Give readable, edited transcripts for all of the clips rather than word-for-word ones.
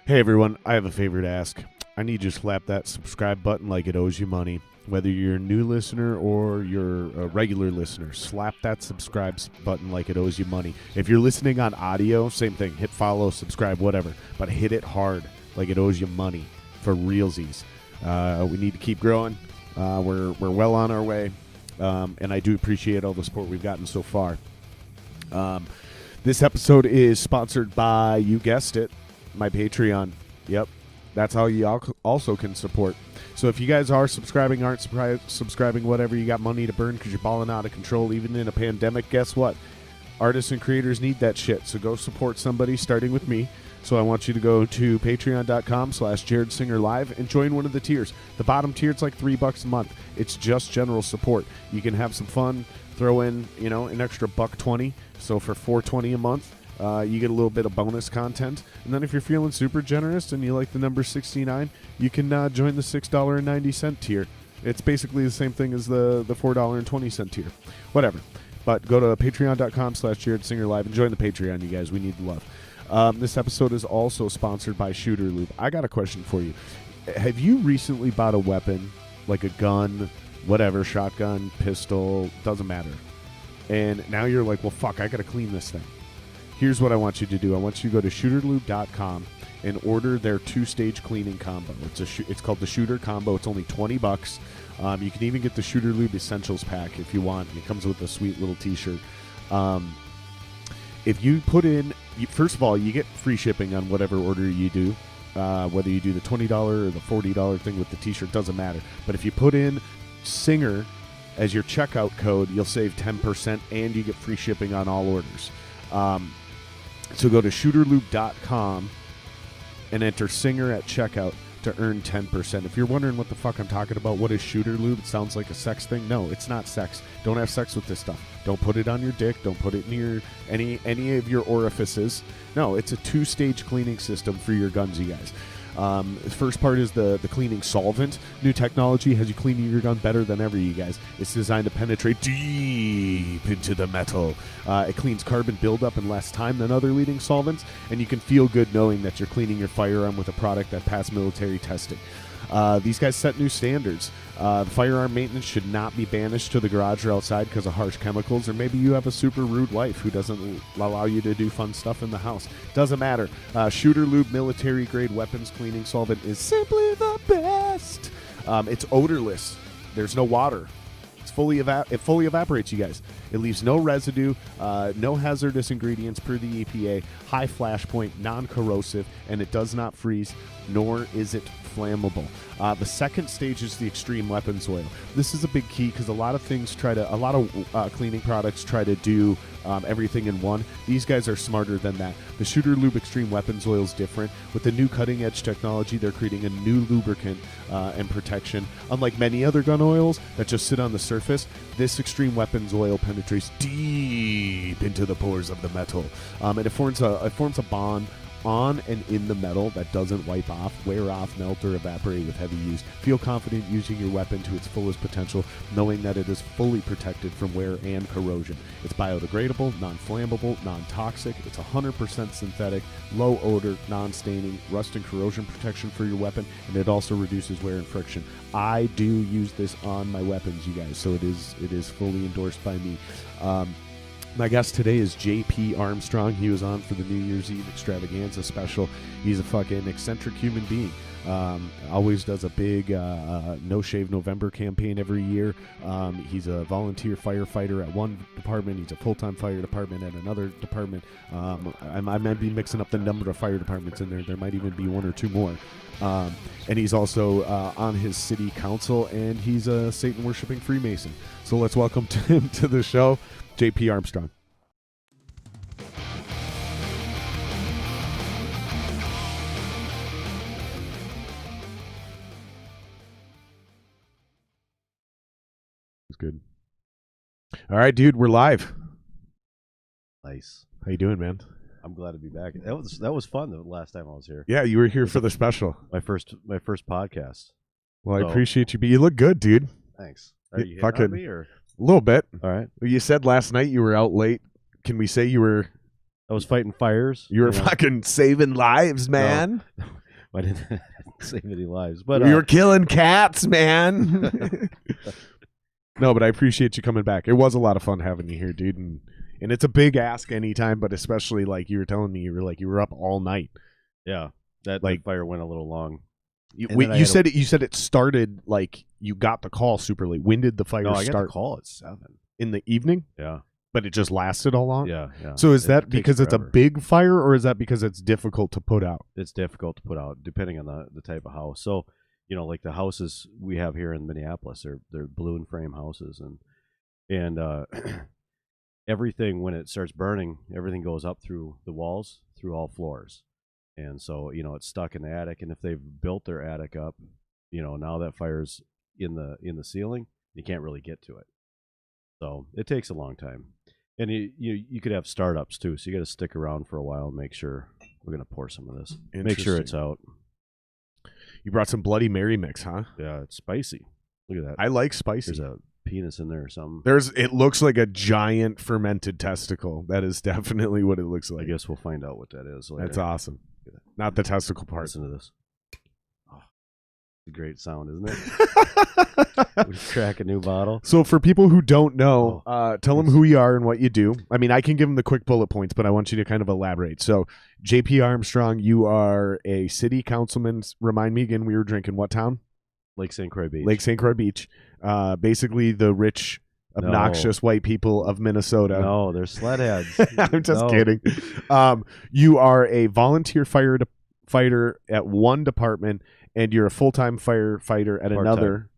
Hey everyone, I have a favor to ask. I need you to slap that subscribe button like it owes you money. Whether you're a new listener or you're a regular listener, slap that subscribe button like it owes you money. If you're listening on audio, same thing. Hit follow, subscribe, whatever. But hit it hard like it owes you money for realsies. We need to keep growing. We're well on our way. And I do appreciate all the support we've gotten so far. This episode is sponsored by, you guessed it, my Patreon. Yep. That's how you also can support. So if you guys are subscribing, aren't subscribing, whatever, you got money to burn because you're balling out of control, even in a pandemic, guess what? Artists and creators need that shit. So go support somebody, starting with me. So I want you to go to patreon.com/JaredSingerLive and join one of the tiers. The bottom tier, it's like $3 a month. It's just general support. You can have some fun, throw in, an extra $1.20. So for $4.20 a month, you get a little bit of bonus content. And then if you're feeling super generous and you like the number 69, you can join the $6.90 tier. It's basically the same thing as the $4.20 tier. Whatever. But go to patreon.com/JaredSingerLive and join the Patreon, you guys. We need the love. This episode is also sponsored by Shooter Lube. I got a question for you. Have you recently bought a weapon, like a gun, whatever, shotgun, pistol, doesn't matter, and now you're like, well, fuck, I got to clean this thing? Here's what I want you to do. I want you to go to shooterlube.com and order their 2-stage cleaning combo. It's called the Shooter Combo. It's only $20. You can even get the Shooter Lube Essentials Pack if you want. It comes with a sweet little T-shirt. If you put in, first of all, you get free shipping on whatever order you do. Whether you do the $20 or the $40 thing with the T-shirt, doesn't matter. But if you put in Singer as your checkout code, you'll save 10% and you get free shipping on all orders. So go to shooterlube.com and enter Singer at checkout to earn 10%. If you're wondering what the fuck I'm talking about, what is Shooter Lube? It sounds like a sex thing. No, it's not sex. Don't have sex with this stuff. Don't put it on your dick. Don't put it in your any of your orifices. No, it's a 2-stage cleaning system for your guns, you guys. The first part is the cleaning solvent. New technology has you cleaning your gun better than ever, you guys. It's designed to penetrate deep into the metal. It cleans carbon buildup in less time than other leading solvents, and you can feel good knowing that you're cleaning your firearm with a product that passed military testing. These guys set new standards. The firearm maintenance should not be banished to the garage or outside because of harsh chemicals, or maybe you have a super rude wife who doesn't allow you to do fun stuff in the house. Doesn't matter. Shooter Lube military grade weapons cleaning solvent is simply the best. It's odorless. There's no water. It fully evaporates, you guys. It leaves no residue, no hazardous ingredients per the EPA, high flash point, non-corrosive, and it does not freeze, nor is it flammable. The second stage is the extreme weapons oil. This is a big key because a lot of cleaning products try to do everything in one. These guys are smarter than that. The Shooter Lube Extreme Weapons Oil is different. With the new cutting edge technology, they're creating a new lubricant and protection. Unlike many other gun oils that just sit on the surface, this Extreme Weapons Oil penetrates deep into the pores of the metal, and it forms a bond on and in the metal that doesn't wipe off, wear off, melt, or evaporate with heavy use. Feel confident using your weapon to its fullest potential, knowing that it is fully protected from wear and corrosion. It's biodegradable, non-flammable, non-toxic. It's 100% synthetic, low odor, non-staining, rust and corrosion protection for your weapon, and it also reduces wear and friction. I do use this on my weapons, you guys, so it is fully endorsed by me. My guest today is J.P. Armstrong. He was on for the New Year's Eve Extravaganza special. He's a fucking eccentric human being. Always does a big No Shave November campaign every year. He's a volunteer firefighter at one department. He's a full-time fire department at another department. I might be mixing up the number of fire departments in there. There might even be one or two more. And he's also on his city council, and he's a Satan-worshipping Freemason. So let's welcome him to the show, J.P. Armstrong. It's good. All right, dude, we're live. Nice. How you doing, man? I'm glad to be back. That was fun the last time I was here. Yeah, you were here for the special. My first podcast. Well, I appreciate you, but you look good, dude. Thanks. Are you fucking hitting on me or? A little bit. All right. You said last night you were out late. Can we say you were? I was fighting fires. You were fucking saving lives, man. I didn't save any lives. But you're killing cats, man. No, but I appreciate you coming back. It was a lot of fun having you here, dude. And it's a big ask anytime, but especially like you were telling me, you were up all night. Yeah, that fire went a little long. You said it started like you got the call super late. When did the fire start? I got the call at 7 in the evening. Yeah, but it just lasted all long. Yeah. So is that because it's a big fire, or is that because it's difficult to put out? It's difficult to put out, depending on the type of house. So, like the houses we have here in Minneapolis, they're balloon frame houses, and everything, when it starts burning, everything goes up through the walls, through all floors, and so it's stuck in the attic. And if they've built their attic up, now that fire's in the ceiling, you can't really get to it. So it takes a long time, and you could have startups too. So you got to stick around for a while and make sure. We're gonna pour some of this. Make sure it's out. You brought some Bloody Mary mix, huh? Yeah, it's spicy. Look at that. I like spicy. There's a penis in there or something. It looks like a giant fermented testicle. That is definitely what it looks like. I guess we'll find out what that is later. That's awesome. Not the testicle part. Listen to this. Oh, it's a great sound, isn't it? We crack a new bottle. So for people who don't know, tell them who you are and what you do. I mean, I can give them the quick bullet points, but I want you to kind of elaborate. So JP Armstrong, you are a city councilman. Remind me again, we were drinking what town? Lake St. Croix Beach. Lake St. Croix Beach. Basically the rich, obnoxious white people of Minnesota. No, they're sledheads. I'm just kidding. You are a volunteer firefighter at one department, and you're a full-time firefighter at another.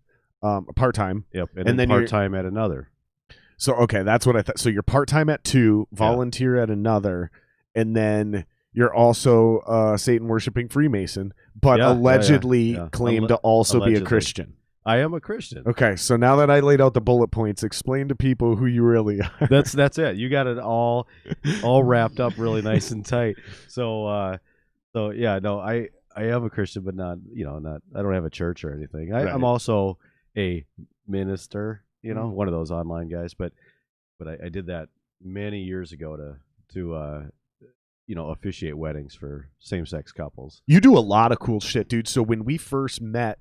Part-time. Yep, and then part-time at another. So, okay, that's what I thought. So you're part-time at two, volunteer at another, and then you're also a Satan-worshipping Freemason, but allegedly claim to also be a Christian. I am a Christian. Okay, so now that I laid out the bullet points, explain to people who you really are. That's it. You got it all wrapped up really nice and tight. So yeah, no, I am a Christian, but not I don't have a church or anything. I'm also a minister, one of those online guys, but I did that many years ago to officiate weddings for same-sex couples. You do a lot of cool shit, dude. So when we first met,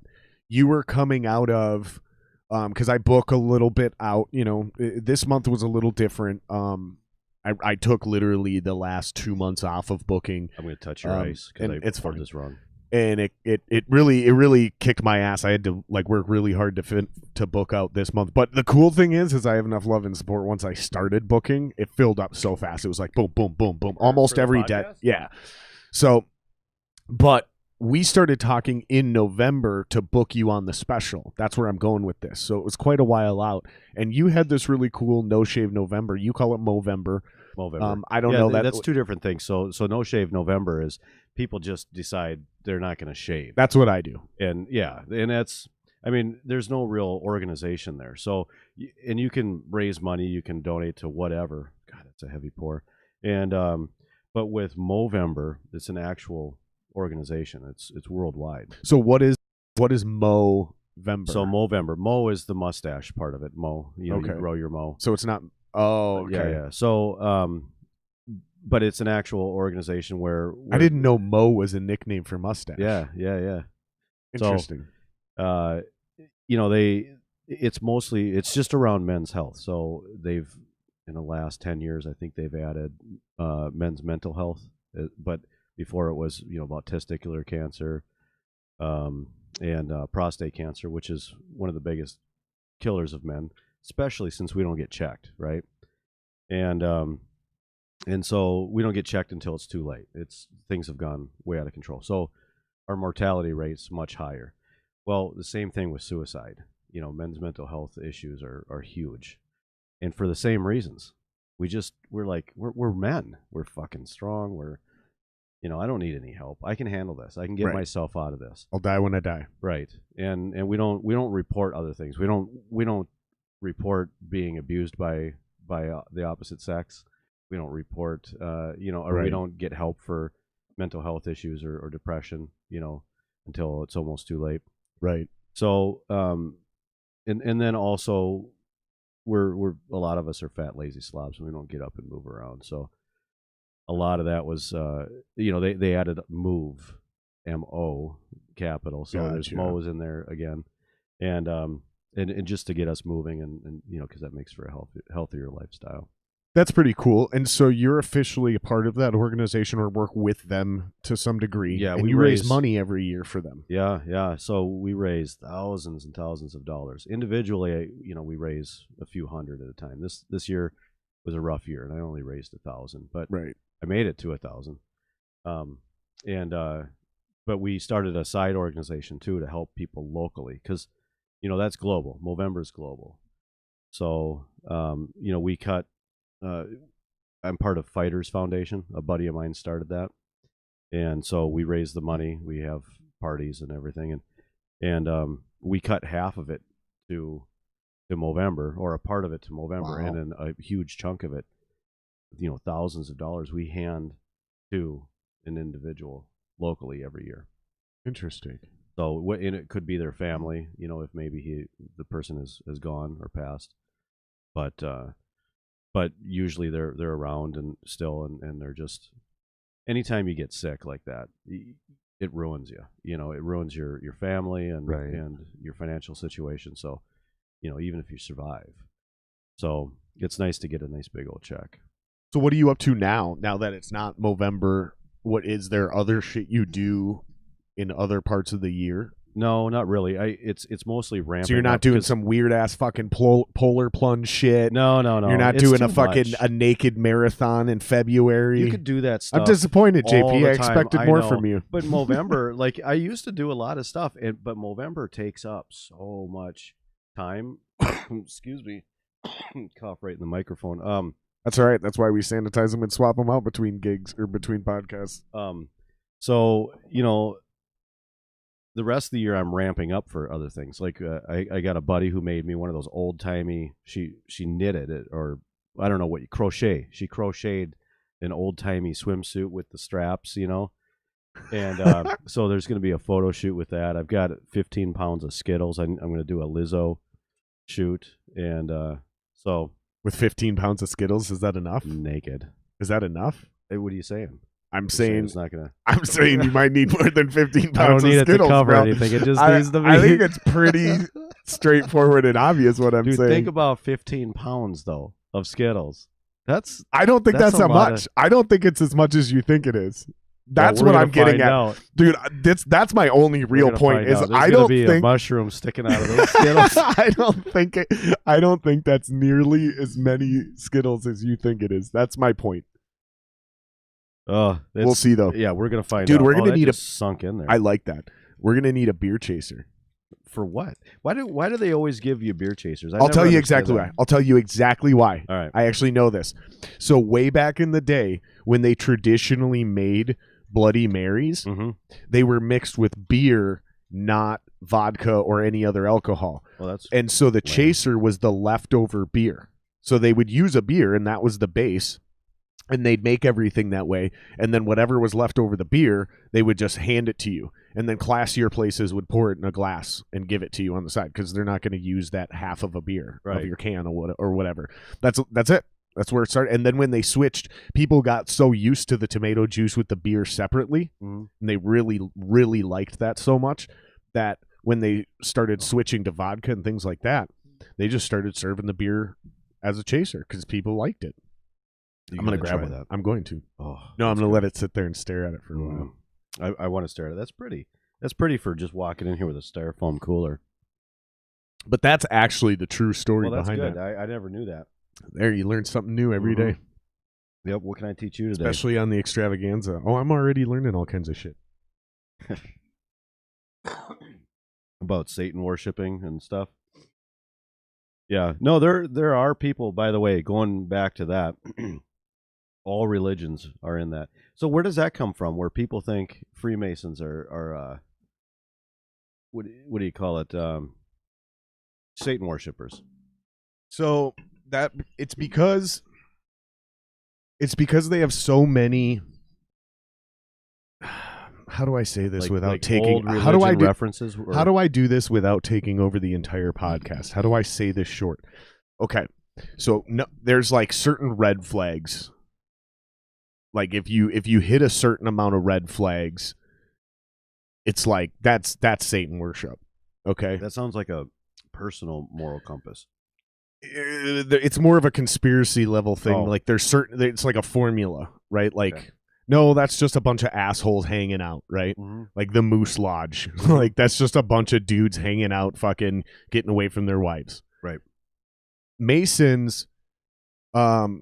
you were coming out of because I book a little bit out, this month was a little different. I took literally the last 2 months off of booking. I'm going to touch your ice because I poured this wrong. And it really kicked my ass. I had to work really hard to book out this month. But the cool thing is I have enough love and support. Once I started booking, it filled up so fast. It was like boom, boom, boom, boom, almost every day. Yeah. So, but we started talking in November to book you on the special. That's where I'm going with this. So it was quite a while out, and you had this really cool No Shave November. You call it Movember. I don't know that. That's two different things. So No Shave November is people just decide they're not going to shave. That's what I do. And that's, there's no real organization there. So, and you can raise money, you can donate to whatever. God, it's a heavy pour. And, but with Movember, it's an actual organization. It's worldwide. So what is Movember? So Movember. Mo is the mustache part of it. Mo, you grow your mo. So it's not. Oh, okay. Yeah. So, but it's an actual organization where I didn't know Mo was a nickname for mustache. Yeah. Interesting. So, it's just around men's health. So they've, in the last 10 years, I think they've added men's mental health, but before it was, about testicular cancer, and prostate cancer, which is one of the biggest killers of men, especially since we don't get checked, right? And so we don't get checked until it's too late. Things have gone way out of control. So our mortality rate's much higher. Well, the same thing with suicide. Men's mental health issues are huge, and for the same reasons. We're men. We're fucking strong. I don't need any help. I can handle this. I can get myself out of this. I'll die when I die. Right. And we don't report other things. We don't report being abused by the opposite sex. We don't report we don't get help for mental health issues or depression, until it's almost too late. Right. So and then also we're a lot of us are fat, lazy slobs, and we don't get up and move around. So a lot of that was, they added Move MO capital. So there's Gotcha. Mo's in there again, and just to get us moving, and because that makes for a healthier lifestyle. That's pretty cool. And so you're officially a part of that organization or work with them to some degree. Yeah, and we you raise raise money every year for them. Yeah. So we raise thousands and thousands of dollars individually. We raise a few hundred at a time. This year was a rough year, and I only raised 1,000, but Right. I made it to 1,000. But we started a side organization too to help people locally because that's global. Movember's global. So we cut. I'm part of Fighters Foundation. A buddy of mine started that, and so we raise the money. We have parties and everything, and we cut half of it to Movember, or a part of it to Movember, Wow. and then a huge chunk of it, thousands of dollars, we hand to an individual locally every year. Interesting. So and it could be their family, if maybe the person has gone or passed, but usually they're around and still, and they're just, anytime you get sick like that, it ruins you. It ruins your family and Right. and your financial situation. So, even if you survive, so it's nice to get a nice big old check. So what are you up to now? Now that it's not Movember, what is there other shit you do in other parts of the year? No, not really. It's mostly ramping. So you're not up doing 'cause- some weird ass fucking polar plunge shit. No. You're not It's doing too a fucking much. a naked marathon in February. You could do that stuff. I'm disappointed, all JP. the I time. expected I more know. from you. But Movember, like I used to do a lot of stuff, but Movember takes up so much time. Excuse me, cough right in the microphone. That's all right. That's why we sanitize them and swap them out between gigs or between podcasts. So the rest of the year I'm ramping up for other things. Like I got a buddy who made me one of those old timey. She knitted it, or I don't know what crochet. She crocheted an old timey swimsuit with the straps, And so there's going to be a photo shoot with that. I've got 15 pounds of Skittles. I'm going to do a Lizzo shoot, and so With 15 pounds of Skittles, is that enough? naked. Is that enough? Hey, what are you saying? I'm You're saying it's not gonna. I'm saying you might need more than 15 pounds I don't need of it to Skittles, cover bro. anything. It just I, needs to be. I think it's pretty straightforward and obvious what I'm Dude, saying. think about 15 pounds though of Skittles. That's I don't think that's that's a that lot much. I don't think it's as much as you think it is. That's we're what gonna I'm getting find at, out. dude. That's my only We're real gonna point. find Is out. There's I gonna don't be a think mushroom sticking out of those Skittles. I don't think that's nearly as many Skittles as you think it is. That's my point. Oh, We'll see though. Yeah, we're gonna find out. Dude, we're gonna that need just sunk in there. I like that. We're gonna need a beer chaser. For what? Why do they always give you beer chasers? I'll tell you exactly why. I'll tell you exactly why. All right. I actually know this. So way back in the day, when they traditionally made Bloody Marys, Mm-hmm. they were mixed with beer, not vodka or any other alcohol. Well, that's And so the Lame. chaser was the leftover beer. So they would use a beer, and that was the base. And they'd make everything that way. And then whatever was left over the beer, they would just hand it to you. And then classier places would pour it in a glass and give it to you on the side because they're not going to use that half of a beer of Right. your can or whatever. That's it. That's where it started. And then when they switched, people got so used to the tomato juice with the beer separately, Mhm. and they really, really liked that so much that when they started switching to vodka and things like that, they just started serving the beer as a chaser because people liked it. I'm going to grab one. that. I'm going to. Oh, No, I'm that's going to good. let it sit there and stare at it for a while. I want to stare at it. That's pretty. That's pretty for just walking in here with a styrofoam cooler. But that's actually the true story Well, that's behind good. it. I never knew that. There, you learn something new every day, Yep. What can I teach you today? especially on the extravaganza. Oh, I'm already learning all kinds of shit. About Satan worshiping and stuff. Yeah. No, there are people, by the way, going back to that, all religions are in that. So where does that come from? Where people think Freemasons are what do you call it? Satan worshipers. So that it's because they have so many. How do I say this without like taking? old How do I religion do? references? Or, How do I do this without taking over the entire podcast? How do I say this short? Okay, so no, there's like certain red flags. Like if you hit a certain amount of red flags, it's like that's Satan worship. Okay, That sounds like a personal moral compass. it's more of a conspiracy level thing. Oh. Like there's certain, it's like a formula, right? Like, Okay. no, that's just a bunch of assholes hanging out, right? Like the Moose Lodge. Like that's just a bunch of dudes hanging out, fucking getting away from their wives. Right. Masons,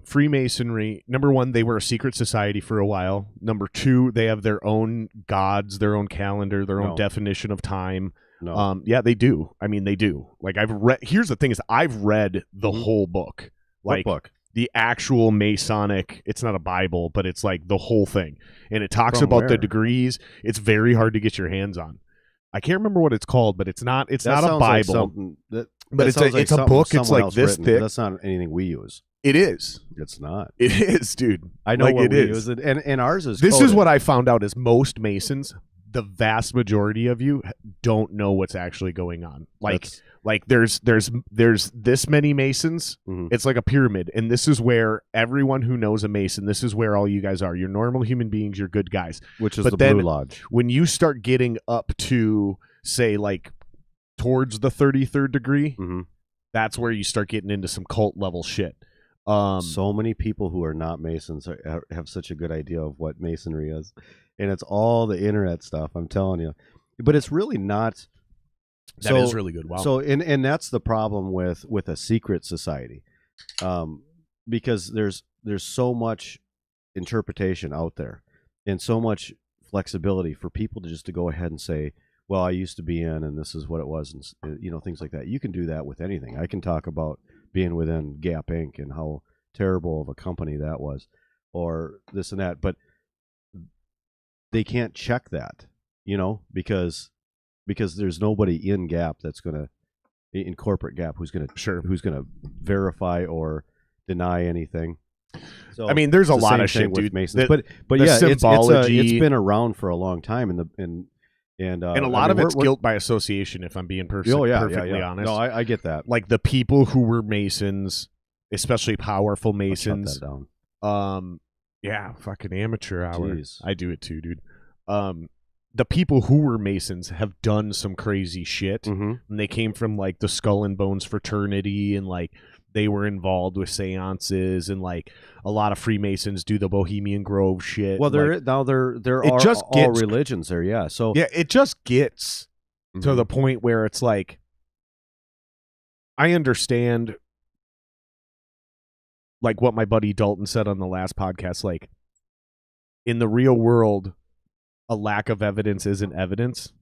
Freemasonry, number one, they were a secret society for a while. Number two, they have their own gods, their own calendar, their own definition of time. No. Yeah, they do. I mean, they do. Like I've read, here's the thing is I've read the whole book. Like What book? the actual Masonic, it's not a Bible, but it's like the whole thing. And it talks From about where? the degrees. It's very hard to get your hands on. I can't remember what it's called, but it's not a sounds like Bible. something but that it's sounds like it's a something book. It's someone like else this written. thick. That's not anything we use. It is. It's not. It is, dude. I know like what it we is. use, and ours is. This coded. is what I found out is most Masons, the vast majority of you don't know what's actually going on. Like there's this many Masons. Mhm. It's like a pyramid, and this is where everyone who knows a Mason, this is where all you guys are. You're normal human beings. You're good guys. Which is but the then Blue Lodge. When you start getting up to say like towards the 33rd degree, Mm-hmm. that's where you start getting into some cult level shit. So many people who are not Masons have such a good idea of what Masonry is, and it's all the internet stuff. I'm telling you, but it's really not. That is really good. Wow. So, and that's the problem with a secret society, because there's so much interpretation out there, and so much flexibility for people to go ahead and say, well, I used to be in, and this is what it was, and things like that. You can do that with anything. I can talk about being within Gap Inc. and how terrible of a company that was, or this and that, but they can't check that, because there's nobody in Gap that's gonna, in corporate Gap, who's gonna verify or deny anything. So I mean, there's a it's the lot same of shit, thing with dude. Masons, The- but the yeah, symbology- it's been around for a long time, and a lot of it's guilt by association, if I'm being perfectly honest. No, I get that. Like the people who were Masons, especially powerful I'll shut Masons. that down. Yeah, fucking amateur hour. Jeez. I do it too, dude. The people who were Masons have done some crazy shit, Mhm. and they came from like the Skull and Bones fraternity, and like they were involved with seances, and like a lot of Freemasons do the Bohemian Grove shit. Well, there like, are just all gets- religions there, yeah. So yeah, it just gets to Mhm. the point where it's like, I understand like what my buddy Dalton said on the last podcast, like in the real world, a lack of evidence isn't evidence,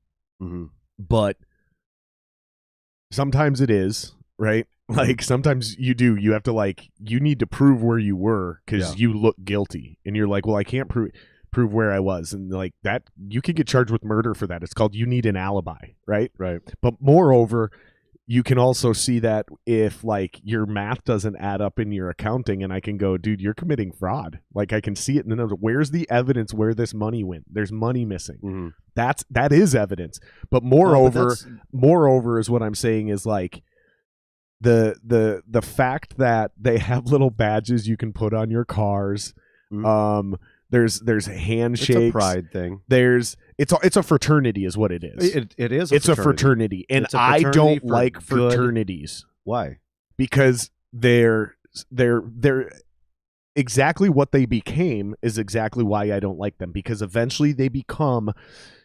Mhm. but sometimes it is, right? Like sometimes you have to like, you need to prove where you were because Yeah. you look guilty, and you're like, well, I can't prove where I was, and like that you could get charged with murder for that. It's called you need an alibi, right? Right. But moreover, you can also see that if like your math doesn't add up in your accounting, and I can go, dude, you're committing fraud. Like I can see it in the numbers. Where's the evidence where this money went? There's money missing. Mhm. That is evidence. But moreover is what I'm saying is like the fact that they have little badges you can put on your cars. Mhm. There's handshakes. It's a pride thing. It's a fraternity is what it is. It is. It's a fraternity, and It's a I fraternity don't for like good- fraternities Why? because they're exactly what they became is exactly why I don't like them, because eventually they become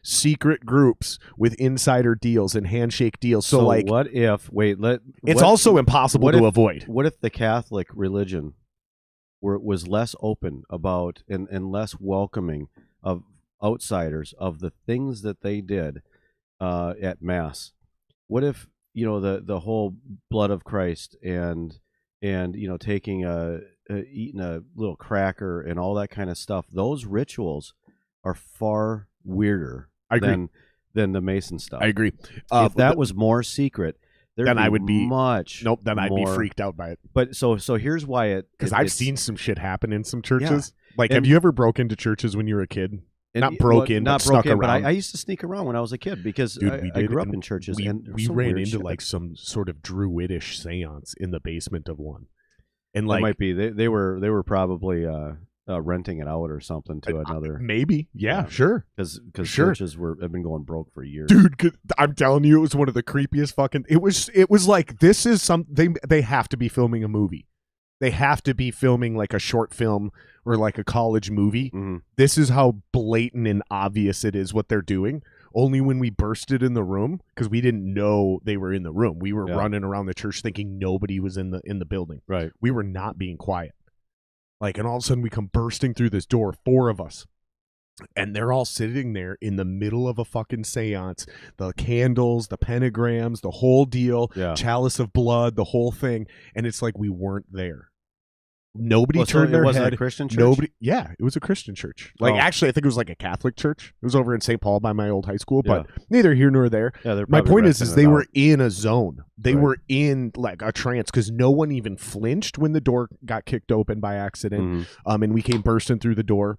secret groups with insider deals and handshake deals. So like, what if? it's also impossible what to if- avoid. What if the Catholic religion was less open about and less welcoming of outsiders of the things that they did at Mass? What if the whole blood of Christ and taking eating a little cracker and all that kind of stuff? Those rituals are far weirder I agree. than the Mason stuff. I agree. If that was more secret, then I would be much. Nope. Then I'd be more- freaked out by it. But so here's why Because I've seen some shit happen in some churches. Yeah. Like, And- have you ever broke into churches when you were a kid? Not not snuck broke in, but around. I used to sneak around when I was a kid because Dude, I grew up in churches, We, and there was we some ran weird into shit. like some sort of druidish seance in the basement of one, and It like might be they were probably renting it out or something to another. Maybe. Yeah, sure. Because Sure. churches have been going broke for years. Dude, I'm telling you, it was one of the creepiest fucking. It was like, this is something they have to be filming a movie. They have to be filming like a short film or like a college movie. Mm-hmm. This is how blatant and obvious it is what they're doing. Only when we bursted in the room, because we didn't know they were in the room. We were running around the church thinking nobody was in the building. Right. We were not being quiet. Like, and all of a sudden we come bursting through this door, 4 of us. And they're all sitting there in the middle of a fucking seance. The candles, the pentagrams, the whole deal, chalice of blood, the whole thing. And it's like we weren't there. Nobody turned their head. A Christian church? Nobody. Yeah, it was a Christian church. Like, actually, I think it was like a Catholic church. It was over in St. Paul by my old high school, but neither here nor there. Yeah, my point is they were in a zone. They were in like a trance because no one even flinched when the door got kicked open by accident. And we came bursting through the door.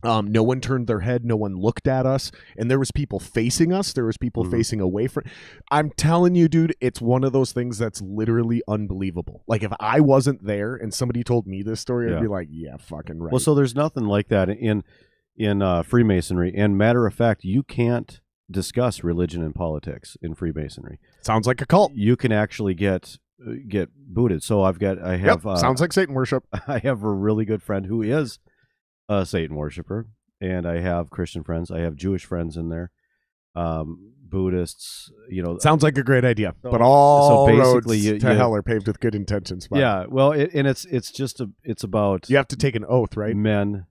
No one turned their head. No one looked at us. And there was people facing us. There was people facing away from. I'm telling you, dude, it's one of those things that's literally unbelievable. Like, if I wasn't there and somebody told me this story, I'd be like, yeah, fucking right. Well, so there's nothing like that in Freemasonry. And matter of fact, you can't discuss religion and politics in Freemasonry. Sounds like a cult. You can actually get booted. So I have sounds like Satan worship. I have a really good friend who is a Satan worshiper, and I have Christian friends. I have Jewish friends in there, Buddhists. Sounds like a great idea, but all basically roads to hell are paved with good intentions. Yeah, well, it's about you have to take an oath, right? Men,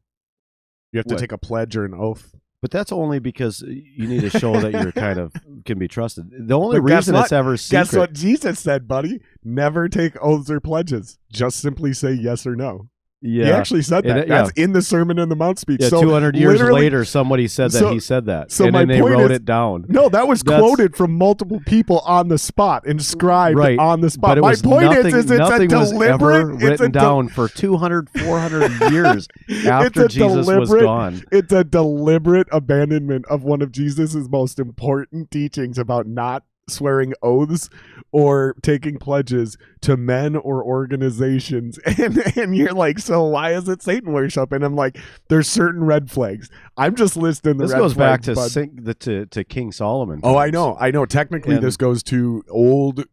you have to take a pledge or an oath. But that's only because you need to show that you're kind of can be trusted. The only reason it's ever secret. Guess what Jesus said, buddy? Never take oaths or pledges. Just simply say yes or no. Yeah, he actually said that. That's in the Sermon on the Mount speech. Yeah, so 200 years later, somebody said that he said that, and then they wrote it down. No, that was quoted from multiple people on the spot, inscribed on the spot. But my point is it's nothing a deliberate, was ever written down for 200, 400 years after Jesus was gone. It's a deliberate abandonment of one of Jesus's most important teachings about not swearing oaths or taking pledges to men or organizations, and you're like, so why is it Satan worship? And I'm like, there's certain red flags. I'm just listing the red flags. This goes back to King Solomon. Oh, I know. Technically, this goes to old,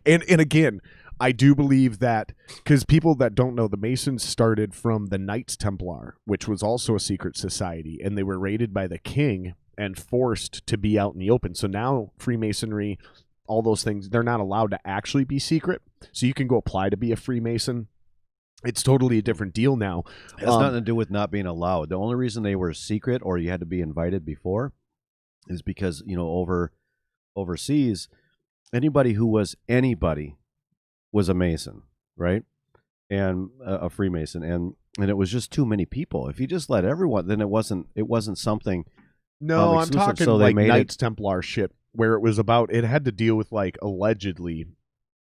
and again, I do believe that because people that don't know, the Masons started from the Knights Templar, which was also a secret society, and they were raided by the king and forced to be out in the open. So now Freemasonry, all those things, they're not allowed to actually be secret. So you can go apply to be a Freemason. It's totally a different deal now. It has nothing to do with not being allowed. The only reason they were secret or you had to be invited before is because, overseas, anybody was a Mason, right? And a Freemason. And it was just too many people. If you just let everyone, then it wasn't something. No, I'm talking so like Knights Templar shit, where it had to deal with, like, allegedly,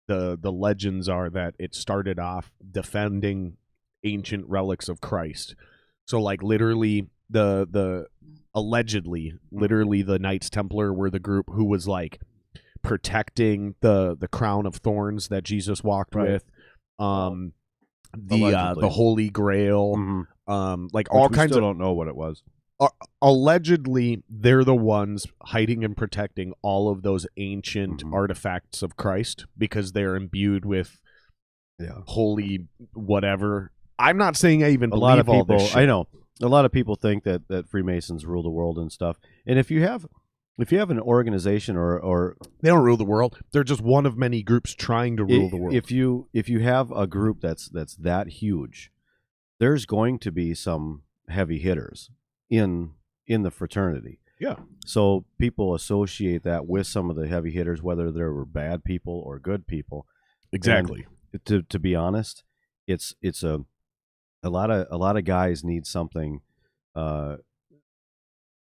the legends are that it started off defending ancient relics of Christ. So, like, literally allegedly the Knights Templar were the group who was, like, protecting the crown of thorns that Jesus walked with, the Holy Grail, like all kinds of. I don't know what it was. Allegedly, they're the ones hiding and protecting all of those ancient artifacts of Christ because they're imbued with holy whatever. I'm not saying I even believe all this shit. I know a lot of people think that Freemasons rule the world and stuff. And if you have an organization or they don't rule the world, they're just one of many groups trying to rule the world. If you have a group that's that huge, there's going to be some heavy hitters in the fraternity. Yeah. So people associate that with some of the heavy hitters, whether they were bad people or good people. Exactly. And to be honest, it's a lot of guys need something. They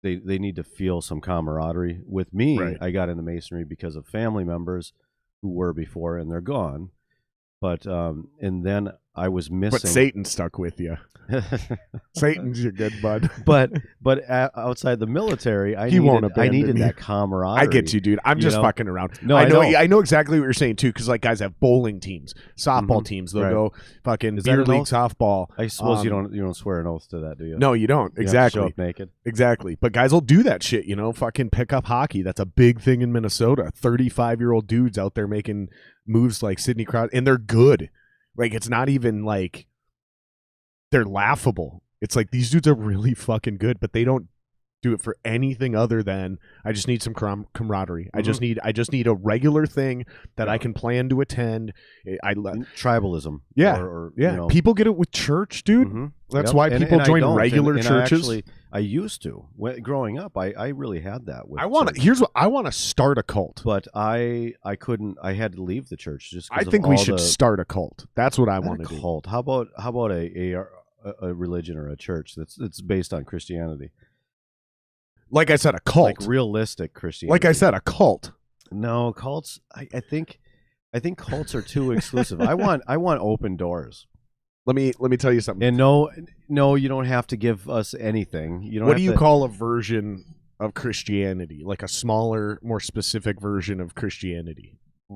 need to feel some camaraderie. With me, right. I got into Masonry because of family members who were before and they're gone. But and then I was missing. But Satan stuck with you. Satan's your good bud. but outside the military, I needed that camaraderie. I get you, dude. I'm just fucking around. No, I know exactly what you're saying too, because like guys have bowling teams, softball teams. They'll go fucking beer league softball. I suppose you don't swear an oath to that, do you? No, you don't. Exactly. Show up naked. Exactly. But guys will do that shit. Fucking pick up hockey. That's a big thing in Minnesota. 35-year-old dudes out there making moves like Sidney Crosby, and they're good. Like it's not even like. They're laughable. It's like these dudes are really fucking good, but they don't do it for anything other than I just need some camaraderie. Mm-hmm. I just need a regular thing that I can plan to attend. Tribalism. Yeah, or people get it with church, dude. Mm-hmm. That's why people join regular churches. I used to. Growing up, I really had that. With I want to start a cult, but I couldn't. I had to leave the church just. I think we should start a cult. That's what I want to do. Cult. How about a religion or a church that's based on Christianity? Like I said, a cult. Like realistic Christianity. Like I said, a cult. No, cults. I think cults are too exclusive. I want open doors. Let me tell you something. And no, you don't have to give us anything. You don't. What do you call a version of Christianity? Like a smaller, more specific version of Christianity? I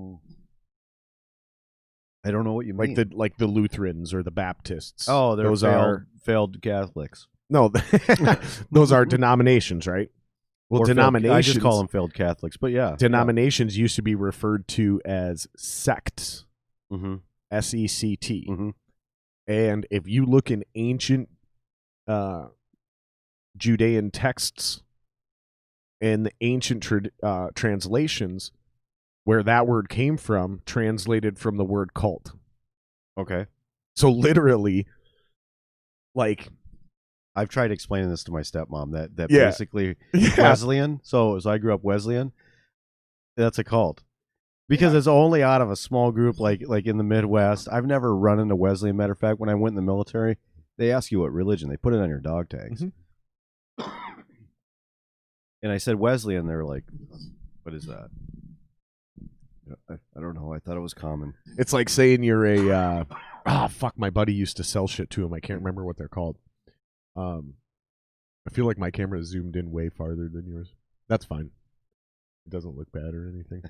don't know what you mean. Like the Lutherans or the Baptists. Oh, those are failed Catholics. No, those are denominations, right? Well, denominations. I just call them failed Catholics, but yeah. Denominations used to be referred to as sects. Mm-hmm. SECT. Mm-hmm. And if you look in ancient Judean texts and the ancient translations, where that word came from, translated from the word cult. Okay. So literally, like... I've tried explaining this to my stepmom that basically Wesleyan. So I grew up Wesleyan. That's a cult because it's only out of a small group like in the Midwest. I've never run into Wesleyan. Matter of fact, when I went in the military, they ask you what religion. They put it on your dog tags. Mm-hmm. And I said Wesleyan. They're like, "What is that?" I don't know. I thought it was common. It's like saying you're a fuck. My buddy used to sell shit to him. I can't remember what they're called. I feel like my camera is zoomed in way farther than yours. That's fine. It doesn't look bad or anything.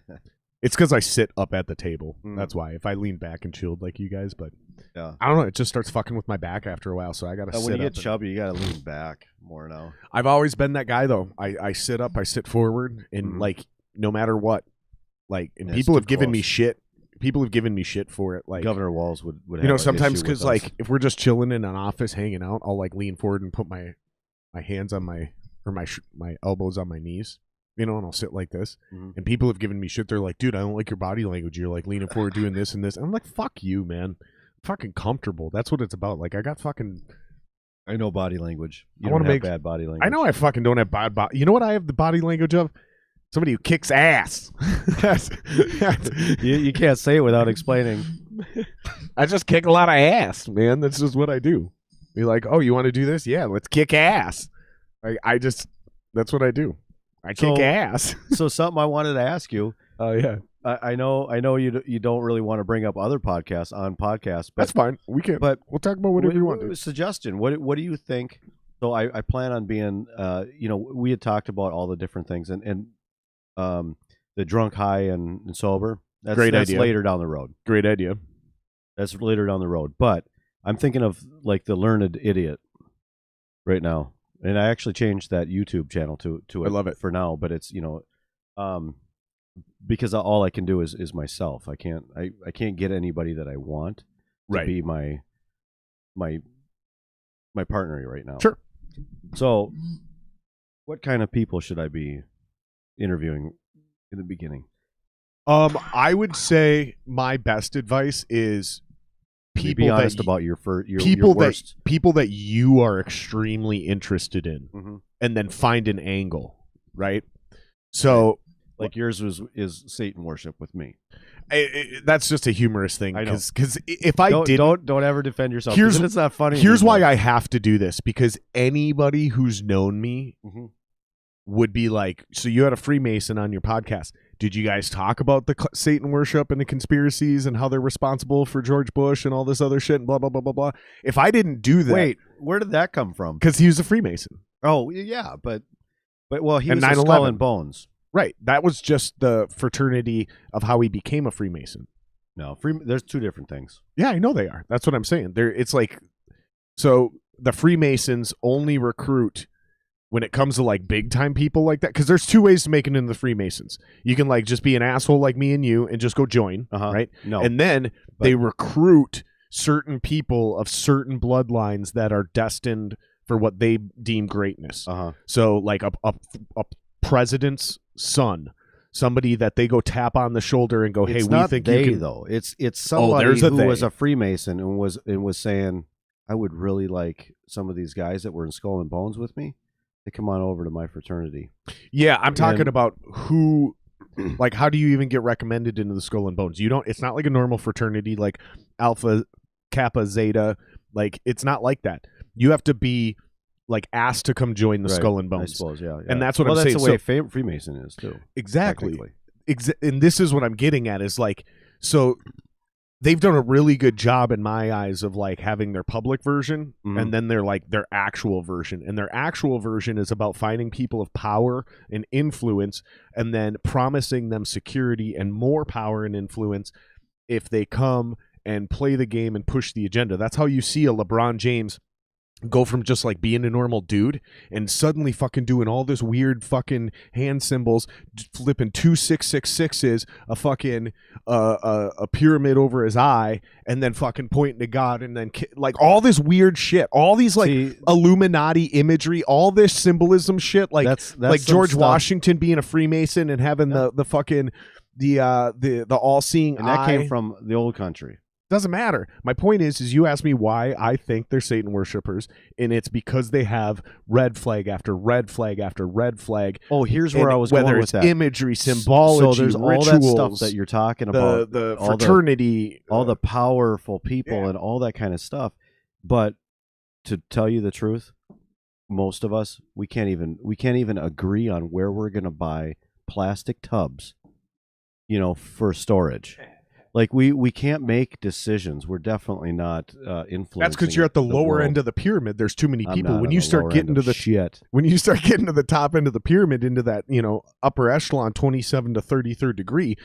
It's because I sit up at the table. That's why. If I lean back and chilled like you guys, but yeah, I don't know. It just starts fucking with my back after a while, so I gotta sit up. When you get chubby, you gotta lean back more now. I've always been that guy though. I sit up, I sit forward, and like no matter what, like, and people have given me shit. People have given me shit for it. Like Governor Walz would have sometimes because like if we're just chilling in an office hanging out, I'll like lean forward and put my hands on my elbows on my knees, and I'll sit like this. Mm-hmm. And people have given me shit. They're like, dude, I don't like your body language. You're like leaning forward doing this and this. And I'm like, fuck you, man. I'm fucking comfortable. That's what it's about. Like I got fucking. I know body language. You don't have bad body language. I know I fucking don't have bad body. You know what I have the body language of? Somebody who kicks ass. You can't say it without explaining. I just kick a lot of ass, man. That's just what I do. You're like, oh, you want to do this? Yeah, let's kick ass. That's what I do. I kick ass. So something I wanted to ask you. Oh yeah. I know you don't really want to bring up other podcasts on podcasts. But, that's fine. We can. But we'll talk about whatever you want to. Suggestion. What do you think? So I plan on being. We had talked about all the different things and the drunk, high, and sober. That's idea. Later down the road. Great idea. That's later down the road. But I'm thinking of like the learned idiot right now, and I actually changed that YouTube channel to it. I love it for now, but it's because all I can do is myself. I can't get anybody that I want to be my partner right now. Sure. So, what kind of people should I be interviewing in the beginning? I would say my best advice is be honest about your worst. People that you are extremely interested in, mm-hmm. and then find an angle, right? So, like yours is Satan worship with me. That's just a humorous thing, because if don't ever defend yourself. It's not funny. Here's why I have to do this, because anybody who's known me. Mm-hmm. would be like, so you had a Freemason on your podcast. did you guys talk about the Satan worship and the conspiracies and how they're responsible for George Bush and all this other shit and blah, blah, blah, blah, blah? If I didn't do that. Wait, where did that come from? Because he was a Freemason. Oh, yeah, but well, he And was a 9/11. Skull and Bones. Right. That was just the fraternity of how he became a Freemason. No, there's two different things. Yeah, I know they are. That's what I'm saying. It's like, so the Freemasons only recruit when it comes to like big time people like that. Because there's two ways to make it into the Freemasons. You can like just be an asshole like me and you and just go join, right? No. And then they recruit certain people of certain bloodlines that are destined for what they deem greatness. So like a president's son. Somebody that they go tap on the shoulder and go, "Hey, it's we not think they, you can." Though it's somebody there's a who they. was a Freemason and was saying, "I would really like some of these guys that were in Skull and Bones with me to come on over to my fraternity." Yeah, I'm talking about who, like, how do you even get recommended into the Skull and Bones? You don't. It's not like a normal fraternity like Alpha, Kappa, Zeta. Like, it's not like that. You have to be like asked to come join the Skull and Bones. I suppose, yeah. And that's what I'm saying. That's the way Freemason is too. Exactly. And this is what I'm getting at is like, so they've done a really good job in my eyes of like having their public version and then they're like their actual version. And their actual version is about finding people of power and influence and then promising them security and more power and influence if they come and play the game and push the agenda. That's how you see a LeBron James go from just like being a normal dude and suddenly fucking doing all this weird fucking hand symbols, flipping 2 666s, a fucking a pyramid over his eye, and then fucking pointing to God, and then like all this weird shit, all these like Illuminati imagery, all this symbolism shit, like that's like George Washington being a Freemason and having the fucking the all-seeing and that eye. came from the old country. Doesn't matter. My point is you asked me why I think they're Satan worshipers, and it's because they have red flag after red flag after red flag. Oh, here's where I was going with that. Whether it's imagery, symbology, so there's rituals, all that stuff that you're talking about, the fraternity, all the powerful people, and all that kind of stuff. But to tell you the truth, most of us we can't even agree on where we're going to buy plastic tubs, for storage. Like we can't make decisions. We're definitely not influencing. That's because you're at the lower end of the pyramid. There's too many people. When you start getting to the shit, when you start getting to the top end of the pyramid, into that upper echelon, 27 to 33rd degree,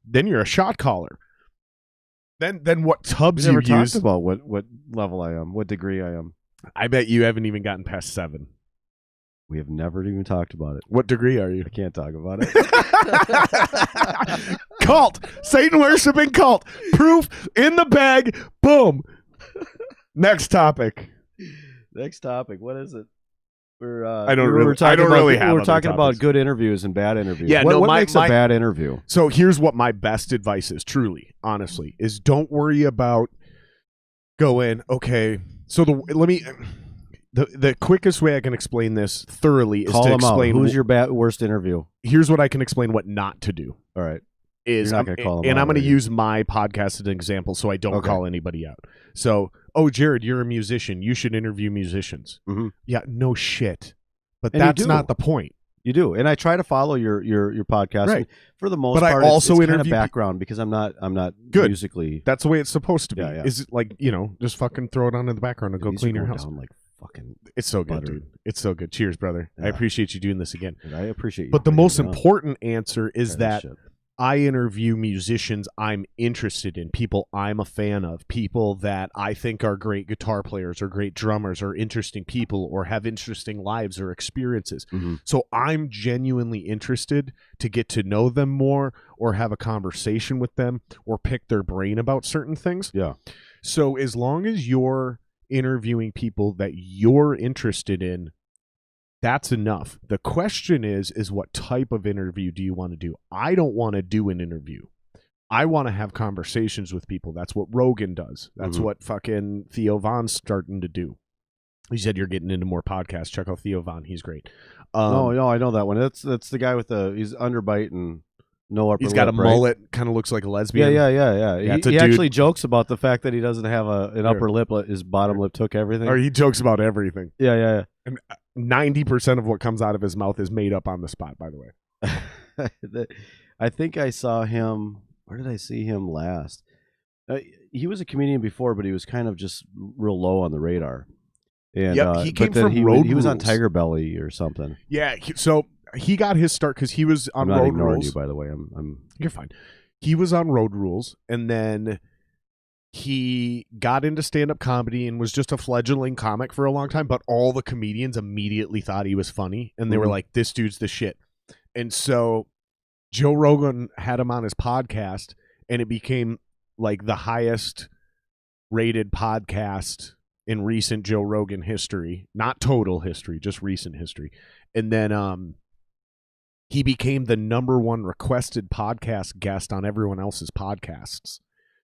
then you're a shot caller. Then what tubs you use? Talked about what level I am, what degree I am. I bet you haven't even gotten past 7. We have never even talked about it. What degree are you? I can't talk about it. Cult. Satan worshiping cult. Proof in the bag. Boom. Next topic. What is it? We're talking about good interviews and bad interviews. Yeah, what makes a bad interview? So here's what my best advice is, truly, honestly, is don't worry about going, okay, so the quickest way I can explain this thoroughly is to explain who's your worst interview. Here's what I can explain what not to do. All right. Is I'm going to use my podcast as an example so I don't call anybody out. So, Jared, you're a musician. You should interview musicians. Mm-hmm. Yeah, no shit. But and that's not the point. You do, and I try to follow your podcast. Right. For the most part, I also it's interview kind of background because I'm not good musically. That's the way it's supposed to be. Yeah. Is it like just fucking throw it on in the background and go clean your house? Like fucking, it's so good, dude. It's so good. Cheers, brother. Yeah. I appreciate you doing this again. And I appreciate you. But the most important answer is that shit. I interview musicians I'm interested in, people I'm a fan of, people that I think are great guitar players or great drummers or interesting people or have interesting lives or experiences. Mm-hmm. So I'm genuinely interested to get to know them more or have a conversation with them or pick their brain about certain things. Yeah. So as long as you're interviewing people that you're interested in, that's enough. The question is what type of interview do you want to do? I don't want to do an interview. I want to have conversations with people. That's what Rogan does. That's what fucking Theo Von's starting to do. He said you're getting into more podcasts. Check out Theo Von. He's great. No, I know that one. That's the guy with he's underbite and no upper lip. He's got a right? mullet, kind of looks like a lesbian. Yeah. He actually jokes about the fact that he doesn't have an upper lip. His bottom lip took everything. Or he jokes about everything. Yeah. And 90% of what comes out of his mouth is made up on the spot, by the way. I think I saw him. Where did I see him last? He was a comedian before, but he was kind of just real low on the radar. And Yep, he came but then from Road he was on Rules. Tiger Belly or something. Yeah, so he got his start because he was on I'm not Road ignoring Rules. you, by the way. I'm. You're fine. He was on Road Rules, and then he got into stand-up comedy and was just a fledgling comic for a long time. But all the comedians immediately thought he was funny, and they were like, "This dude's the shit." And so Joe Rogan had him on his podcast, and it became like the highest rated podcast in recent Joe Rogan history, not total history, just recent history. And then he became the #1 requested podcast guest on everyone else's podcasts.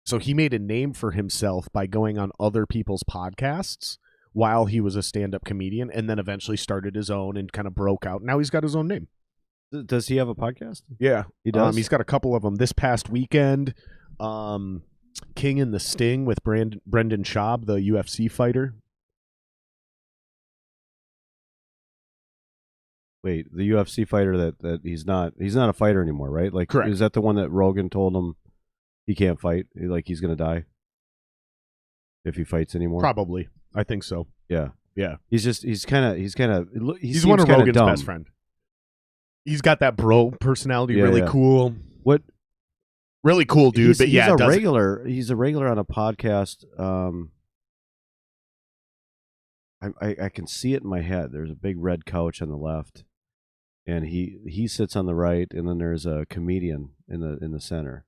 So he made a name for himself by going on other people's podcasts while he was a stand-up comedian, and then eventually started his own and kind of broke out. Now he's got his own name. Does he have a podcast? Yeah, he does. He's got a couple of them. This past weekend, King and the Sting with Brendan Schaub, the UFC fighter. Wait, the UFC fighter that he's not a fighter anymore, right? Like, correct. Is that the one that Rogan told him he can't fight? Like, he's gonna die if he fights anymore? Probably, I think so. Yeah. He's one of Rogan's dumb. best friend. He's got that bro personality, Yeah, really yeah. cool. What? Really cool dude. But yeah, he's a regular. He's a regular on a podcast. I can see it in my head. There's a big red couch on the left, and he sits on the right, and then there's a comedian in the center.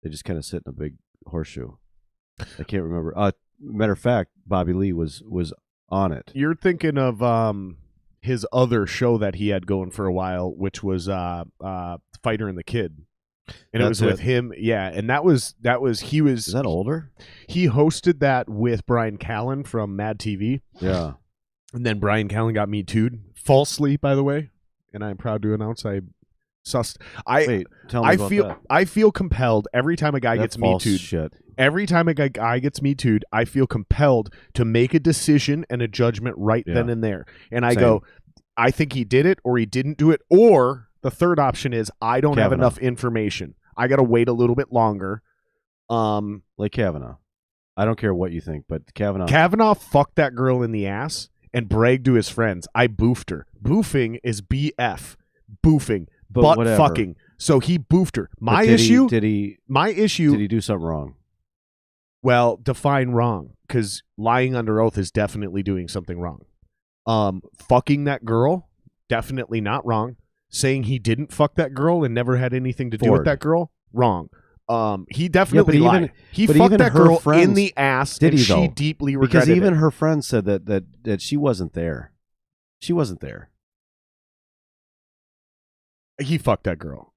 They just kind of sit in a big horseshoe. I can't remember. Matter of fact, Bobby Lee was on it. You're thinking of his other show that he had going for a while, which was Fighter and the Kid. And it was with him, yeah, and that was he was. Is that older? He hosted that with Brian Callen from Mad TV. Yeah, and then Brian Callen got Me Too'd falsely, by the way, and I'm proud to announce I sussed. Wait, tell me about that. I feel compelled every time a guy gets Me Too'd. Shit. Every time a guy gets Me Too'd, I feel compelled to make a decision and a judgment right then and there, and I go, I think he did it, or he didn't do it, or the third option is I don't have enough information. I got to wait a little bit longer. Like Kavanaugh. I don't care what you think, but Kavanaugh fucked that girl in the ass and bragged to his friends. I boofed her. Boofing is BF. Boofing. Butt fucking. So he boofed her. My issue. Did he do something wrong? Well, define wrong, because lying under oath is definitely doing something wrong. Fucking that girl, definitely not wrong. Saying he didn't fuck that girl and never had anything to do with that girl, wrong. He definitely lied. He fucked that girl in the ass, and she deeply regretted it. Because even her friends said that she wasn't there. She wasn't there. He fucked that girl.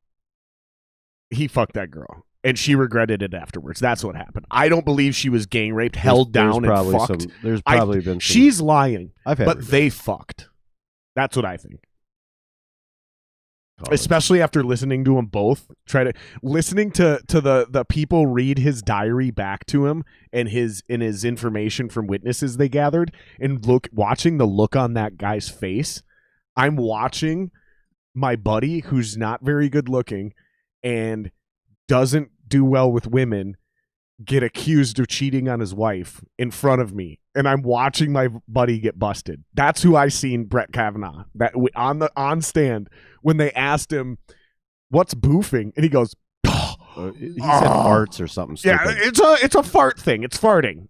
And she regretted it afterwards. That's what happened. I don't believe she was gang raped, held down, and fucked. There's probably been some. She's lying, but they fucked. That's what I think. Especially after listening to them both, listening to the people read his diary back to him and his information from witnesses they gathered, and watching the look on that guy's face. I'm watching my buddy, who's not very good looking and doesn't do well with women, get accused of cheating on his wife in front of me, and I'm watching my buddy get busted. That's who I seen Brett Kavanaugh on stand when they asked him, "What's boofing?" and he goes, he said farts or something stupid. Yeah, it's a fart thing. It's farting,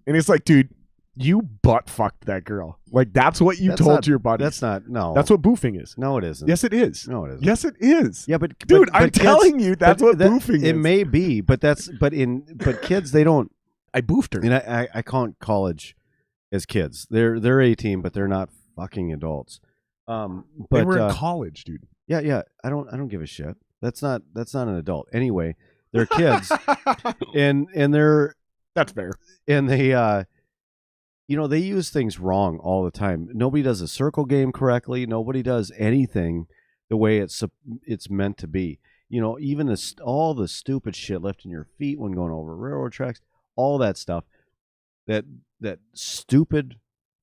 and it's like, dude, you butt fucked that girl. Like, that's what you told your buddy. That's not. No, that's what boofing is. No, it isn't. Yes, it is. No, it isn't. Yes, it is. Yeah, but dude, I'm telling you, that's what boofing is. It may be, but kids, they don't. I boofed her. And I count college as kids. They're 18, but they're not fucking adults. But they were in college, dude. Yeah. I don't give a shit. That's not an adult. Anyway, they're kids, and they're. That's fair. And they they use things wrong all the time. Nobody does a circle game correctly. Nobody does anything the way it's meant to be. Even all the stupid shit, lifting your feet when going over railroad tracks, all that stuff that stupid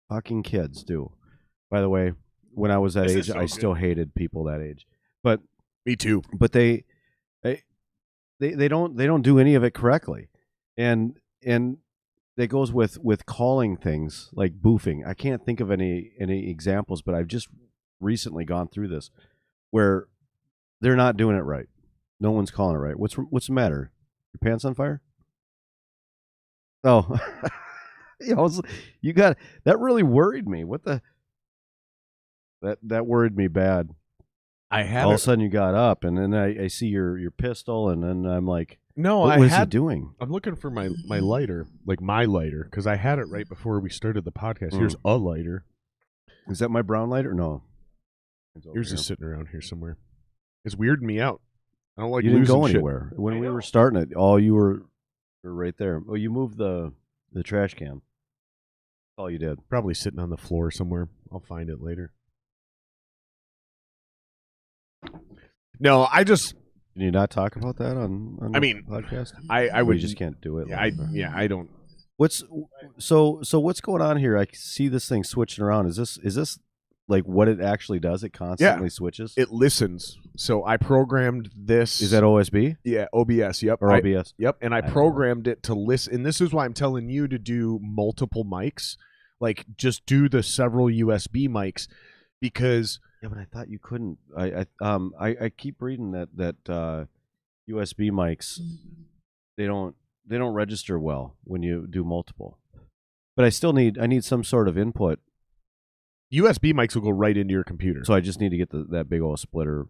fucking kids do. By the way, when I was that age, I still hated people that age. But Me too. But they don't do any of it correctly, and that goes with calling things like boofing. I can't think of any examples, but I've just recently gone through this where they're not doing it right. No one's calling it right. What's the matter? Your pants on fire? Oh, you got that. Really worried me. What the? That worried me bad. I had all of a sudden you got up, and then I see your pistol, and then I'm like, no, what is he doing? I'm looking for my lighter, like my lighter, because I had it right before we started the podcast. Here's a lighter. Is that my brown lighter? No, yours is sitting around here somewhere. It's weirding me out. I don't like you didn't losing go shit. Anywhere when we were starting it. All you were right there. Oh, you moved the trash can. That's all you did. Probably sitting on the floor somewhere. I'll find it later. No, I just. Can you not talk about that on the podcast? I would. You just can't do it. I don't. So what's going on here? I see this thing switching around. Is this like what it actually does? It constantly switches. It listens. So I programmed this. Is that OSB? Yeah, OBS. Yep. Or OBS. Yep. And I programmed it to listen. And this is why I'm telling you to do multiple mics. Like just do the several USB mics, because. Yeah, but I thought you couldn't. I keep reading that USB mics they don't register well when you do multiple. But I need some sort of input. USB mics will go right into your computer. So I just need to get that big old splitter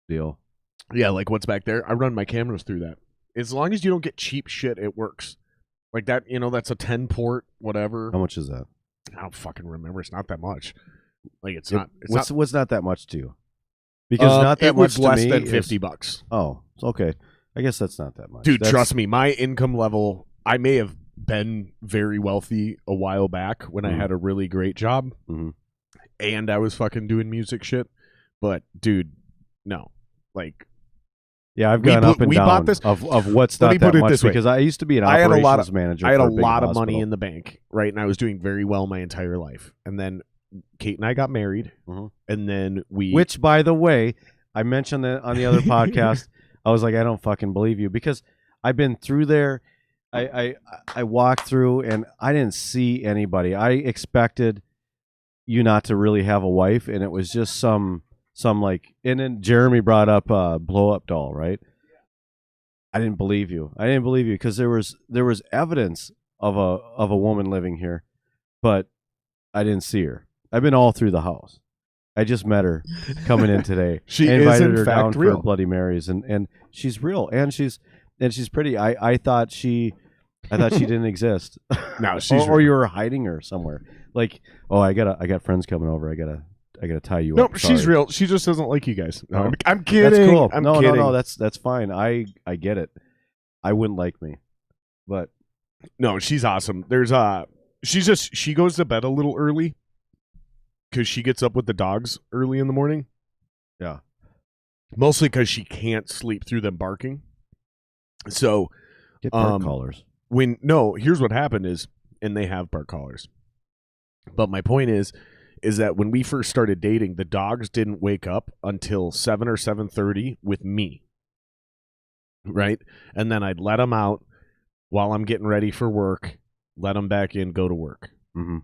deal. Yeah, like what's back there. I run my cameras through that. As long as you don't get cheap shit, it works. Like that, that's a 10-port whatever. How much is that? I don't fucking remember. It's not that much. Like it's what's not that much to you? Because not that much to less me than $50. Oh, okay. I guess that's not that much. Dude, trust me, my income level, I may have been very wealthy a while back when I had a really great job and I was fucking doing music shit. But dude, no. Like yeah, I've gone up and down bought this, of what's not that much because I used to be an operations manager. I had a lot of money in the bank, right? And I was doing very well my entire life. And then Kate and I got married, and then which, by the way, I mentioned that on the other podcast. I was like, I don't fucking believe you because I've been through there. I walked through and I didn't see anybody. I expected you not to really have a wife, and it was just some like. And then Jeremy brought up a blow up doll, right? I didn't believe you. I didn't believe you because there was evidence of a woman living here, but I didn't see her. I've been all through the house. I just met her coming in today. She invited is in her fact down real. for Bloody Marys, and she's real, and she's pretty. I thought she didn't exist. No, she's or you were hiding her somewhere. Like, oh, I got friends coming over. I gotta tie you up. No, she's real. She just doesn't like you guys. No, Oh. I'm kidding. That's cool. I'm no, kidding. no, that's fine. I get it. I wouldn't like me, but no, she's awesome. There's she goes to bed a little early because she gets up with the dogs early in the morning. Yeah, mostly because she can't sleep through them barking. So get bark collars. Here's what happened is, and they have bark collars. But my point is that when we first started dating, the dogs didn't wake up until 7 or 7:30 with me. Right? And then I'd let them out while I'm getting ready for work, let them back in, go to work. Mm-hmm.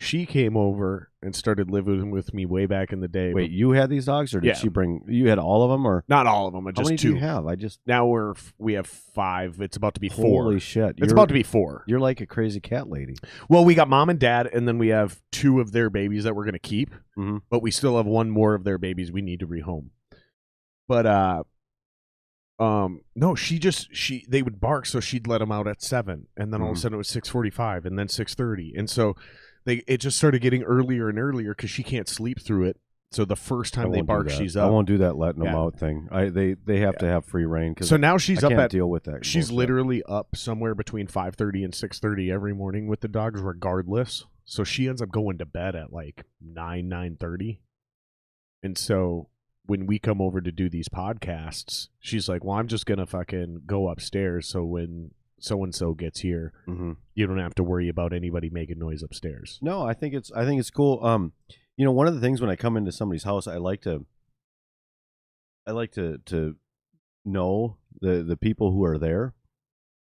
She came over and started living with me way back in the day. Wait, you had these dogs, or did she bring? You had all of them, or not all of them? Just how many 2. do you have? Now we have 5. It's about to be 4. Holy shit! It's about to be 4. You're like a crazy cat lady. Well, we got mom and dad, and then we have 2 of their babies that we're gonna keep. Mm-hmm. But we still have 1 more of their babies we need to rehome. But no, they would bark, so she'd let them out at 7, and then all of a sudden it was 6:45, and then 6:30, and so it just started getting earlier and earlier because she can't sleep through it. So the first time they bark, she's up. I won't do that letting them out thing. They have to have free reign. So now she's up can't deal with that. She's literally up somewhere between 5:30 and 6:30 every morning with the dogs, regardless. So she ends up going to bed at like 9:30, and so when we come over to do these podcasts, she's like, well, I'm just going to fucking go upstairs. So when so-and-so gets here, you don't have to worry about anybody making noise upstairs. No, I think it's cool. One of the things when I come into somebody's house, I like to I like to know the people who are there.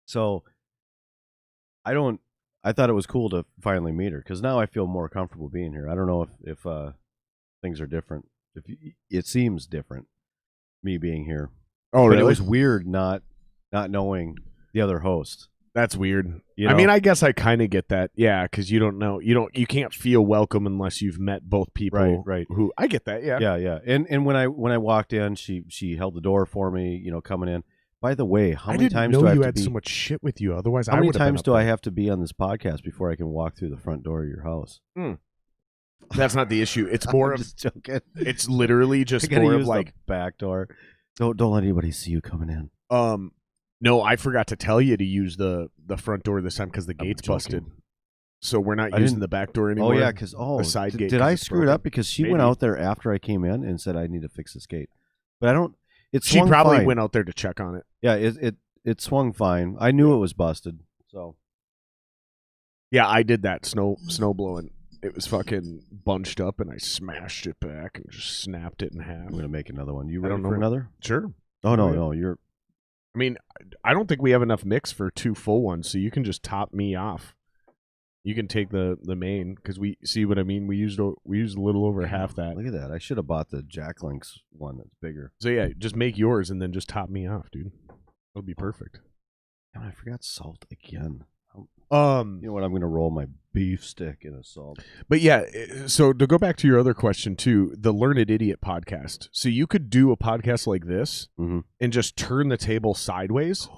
So I thought it was cool to finally meet her because now I feel more comfortable being here. I don't know if things are different. It seems different, me being here. Oh, but really? It was weird not knowing the other host. That's weird. You know? I mean, I guess I kind of get that. Yeah, because you don't know. You can't feel welcome unless you've met both people. Right. Who I get that. Yeah. Yeah. And when I walked in, she held the door for me. Coming in. By the way, how many times do I have you to had be? so much shit with you. Otherwise, How many would have been times up do I there. have to be on this podcast before I can walk through the front door of your house? That's not the issue. It's more I'm of just joking. it's literally just I gotta more use of like the back door. Don't let anybody see you coming in. No, I forgot to tell you to use the front door this time because the I'm gate's joking. busted. So we're not I using didn't- the back door anymore. Oh yeah, because the side gate. did 'cause I it's screw it broken. up? Because she went Maybe. out there after I came in and said I need to fix this gate, but I don't. It She swung probably fine. went out there to check on it. Yeah, it swung fine. I knew it was busted. So Yeah, I did that snow blowing. It was fucking bunched up, and I smashed it back and just snapped it in half. I'm gonna make another one. You I ready don't know for what- another? Sure. Oh no, yeah. no, you're. I mean, I don't think we have enough mix for 2 full ones, so you can just top me off. You can take the main because we see what I mean. We used a little over half that. Look at that. I should have bought the Jack Links one that's bigger. So yeah, just make yours and then just top me off, dude. It'll be perfect. Damn, I forgot salt again. You You know what? I'm gonna roll my beef stick in a salt. But yeah, so to go back to your other question too, the Learned Idiot podcast. So you could do a podcast like this Mhm. and just turn the table sideways.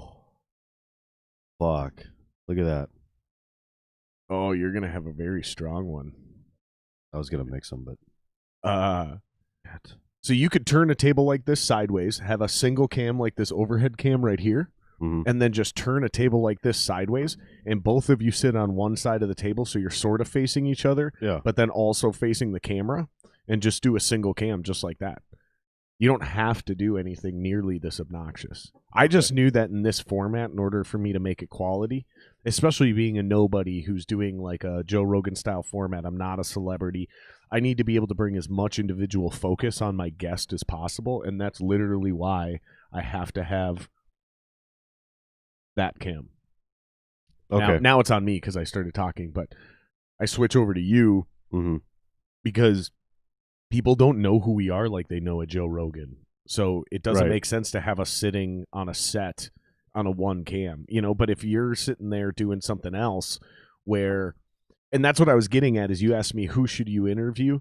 Fuck! Look at that. Oh, you're gonna have a very strong one. I was gonna mix them, but So you could turn a table like this sideways, have a single cam like this overhead cam right here, Mhm. and then just turn a table like this sideways, and both of you sit on one side of the table, so you're sort of facing each other, Yeah. but then also facing the camera, and just do a single cam just like that. You don't have to do anything nearly this obnoxious. I just knew that in this format, in order for me to make it quality, especially being a nobody who's doing like a Joe Rogan style format, I'm not a celebrity. I need to be able to bring as much individual focus on my guest as possible, and that's literally why I have to have that cam. Okay. Now it's on me because I started talking, but I switch over to you Mhm. because people don't know who we are like they know a Joe Rogan. So it doesn't Right. make sense to have us sitting on a set on a one cam, but if you're sitting there doing something else where, and that's what I was getting at is you asked me, who should you interview?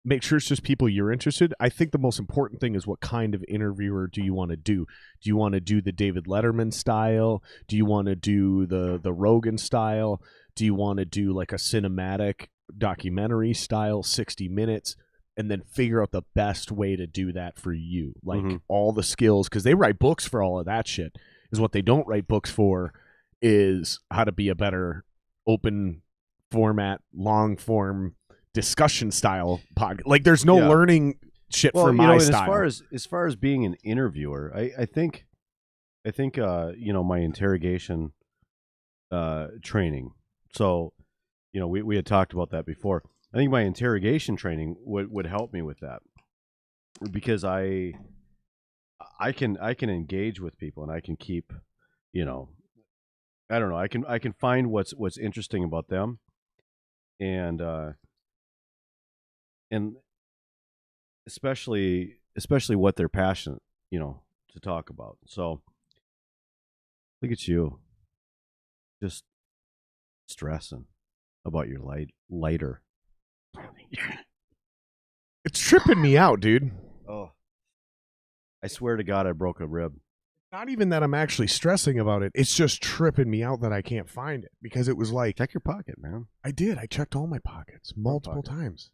Make sure it's just people you're interested. I think the most important thing is what kind of interviewer do you want to do? Do you want to do the David Letterman style? Do you want to do the Rogan style? Do you want to do like a cinematic documentary style, 60 minutes? And then figure out the best way to do that for you. Like all the skills, because they write books for all of that shit. Is what they don't write books for is how to be a better open format, long form discussion style podcast. Like there's no learning shit for my style. As far as being an interviewer, I think my interrogation training. So, we had talked about that before. I think my interrogation training would help me with that because I can engage with people and I can keep, I don't know, I can find what's interesting about them and especially what they're passionate, to talk about. So look at you, just stressing about your lighter. It's tripping me out, dude. Oh, I swear to God, I broke a rib. Not even that I'm actually stressing about it. It's just tripping me out that I can't find it because it was like, Check your pocket, man. I did. I checked all my pockets multiple times.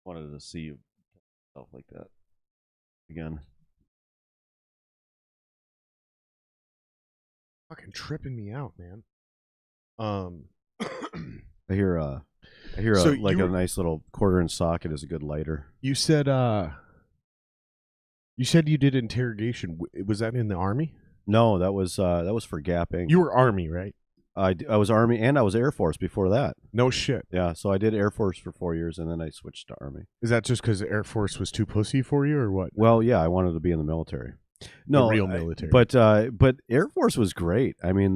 Wanted to see you stuff like that again. Fucking tripping me out, man. I hear So a nice little 1/4-inch socket is a good lighter. You said you did interrogation. Was that in the Army? No, that was for gapping. You were Army, right? I was Army and I was Air Force before that. No shit. Yeah, so I did Air Force for 4 years, and then I switched to Army. Is that just because Air Force was too pussy for you, or what? Well, yeah, I wanted to be in the military. No, real military. But Air Force was great. I mean,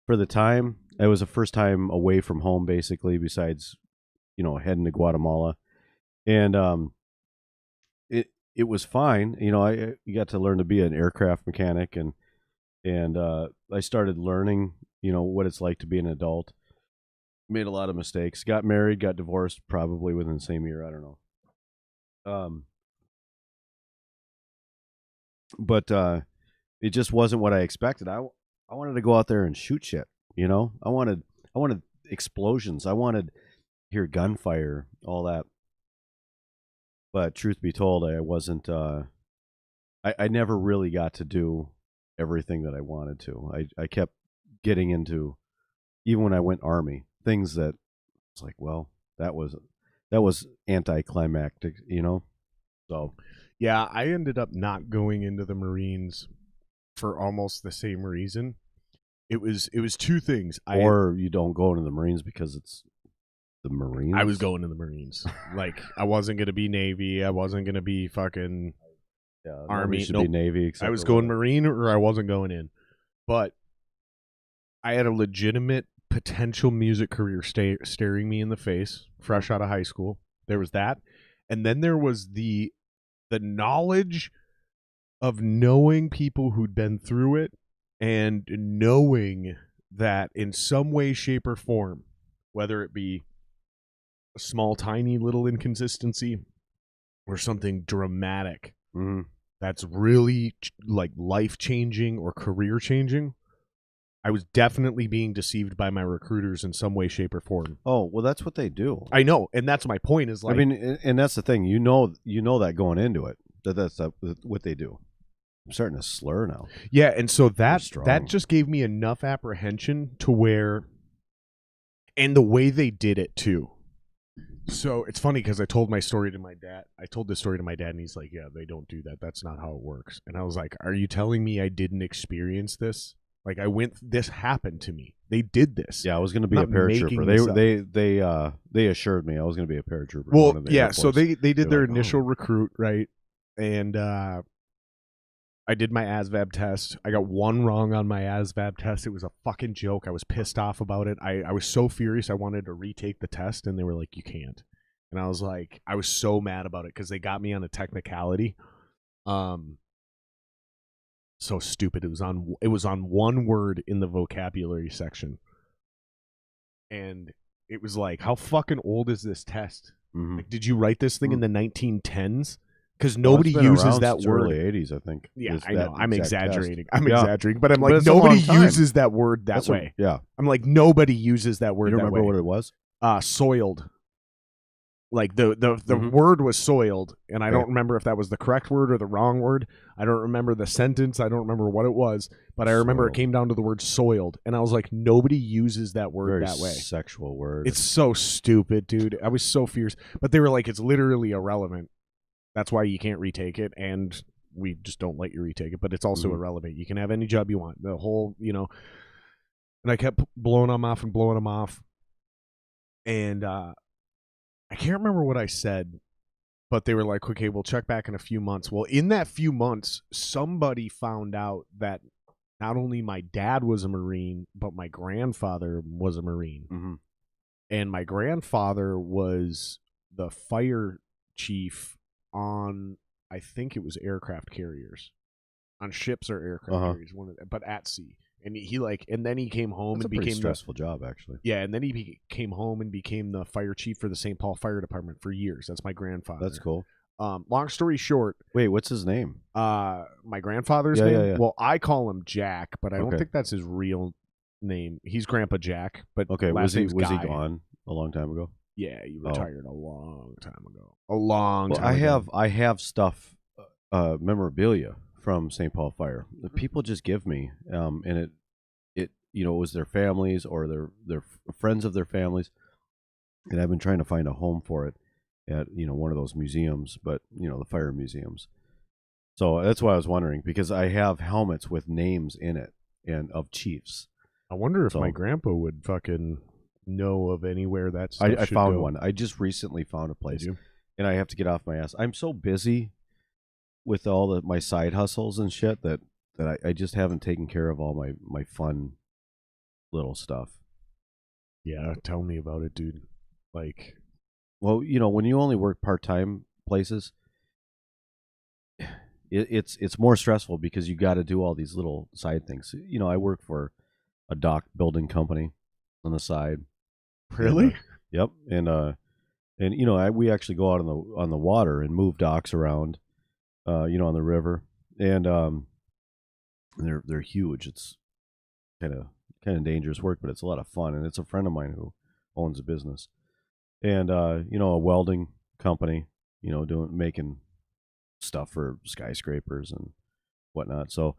for the time, it was the first time away from home, basically, besides, heading to Guatemala, and it was fine. You got to learn to be an aircraft mechanic, and I started learning, what it's like to be an adult. Made a lot of mistakes. Got married, got divorced, probably within the same year. I don't know. But it just wasn't what I expected. I wanted to go out there and shoot shit. I wanted explosions. I wanted to hear gunfire, all that. But truth be told, I wasn't. I never really got to do everything that I wanted to. I kept getting into, even when I went Army, things that it's like, well, that was anticlimactic, So yeah, I ended up not going into the Marines for almost the same reason. It was two things. Or you don't go into the Marines because it's the Marines. I was going to the Marines. Like, I wasn't gonna be Navy. I wasn't gonna be fucking Army. Should be Navy. I was going Marine, or I wasn't going in. But I had a legitimate potential music career staring me in the face, fresh out of high school. There was that, and then there was the knowledge of knowing people who'd been through it, and knowing that in some way, shape, or form, whether it be a small, tiny little inconsistency or something dramatic, that's really like life-changing or career-changing, I was definitely being deceived by my recruiters in some way, shape, or form. Oh, well, that's what they do. I know, and that's my point. Is like, I mean, and that's the thing. You know that going into it, that's what they do. I'm starting to slur now. Yeah, and so that just gave me enough apprehension to where, and the way they did it too. So it's funny because I told my story to my dad. I told this story to my dad, and he's like, "Yeah, they don't do that. That's not how it works." And I was like, "Are you telling me I didn't experience this? Like, this happened to me. They did this." Yeah, I was going to be a paratrooper. They assured me I was going to be a paratrooper. Well, yeah, so they did their initial recruit, right? And I did my ASVAB test. I got one wrong on my ASVAB test. It was a fucking joke. I was pissed off about it. I was so furious. I wanted to retake the test, and they were like, "You can't." And I was like, I was so mad about it because they got me on a technicality. So stupid. It was on one word in the vocabulary section, and it was like, how fucking old is this test? Like, did you write this thing in the 1910s? Because nobody uses that word. Early 80s, I think. Yeah, I know. I'm exaggerating. Test. Exaggerating, but I'm like, nobody uses that word that way. Yeah, I'm like, nobody uses that word. You that remember way. what it was? Soiled. Like the word was soiled, and I don't remember if that was the correct word or the wrong word. I don't remember the sentence. I don't remember what it was, but I remember it came down to the word soiled, and I was like, nobody uses that word that way. Sexual word. It's so stupid, dude. I was so fierce, but they were like, it's literally irrelevant. That's why you can't retake it, and we just don't let you retake it. But it's also irrelevant. You can have any job you want. The whole, And I kept blowing them off, and I can't remember what I said, but they were like, okay, we'll check back in a few months. Well, in that few months, somebody found out that not only my dad was a Marine, but my grandfather was a Marine. And my grandfather was the fire chief on, I think it was aircraft carriers, on ships or aircraft carriers, but at sea. And and then he came home and became a stressful job, actually. Yeah, and then he came home and became the fire chief for the St. Paul Fire Department for years. That's my grandfather. That's cool. Long story short. Wait, what's his name? My grandfather's name? Yeah. Well, I call him Jack, but I don't think that's his real name. He's Grandpa Jack, but was he Guy. gone a long time ago? Yeah, he retired a long time ago. A long time ago. I have stuff, memorabilia from St. Paul Fire. The people just give me, and it was their families or their friends of their families, and I've been trying to find a home for it at one of those museums, but the fire museums. So that's why I was wondering, because I have helmets with names in it and of chiefs, I wonder if So- my grandpa would fucking know of anywhere that stuff I should found go. one. I just recently found a place, you? and I have to get off my ass. I'm so busy with all my side hustles and shit that I just haven't taken care of all my fun little stuff. Yeah, tell me about it, dude. Like, Well, you know, when you only work part-time places, it's more stressful because you got to do all these little side things. You know, I work for a dock building company on the side. really? And, yep, and you know, we actually go out on the water and move docks around, you know, on the river, and they're huge. It's kind of dangerous work, but it's a lot of fun, and it's a friend of mine who owns a business, and you know, a welding company, you know, making stuff for skyscrapers and whatnot. So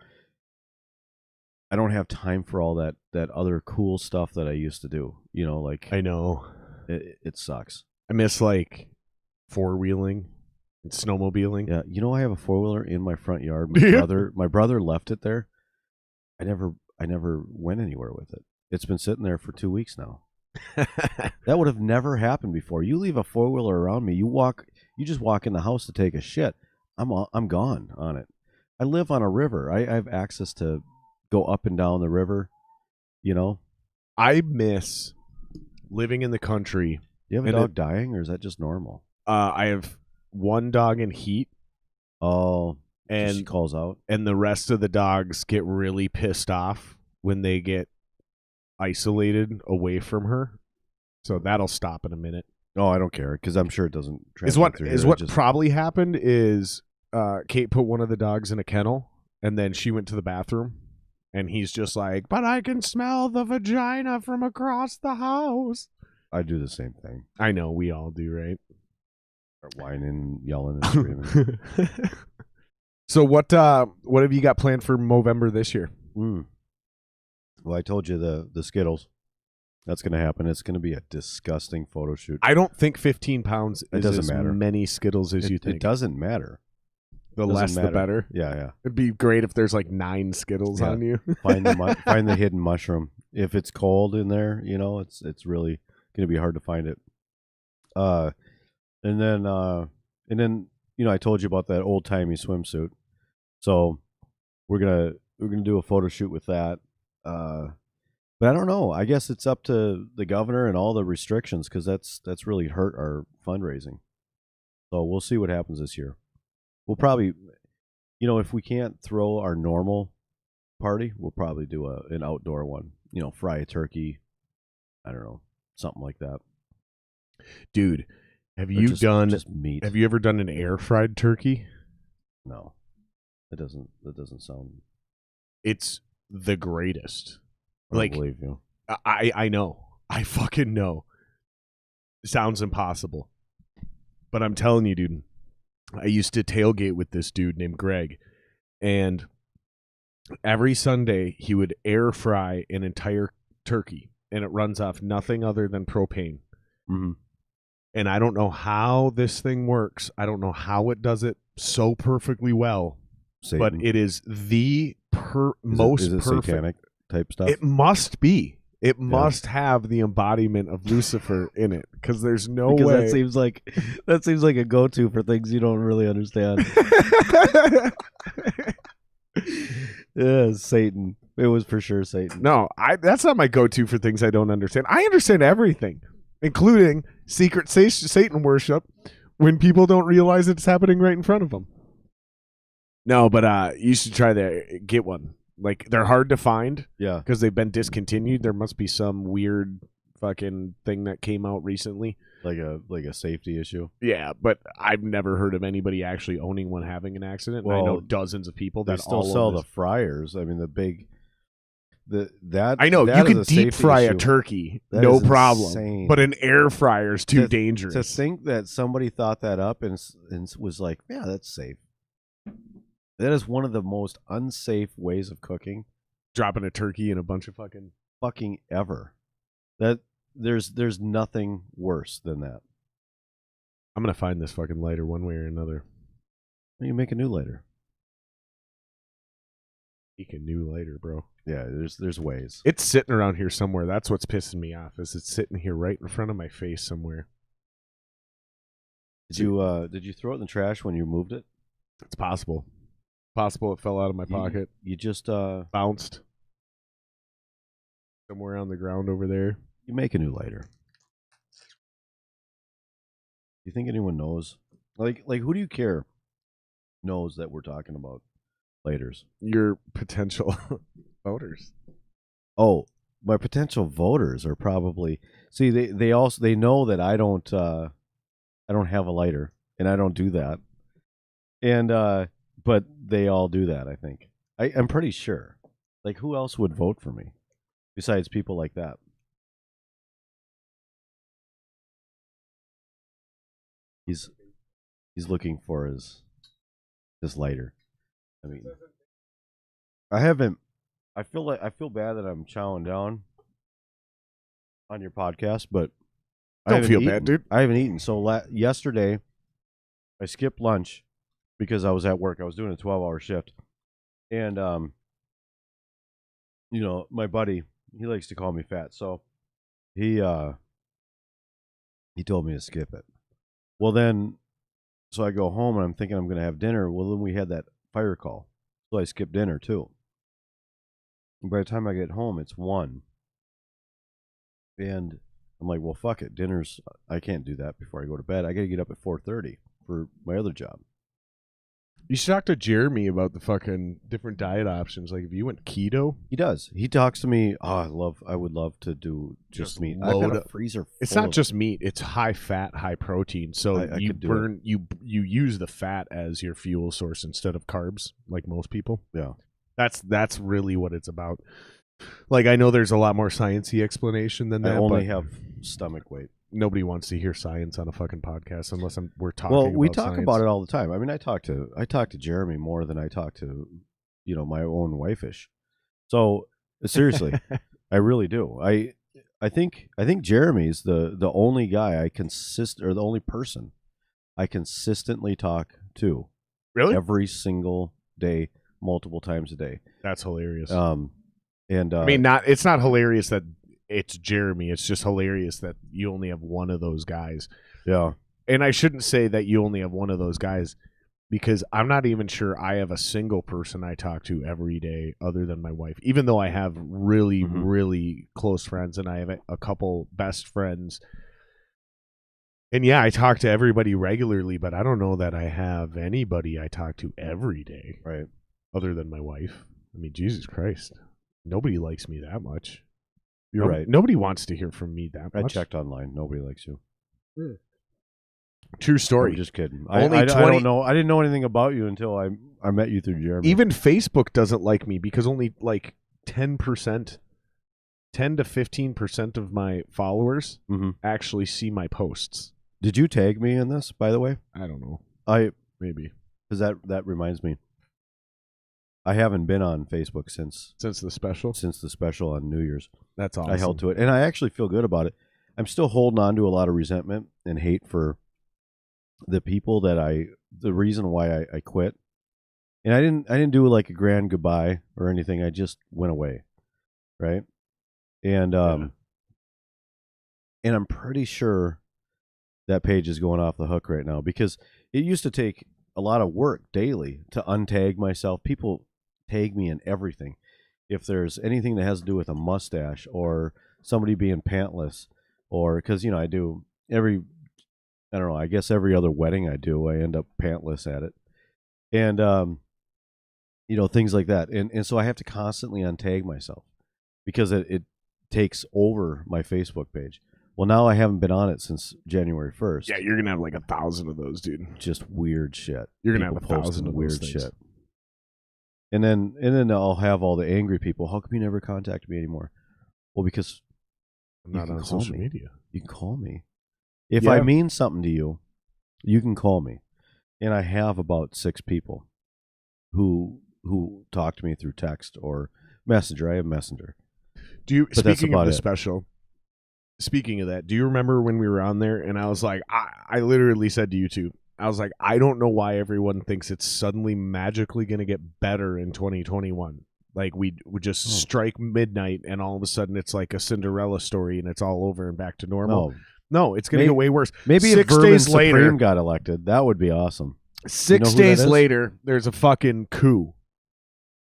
I don't have time for all that other cool stuff that I used to do. You know, like I know. it sucks. I miss like four-wheeling and snowmobiling. Yeah, you know, I have a 4-wheeler in my front yard. Yeah. My brother left it there. I never went anywhere with it. It's been sitting there for 2 weeks now. That would have never happened before. You leave a 4-wheeler around me, you just walk in the house to take a shit. I'm gone on it. I live on a river. I have access to go up and down the river, you know. I miss living in the country. Do you have a And dog dying, or is that just normal? I have one dog in heat, Oh, she and calls out. and the rest of the dogs get really pissed off when they get isolated away from her. So that'll stop in a minute. Oh, I don't care, because I'm sure it doesn't Is transmit what through is here. what It just, probably happened is Kate put one of the dogs in a kennel, and then she went to the bathroom, and he's just like, "But I can smell the vagina from across the house." I do the same thing. I know, we all do, right? Start whining, yelling, and screaming. So what have you got planned for Movember this year? Well, I told you the Skittles. That's going to happen. It's going to be a disgusting photo shoot. I don't think 15 pounds It is doesn't as matter. many Skittles as you think. It doesn't matter. The Doesn't less, the matter. better. Yeah. It'd be great if there's like 9 Skittles Yeah. on you. Find the hidden mushroom. If it's cold in there, you know, it's really going to be hard to find it. And then you know, I told you about that old timey swimsuit. So we're gonna do a photo shoot with that. But I don't know. I guess it's up to the governor and all the restrictions, because that's really hurt our fundraising. So we'll see what happens this year. We'll probably, you know, if we can't throw our normal party, we'll probably do an outdoor one. You know, fry a turkey. I don't know, something like that. Dude, have Or you just meat? have you ever done an air fried turkey? No, that doesn't sound. It's the greatest. I don't Like, believe you. I know. I fucking know. Sounds impossible. But I'm telling you, dude, I used to tailgate with this dude named Greg, and every Sunday he would air fry an entire turkey, and it runs off nothing other than propane. Mm-hmm. And I don't know how this thing works. I don't know how it does it so perfectly well, but it is the most is it perfect. satanic type stuff? It must be. It must have the embodiment of Lucifer in it, because there's no because way. that seems like a go-to for things you don't really understand. Yeah, Satan. It was for sure Satan. No, that's not my go-to for things I don't understand. I understand everything, including secret Satan worship when people don't realize it's happening right in front of them. No, but you should try to get one. Like, they're hard to find Yeah. because they've been discontinued. There must be some weird fucking thing that came out recently. Like a safety issue. Yeah, but I've never heard of anybody actually owning one having an accident. And I know Well, dozens of people They that still all sell own the this. fryers. I mean, I know that you is can a deep safety fry a issue. turkey, That no is problem. insane. But an air fryer is too To dangerous. think that somebody thought that up and was like, yeah, that's safe. That is one of the most unsafe ways of cooking Dropping a turkey in a bunch of fucking ever. That there's nothing worse than that. I'm gonna find this fucking lighter one way or another. You make a new lighter. Make a new lighter, bro. Yeah, there's ways. It's sitting around here somewhere. That's what's pissing me off. Is it's sitting here right in front of my face somewhere. Did you throw it in the trash when you moved it? It's possible. Possible it fell out of my pocket. You just Bounced somewhere on the ground over there. You make a new lighter. Do you think anyone knows? Like who do you care knows that we're talking about lighters? Your potential voters. Oh, my potential voters are probably they know that I don't have a lighter and I don't do that. And but they all do that, I think. I'm pretty sure. Like who else would vote for me besides people like that? He's looking for his lighter. I mean, I haven't. I feel bad that I'm chowing down on your podcast, but Don't feel bad, dude. I haven't eaten. So yesterday, I skipped lunch because I was at work. I was doing a 12-hour shift, and my buddy, he likes to call me fat, so he told me to skip it. Well, then, so I go home and I'm thinking I'm going to have dinner. Well, then we had that fire call, so I skipped dinner too. And by the time I get home, it's 1. And I'm like, well, fuck it. I can't do that before I go to bed. I got to get up at 4:30 for my other job. You should talk to Jeremy about the fucking different diet options. Like if you went keto. He does. He talks to me. Oh, I would love to do just meat. I've got a freezer. It's not just meat. It's high fat, high protein. So you use the fat as your fuel source instead of carbs, like most people. Yeah. That's really what it's about. Like I know there's a lot more sciencey explanation than that. I only have stomach weight. Nobody wants to hear science on a fucking podcast unless we're talking. Well, we about talk science. about it all the time. I mean, I talk to Jeremy more than I talk to, my own wife-ish. So seriously, I really do. I think Jeremy's the only guy or the only person I consistently talk to. Really? Every single day, multiple times a day. That's hilarious. And I mean, it's not hilarious that it's Jeremy. It's just hilarious that you only have one of those guys. Yeah. And I shouldn't say that you only have one of those guys because I'm not even sure I have a single person I talk to every day other than my wife, even though I have really, really close friends and I have a couple best friends. And yeah, I talk to everybody regularly, but I don't know that I have anybody I talk to every day. Right. Other than my wife. I mean, Jesus Christ. Nobody likes me that much. You're right. Nobody wants to hear from me that much. I checked online. Nobody likes you. True story. I'm just kidding. Only I don't know. I didn't know anything about you until I met you through Jeremy. Even Facebook doesn't like me because only like 10% to 15% of my followers actually see my posts. Did you tag me in this, by the way? I don't know. Maybe. Because that reminds me. I haven't been on Facebook since the special? Since the special on New Year's. That's awesome. I held to it. And I actually feel good about it. I'm still holding on to a lot of resentment and hate for the people the reason why I quit. And I didn't do like a grand goodbye or anything. I just went away. Right? And and I'm pretty sure that page is going off the hook right now because it used to take a lot of work daily to untag myself. People tag me in everything. If there's anything that has to do with a mustache or somebody being pantless, or because I do I guess every other wedding I do, I end up pantless at it, and things like that, and so I have to constantly untag myself because it takes over my Facebook page. Well, now I haven't been on it since January 1st. Yeah, you're gonna have like 1,000 of those, dude. Just weird shit. You're gonna have 1,000 of weird those things. shit. And then I'll have all the angry people. How come you never contact me anymore? Well, because I'm not on social media. You can call me. If I mean something to you, you can call me. And I have about 6 people who talk to me through text or Messenger. I have Messenger. Speaking of the special, speaking of that, do you remember when we were on there and I was like, I literally said to you two, I was like, I don't know why everyone thinks it's suddenly magically going to get better in 2021. Like we would just strike midnight, and all of a sudden it's like a Cinderella story, and it's all over and back to normal. No, it's going to get way worse. Maybe 6 if Vermin days later Supreme got elected, that would be awesome. 6 days later, there's a fucking coup.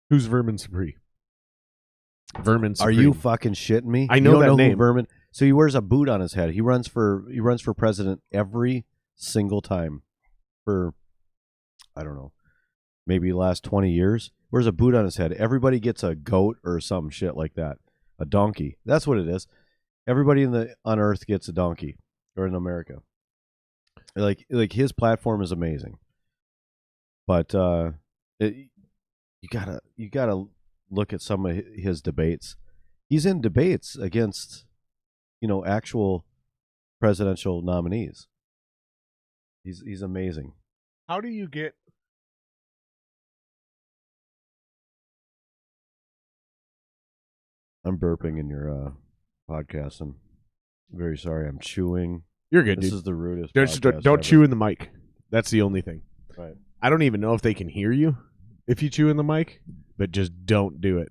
Who's Vermin Supreme? Vermin Supreme. Are you fucking shitting me? I know that name. Vermin. So he wears a boot on his head. He runs for president every single time for, I don't know, maybe the last 20 years. Wears a boot on his head. Everybody gets a goat or some shit like that. A donkey. That's what it is. Everybody on Earth gets a donkey, or in America. Like his platform is amazing. But you gotta look at some of his debates. He's in debates against, actual presidential nominees. He's amazing. How do you get? I'm burping in your podcast. I'm very sorry. I'm chewing. You're good, This dude. is the rudest. Don't chew in the mic. That's the only thing. Right. I don't even know if they can hear you if you chew in the mic, but just don't do it.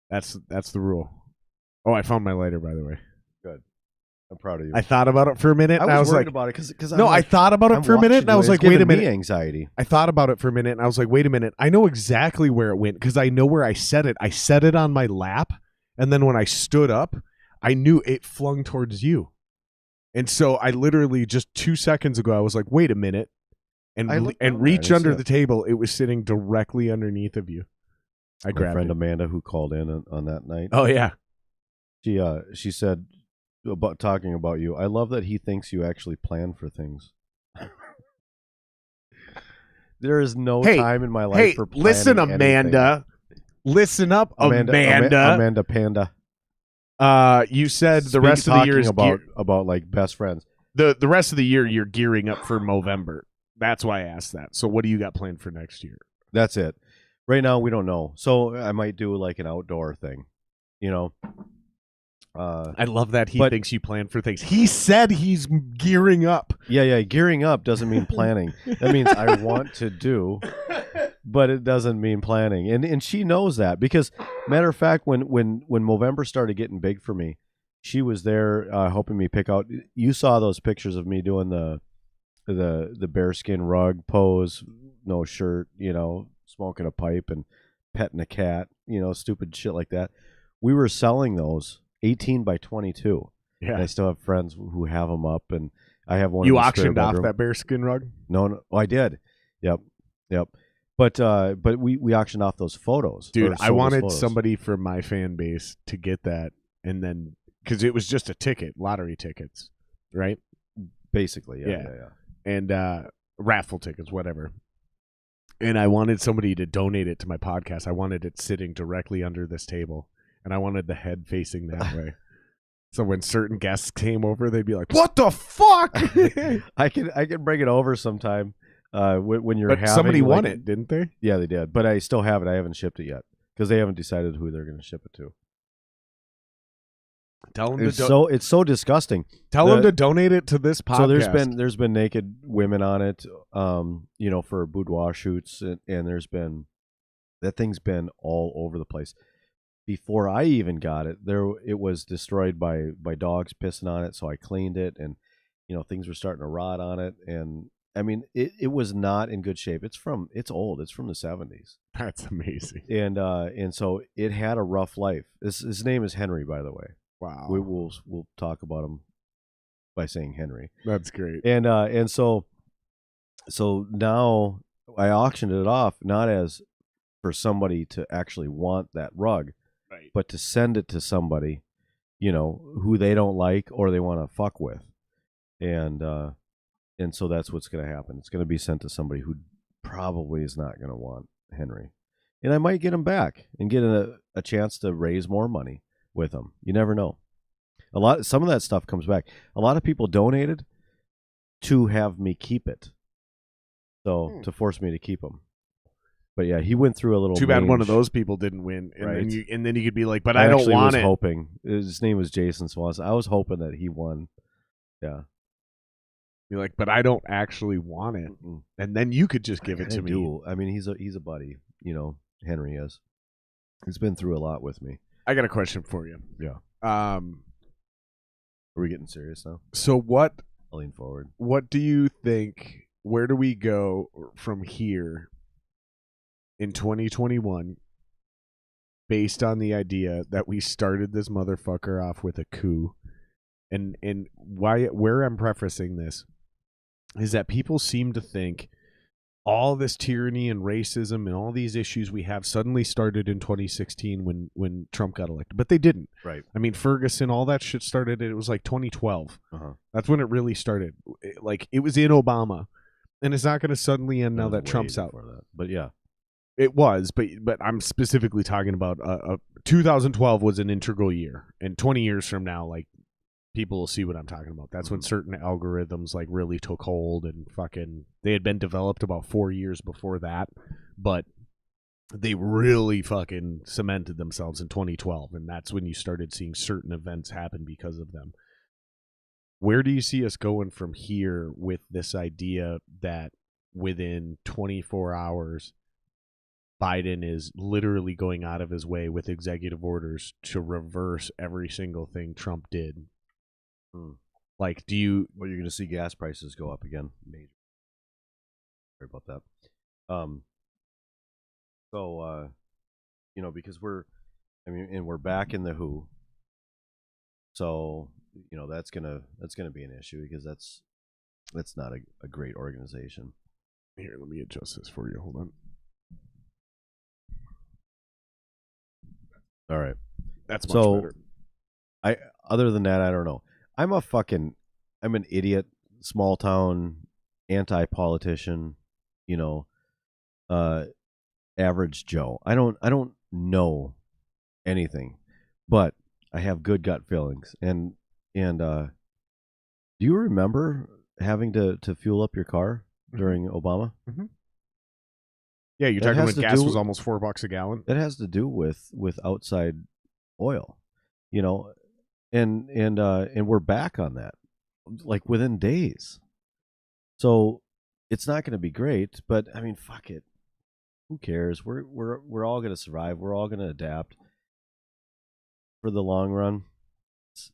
That's the rule. Oh, I found my lighter, by the way. Good. I'm proud of you. I thought about it for a minute, and I was worried like, about it because I thought about it for a minute, and I was like, wait a minute. Anxiety. I thought about it for a minute, and I was like, wait a minute. I know exactly where it went because I know where I set it. I set it on my lap, and then when I stood up, I knew it flung towards you. And so I literally just 2 seconds ago, I was like, wait a minute, and reach under the table. It was sitting directly underneath of you. I grabbed my friend it. Amanda, who called in on that night. Oh yeah, she said about talking about you. I love that he thinks you actually plan for things. There is no time in my life for planning listen, Amanda. Anything. Listen up, Amanda. Amanda Panda. You said the rest of the year is about like best friends. The rest of the year you're gearing up for Movember. That's why I asked that. So what do you got planned for next year? That's it. Right now we don't know. So I might do like an outdoor thing. I love that he thinks you plan for things. He said he's gearing up. Yeah. Gearing up doesn't mean planning. That means I want to do, but it doesn't mean planning. And she knows that because, matter of fact, when Movember started getting big for me, she was there helping me pick out. You saw those pictures of me doing the bearskin rug pose, no shirt, smoking a pipe and petting a cat, stupid shit like that. We were selling those 18 by 22. Yeah. And I still have friends who have them up, and I have one. You auctioned off that bearskin rug? No, I did. Yep. But we auctioned off those photos. Dude, I wanted somebody from my fan base to get that, and then because it was just a ticket, lottery tickets, right? Basically, yeah. And raffle tickets, whatever. And I wanted somebody to donate it to my podcast. I wanted it sitting directly under this table, and I wanted the head facing that way. So when certain guests came over, they'd be like, "What the fuck?" I can bring it over sometime. When you're but somebody won it, didn't they? Yeah, they did. But I still have it. I haven't shipped it yet because they haven't decided who they're going to ship it to. Tell them it's so disgusting. Tell them to donate it to this podcast. So there's been naked women on it, for boudoir shoots, and there's been that thing's been all over the place. Before I even got it, it was destroyed by dogs pissing on it. So I cleaned it, and things were starting to rot on it, and I mean it was not in good shape. It's old. It's from the 70s. That's amazing. And so it had a rough life. His name is Henry, by the way. Wow. We'll talk about him by saying Henry. That's great. And so now I auctioned it off not as for somebody to actually want that rug, right, but to send it to somebody, who they don't like or they want to fuck with. And so that's what's going to happen. It's going to be sent to somebody who probably is not going to want Henry. And I might get him back and get a chance to raise more money with them. You never know. Some of that stuff comes back. A lot of people donated to have me keep it, so to force me to keep them. But yeah, he went through a little. Too bad one of those people didn't win, and right. then you could be like, "But I don't want it." Hoping his name was Jason Swanson. I was hoping that he won. Yeah. You're like, "But I don't actually want it," and then you could just give it to me. I mean, he's a buddy. Henry is. It's been through a lot with me. I got a question for you. Yeah. Are we getting serious now? So I'll lean forward. what do you think, where do we go from here in 2021 based on the idea that we started this motherfucker off with a coup? And where I'm prefacing this is that people seem to think all this tyranny and racism and all these issues we have suddenly started in 2016 when Trump got elected. But they didn't. Right. I mean, Ferguson, all that shit started, it was like 2012. Uh-huh. That's when it really started. It was in Obama. And it's not going to suddenly end now that Trump's out. That. But yeah. It was, but I'm specifically talking about 2012 was an integral year. And 20 years from now, like, people will see what I'm talking about. That's when certain algorithms like really took hold and fucking they had been developed about 4 years before that, but they really fucking cemented themselves in 2012, and that's when you started seeing certain events happen because of them. Where do you see us going from here with this idea that within 24 hours Biden is literally going out of his way with executive orders to reverse every single thing Trump did? Like, do you? Well, you're going to see gas prices go up again. Major. Sorry about that. Because we're back in the WHO. So, that's gonna be an issue because that's not a great organization. Here, let me adjust this for you. Hold on. All right, that's much better. Other than that, I don't know. I'm an idiot, small town, anti-politician, average Joe. I don't know anything, but I have good gut feelings. And do you remember having to fuel up your car during Obama? Mm-hmm. Yeah, you're talking when gas was almost $4 a gallon. It has to do with outside oil, And we're back on that, like within days. So it's not going to be great, but I mean, fuck it. Who cares? We're all going to survive. We're all going to adapt. For the long run,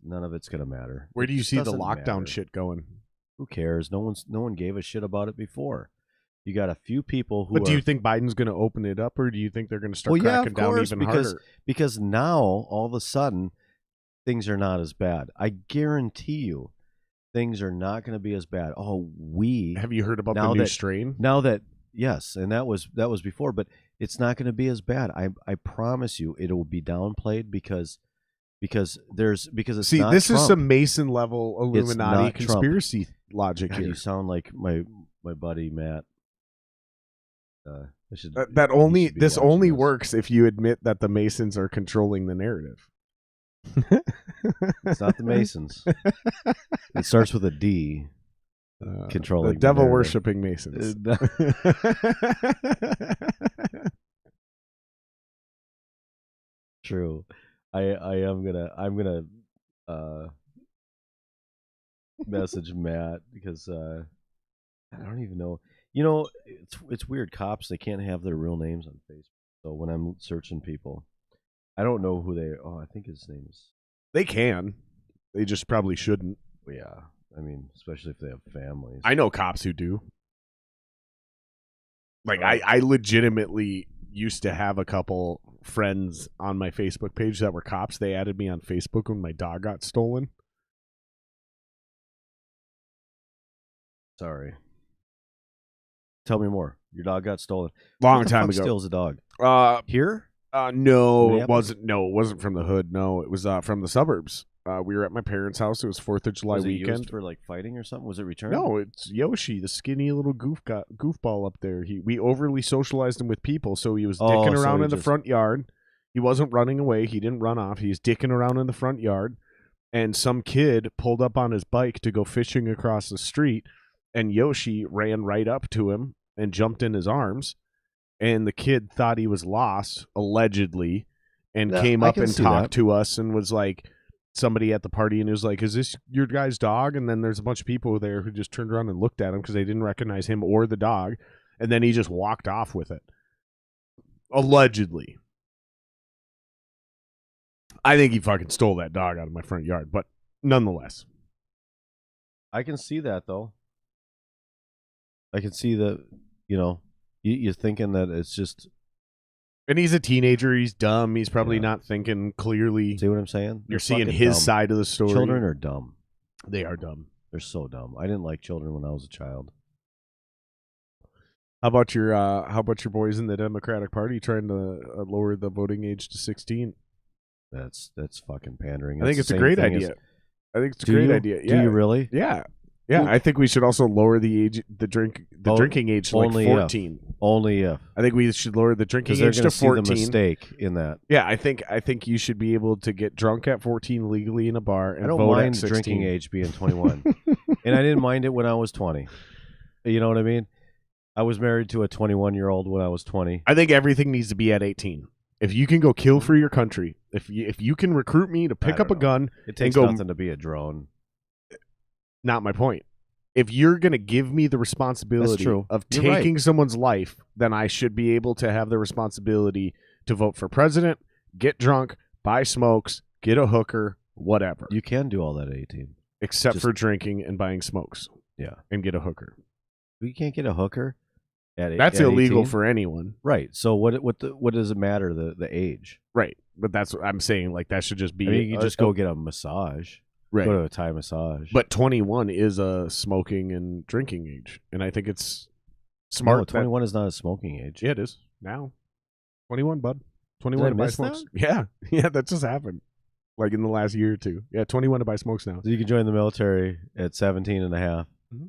none of it's going to matter. Where do you see the lockdown shit going? Who cares? No one gave a shit about it before. You got a few people who. But do you think Biden's going to open it up, or do you think they're going to start cracking down even harder? Because now all of a sudden things are not as bad. I guarantee you, things are not going to be as bad. Have you heard about the new strain? Now that yes, and that was before, but it's not going to be as bad. I promise you, it will be downplayed because it's not this Trump. Is some Mason level Illuminati conspiracy logic God, here. You sound like my buddy Matt. This only works if you admit that the Masons are controlling the narrative. It's not the Masons. It starts with a D. Controlling the devil worshipping Masons. True. I'm gonna message Matt because I don't even know. It's weird. Cops, they can't have their real names on Facebook. So when I'm searching people, I don't know who they. Oh, I think his name is. They can. They just probably shouldn't. Yeah, I mean, especially if they have families. I know cops who do. Like I legitimately used to have a couple friends on my Facebook page that were cops. They added me on Facebook when my dog got stolen. Sorry. Tell me more. Your dog got stolen. Long time ago. Steals a dog. Here? No, it wasn't. No, it wasn't from the hood. No, it was from the suburbs. We were at my parents' house. It was 4th of July weekend. Used for like fighting or something? Was it returned? No, it's Yoshi, the skinny little goofball up there. We overly socialized him with people, so he was dicking around in the front yard. He wasn't running away. He didn't run off. He was dicking around in the front yard, and some kid pulled up on his bike to go fishing across the street, and Yoshi ran right up to him and jumped in his arms, and the kid thought he was lost, allegedly, and came up and talked to us and was like, somebody at the party, and it was like, is this your guy's dog? And then there's a bunch of people there who just turned around and looked at him because they didn't recognize him or the dog, and then he just walked off with it. Allegedly. I think he fucking stole that dog out of my front yard, but nonetheless. I can see that, though. I can see that, you're thinking that it's just... And he's a teenager. He's dumb. He's probably not thinking clearly. See what I'm saying? You're seeing his side of the story. Children are dumb. They are dumb. They're so dumb. I didn't like children when I was a child. How about your boys in the Democratic Party trying to lower the voting age to 16? That's fucking pandering. I think it's a great idea. I think it's a great idea. Yeah. Do you really? Yeah. Yeah, I think we should also lower the age, the drinking age to like 14. Only if. I think we should lower the drinking age to 14. See the mistake in that. Yeah, I think you should be able to get drunk at 14 legally in a bar and I don't vote mind at 16. Drinking age being 21, and I didn't mind it when I was 20. You know what I mean? I was married to a 21-year-old when I was 20. I think everything needs to be at 18. If you can go kill for your country, if you can recruit me to pick up a gun, it takes and go, nothing to be a drone. Not my point. If you're going to give me the responsibility of taking someone's life, then I should be able to have the responsibility to vote for president, get drunk, buy smokes, get a hooker, whatever. You can do all that at 18. Except for drinking and buying smokes. Yeah. And get a hooker. You can't get a hooker That's illegal 18? For anyone. Right. So what does it matter, the age? Right. But that's what I'm saying. Like, that should just be... you can just go get a massage. Right. Go to a Thai massage. But 21 is a smoking and drinking age. And I think it's smart. No, 21 is not a smoking age. Yeah, it is. Now. 21, bud. 21 to buy smokes. That? Yeah. Yeah, that just happened. Like in the last year or two. Yeah, 21 to buy smokes now. So you can join the military at 17 and a half. Mm-hmm.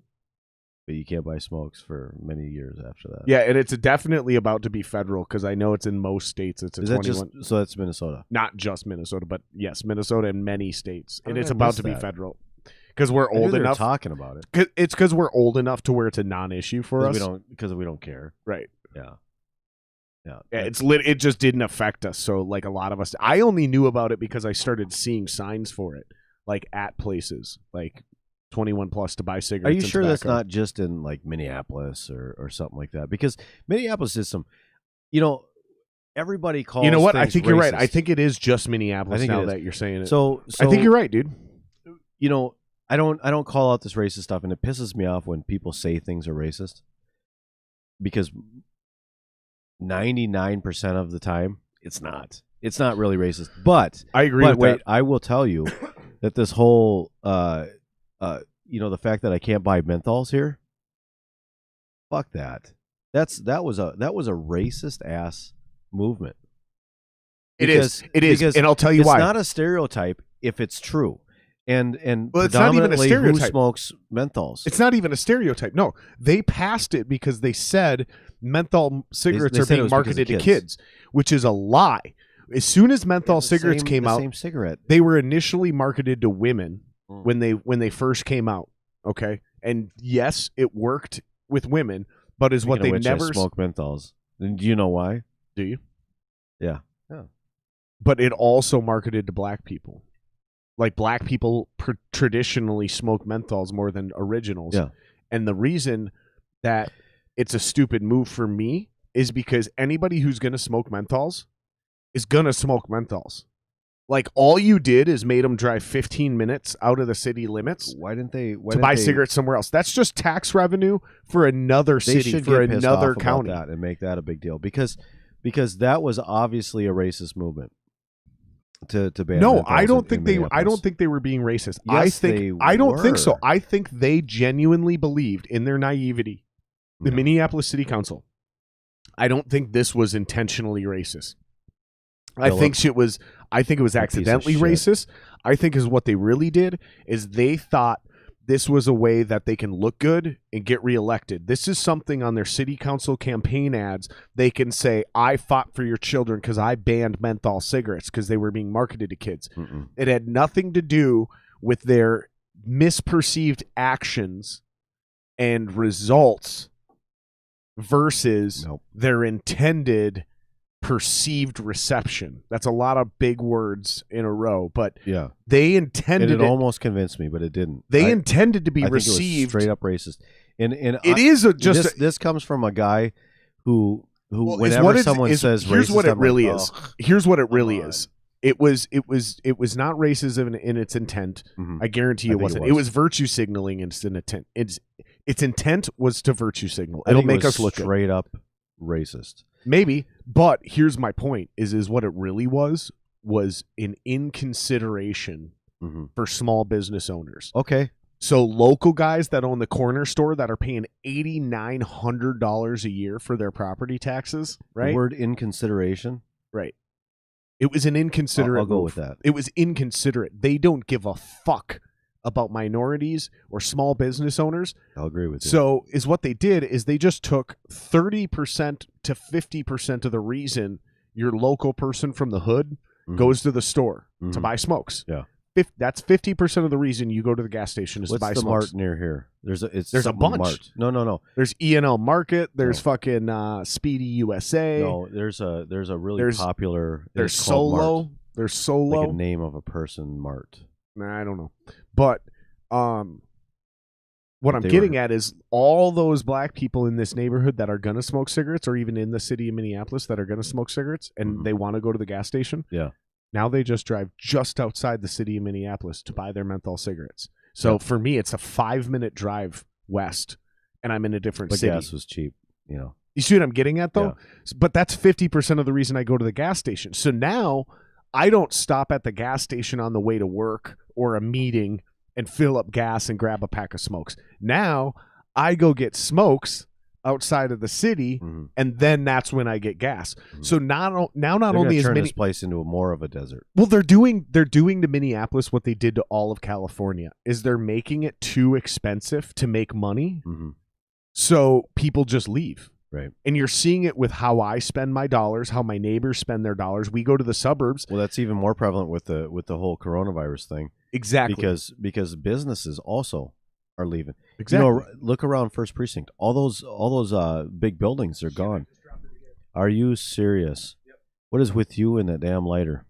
But you can't buy smokes for many years after that. Yeah, and it's definitely about to be federal because I know it's in most states. It's a 21. So that's Minnesota. Not just Minnesota, but yes, Minnesota and many states. And it's about to be federal because we're old enough. Talking about it. It's because we're old enough to where it's a non-issue for us. Because we don't care. Right. Yeah. Yeah. It just didn't affect us. So like a lot of us, I only knew about it because I started seeing signs for it, like at places like 21 plus to buy cigarettes. Are you sure that's not just in like Minneapolis or something like that? Because Minneapolis is some, everybody calls. You know what? I think racist. You're right. I think it is just Minneapolis now that you're saying it. So I think you're right, dude. I don't call out this racist stuff, and it pisses me off when people say things are racist because 99% of the time it's not. It's not really racist. But I agree with that. I will tell you that this whole the fact that I can't buy menthols here, fuck that. That was a racist ass movement. It is, and I'll tell you why. It's not a stereotype if it's true. And well, it's not even a stereotype. Who smokes menthols? It's not even a stereotype. No, they passed it because they said menthol cigarettes are being marketed to kids, which is a lie. As soon as menthol cigarettes came out, they were initially marketed to women when they first came out. Okay, and yes, it worked with women, but is what they never smoke menthols. Do you know why? Do you? Yeah. But it also marketed to black people. Like black people traditionally smoke menthols more than originals. Yeah. And the reason that it's a stupid move for me is because anybody who's going to smoke menthols is going to smoke menthols. Like all you did is made them drive 15 minutes out of the city limits. Why didn't they buy cigarettes somewhere else? That's just tax revenue for another city, for another county, about that and make that a big deal because that was obviously a racist movement. To ban. No, I don't think they. I don't think they were being racist. Yes, I don't think so. I think they genuinely believed in their naivety. The Minneapolis City Council. I don't think this was intentionally racist. I think it was accidentally racist. I think is what they really did is they thought this was a way that they can look good and get reelected. This is something on their city council campaign ads. They can say, I fought for your children because I banned menthol cigarettes because they were being marketed to kids. Mm-mm. It had nothing to do with their misperceived actions and results versus their intended perceived reception. That's a lot of big words in a row, but yeah, they intended it almost convinced me, but it didn't. They intended to be I received think it was straight up racist. And this comes from a guy who whenever someone says here's racist, what it really is. Here's what it really is. It was not racism in its intent. Mhm. I guarantee I it think it wasn't. was. It was virtue signaling in its intent. Its intent was to virtue signal. I It'll think it make was us look good. straight up racist. Maybe, but here's my point: is what it really was an inconsideration Mm-hmm. for small business owners. Okay. So local guys that own the corner store that are paying $8,900 a year for their property taxes, right? The word inconsideration. Right. It was an inconsiderate I'll go move. with that. It was inconsiderate. They don't give a fuck about minorities or small business owners. I'll agree with you. So is what they did is they just took 30% to 50% of the reason your local person from the hood Mhm. goes to the store to Mhm. buy smokes. Yeah. That's 50% of the reason you go to the gas station is What's to buy the smokes. mart near here? There's a There's a bunch. Mart. No. There's E&L Market. There's No. fucking Speedy USA. No, there's a really There's- popular. There's it's called Solo. Mart. There's Solo. Like a name of a person, Mart. Nah, I don't know. But what I'm They getting were- at is all those black people in this neighborhood that are going to smoke cigarettes, or even in the city of Minneapolis that are going to smoke cigarettes, and Mhm. they want to go to the gas station. Yeah. Now they just drive just outside the city of Minneapolis to buy their menthol cigarettes. So Yeah. for me, it's a 5-minute drive west, and I'm in a different But city. gas was cheap. You know. You see what I'm getting at, though? Yeah. But that's 50% of the reason I go to the gas station. So now I don't stop at the gas station on the way to work or a meeting and fill up gas and grab a pack of smokes. Now I go get smokes outside of the city, Mhm. and then that's when I get gas. Mhm. So not They're only gonna is turn many this place into more of a desert. well, they're doing to Minneapolis what they did to all of California is they're making it too expensive to make money, Mm-hmm. so people just leave. Right. And you're seeing it with how I spend my dollars, how my neighbors spend their dollars. We go to the suburbs. Well, that's even more prevalent with the whole coronavirus thing. Exactly. Because businesses also are leaving. Exactly. You know, look around First Precinct. All those big buildings are gone. Are you serious? Yep. What is with you and that damn lighter?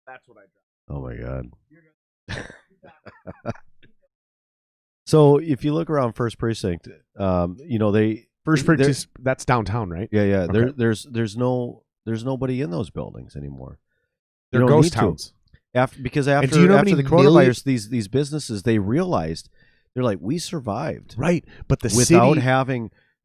That's what I dropped. Oh my god. So if you look around First Precinct, you know they First they're- Precinct, that's downtown, right? Yeah. Okay. There's nobody in those buildings anymore. You They're don't ghost need to. towns. Because do after you know how after many the coronavirus, these businesses they realized they're like, we survived Right. But the without city,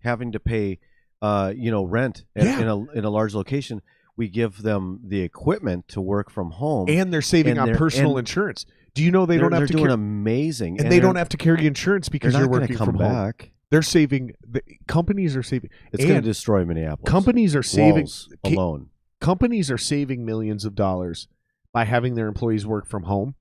having to pay rent Yeah. in a large location. We give them the equipment to work from home, and they're saving and on they're- personal and insurance. Do you know they don't they're have to doing carry, amazing, and they don't have to carry insurance because they're you're not gonna working come from home. back. They're saving. The companies are saving. It's going to and destroy Minneapolis. companies are saving. Walls alone. Companies are saving millions of dollars by having their employees work from home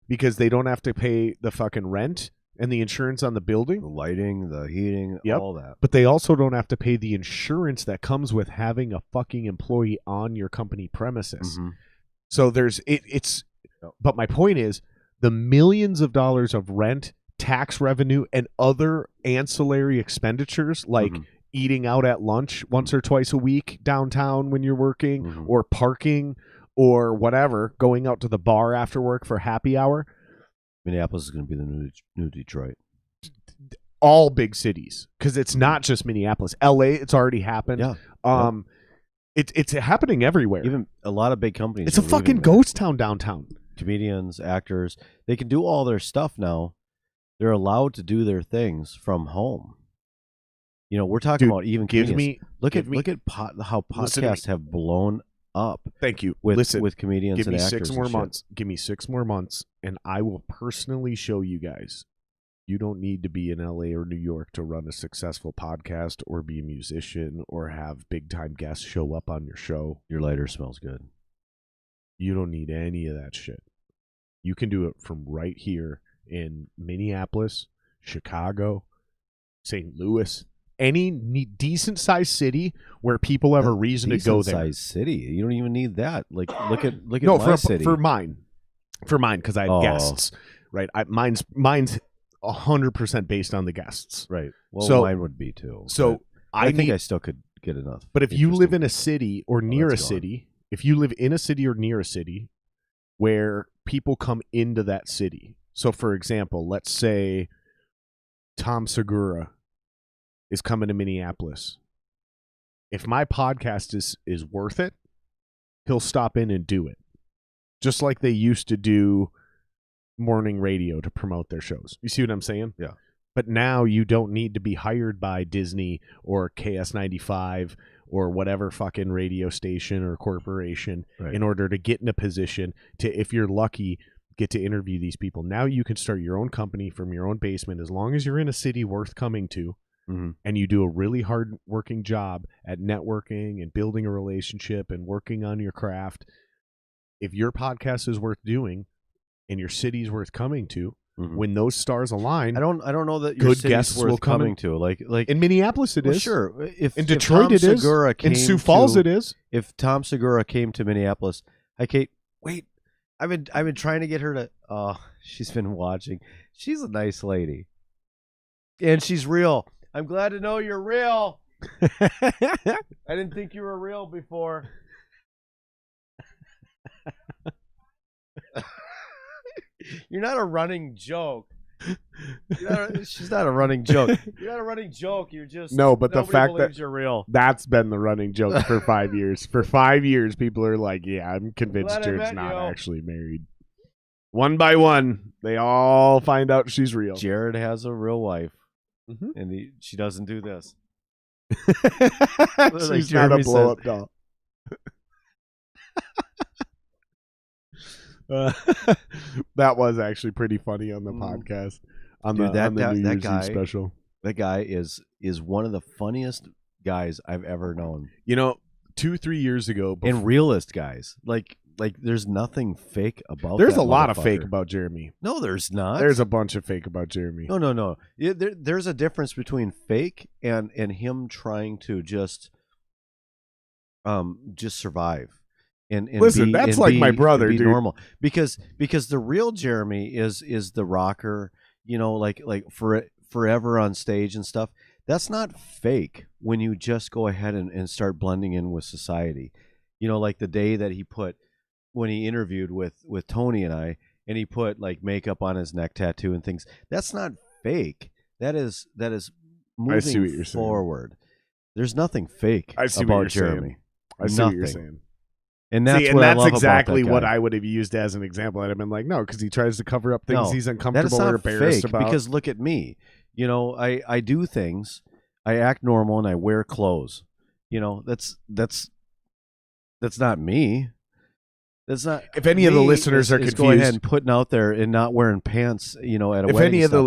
because they don't have to pay the fucking rent and the insurance on the building. The lighting, the heating, Yep. all that. But they also don't have to pay the insurance that comes with having a fucking employee on your company premises. Mhm. So it's Yep. but my point is the millions of dollars of rent, tax revenue, and other ancillary expenditures like Mhm. eating out at lunch once or twice a week downtown when you're working, Mhm. or parking, or whatever, going out to the bar after work for happy hour. Minneapolis is going to be the new Detroit. All big cities, because it's not just Minneapolis. LA, it's already happened. Yeah. It's happening everywhere. Even a lot of big companies. It's a are leaving fucking there. ghost town downtown. Comedians, actors, they can do all their stuff now. They're allowed to do their things from home. You know, we're talking Dude, about even Give comedians. me look give at me- how Listen to me. podcasts have blown up Thank you. with Listen, comedians give and me actors. 6 and more shit. months. Give me 6 more months, and I will personally show you guys. You don't need to be in LA or New York to run a successful podcast or be a musician or have big time guests show up on your show. Your lighter smells good. You don't need any of that shit. You can do it from right here in Minneapolis, Chicago, St. Louis, any decent sized city where people have a reason to go there. Decent-sized city. You don't even need that. Like look at No, my city. for mine, because I have Oh. guests, right? Mine's 100% based on the guests. Right. Well, So- mine would be too. So but I think need, I still could get enough. but if you live interesting- in a city or near a that's gone. city, if you live in a city or near a city where people come into that city. So for example, let's say Tom Segura is coming to Minneapolis. if my podcast is worth it, he'll stop in and do it. Just like they used to do morning radio to promote their shows. You see what I'm saying? Yeah. But now you don't need to be hired by Disney or KS95 or whatever fucking radio station or corporation in order to get in a position to, if you're lucky, get to interview these people. Now you can start your own company from your own basement as long as you're in a city worth coming to. Mm-hmm. And you do a really hard working job at networking and building a relationship and working on your craft. If your podcast is worth doing and your city's worth coming to, when those stars align, I don't know that your good city's guests worth will come coming to. Like in Minneapolis, it is. Sure. In Detroit, it is. In Sioux Falls, it is. If Tom Segura came to Minneapolis, hi Kate. Wait, I've been trying to get her to. Oh, she's been watching. She's a nice lady, and she's real. I'm glad to know you're real. I didn't think you were real before. You're not a running joke. She's not a running joke. You're not a running joke. You're just no. But the fact that you're real, that's been the running joke for 5 years. For 5 years, people are like, "Yeah, I'm convinced Jared's not actually married." One by one, they all find out she's real. Jared has a real wife, and she doesn't do this. She's not a blow-up doll. That was actually pretty funny on the podcast on the New Year's Eve special. That guy is one of the funniest guys I've ever known. 2-3 years ago, and realist guys. Like there's nothing fake about. There's a lot of fake about Jeremy. No, there's not. There's a bunch of fake about Jeremy. No. There's a difference between fake and him trying to just survive. And listen, that's like my brother, dude. Normal, because the real Jeremy is the rocker, like forever on stage and stuff. That's not fake when you just go ahead and start blending in with society. Like the day that when he interviewed with Tony and I, and he put like makeup on his neck tattoo and things. That's not fake. That is moving forward. There's nothing fake about Jeremy. I see what you're saying. And that's exactly what I would have used as an example. I'd have been like, no, because he tries to cover up things he's uncomfortable or embarrassed about. Because look at me. I do things. I act normal and I wear clothes. That's not me. That's not. If any of the listeners are confused, going ahead and putting out there and not wearing pants, at a wedding.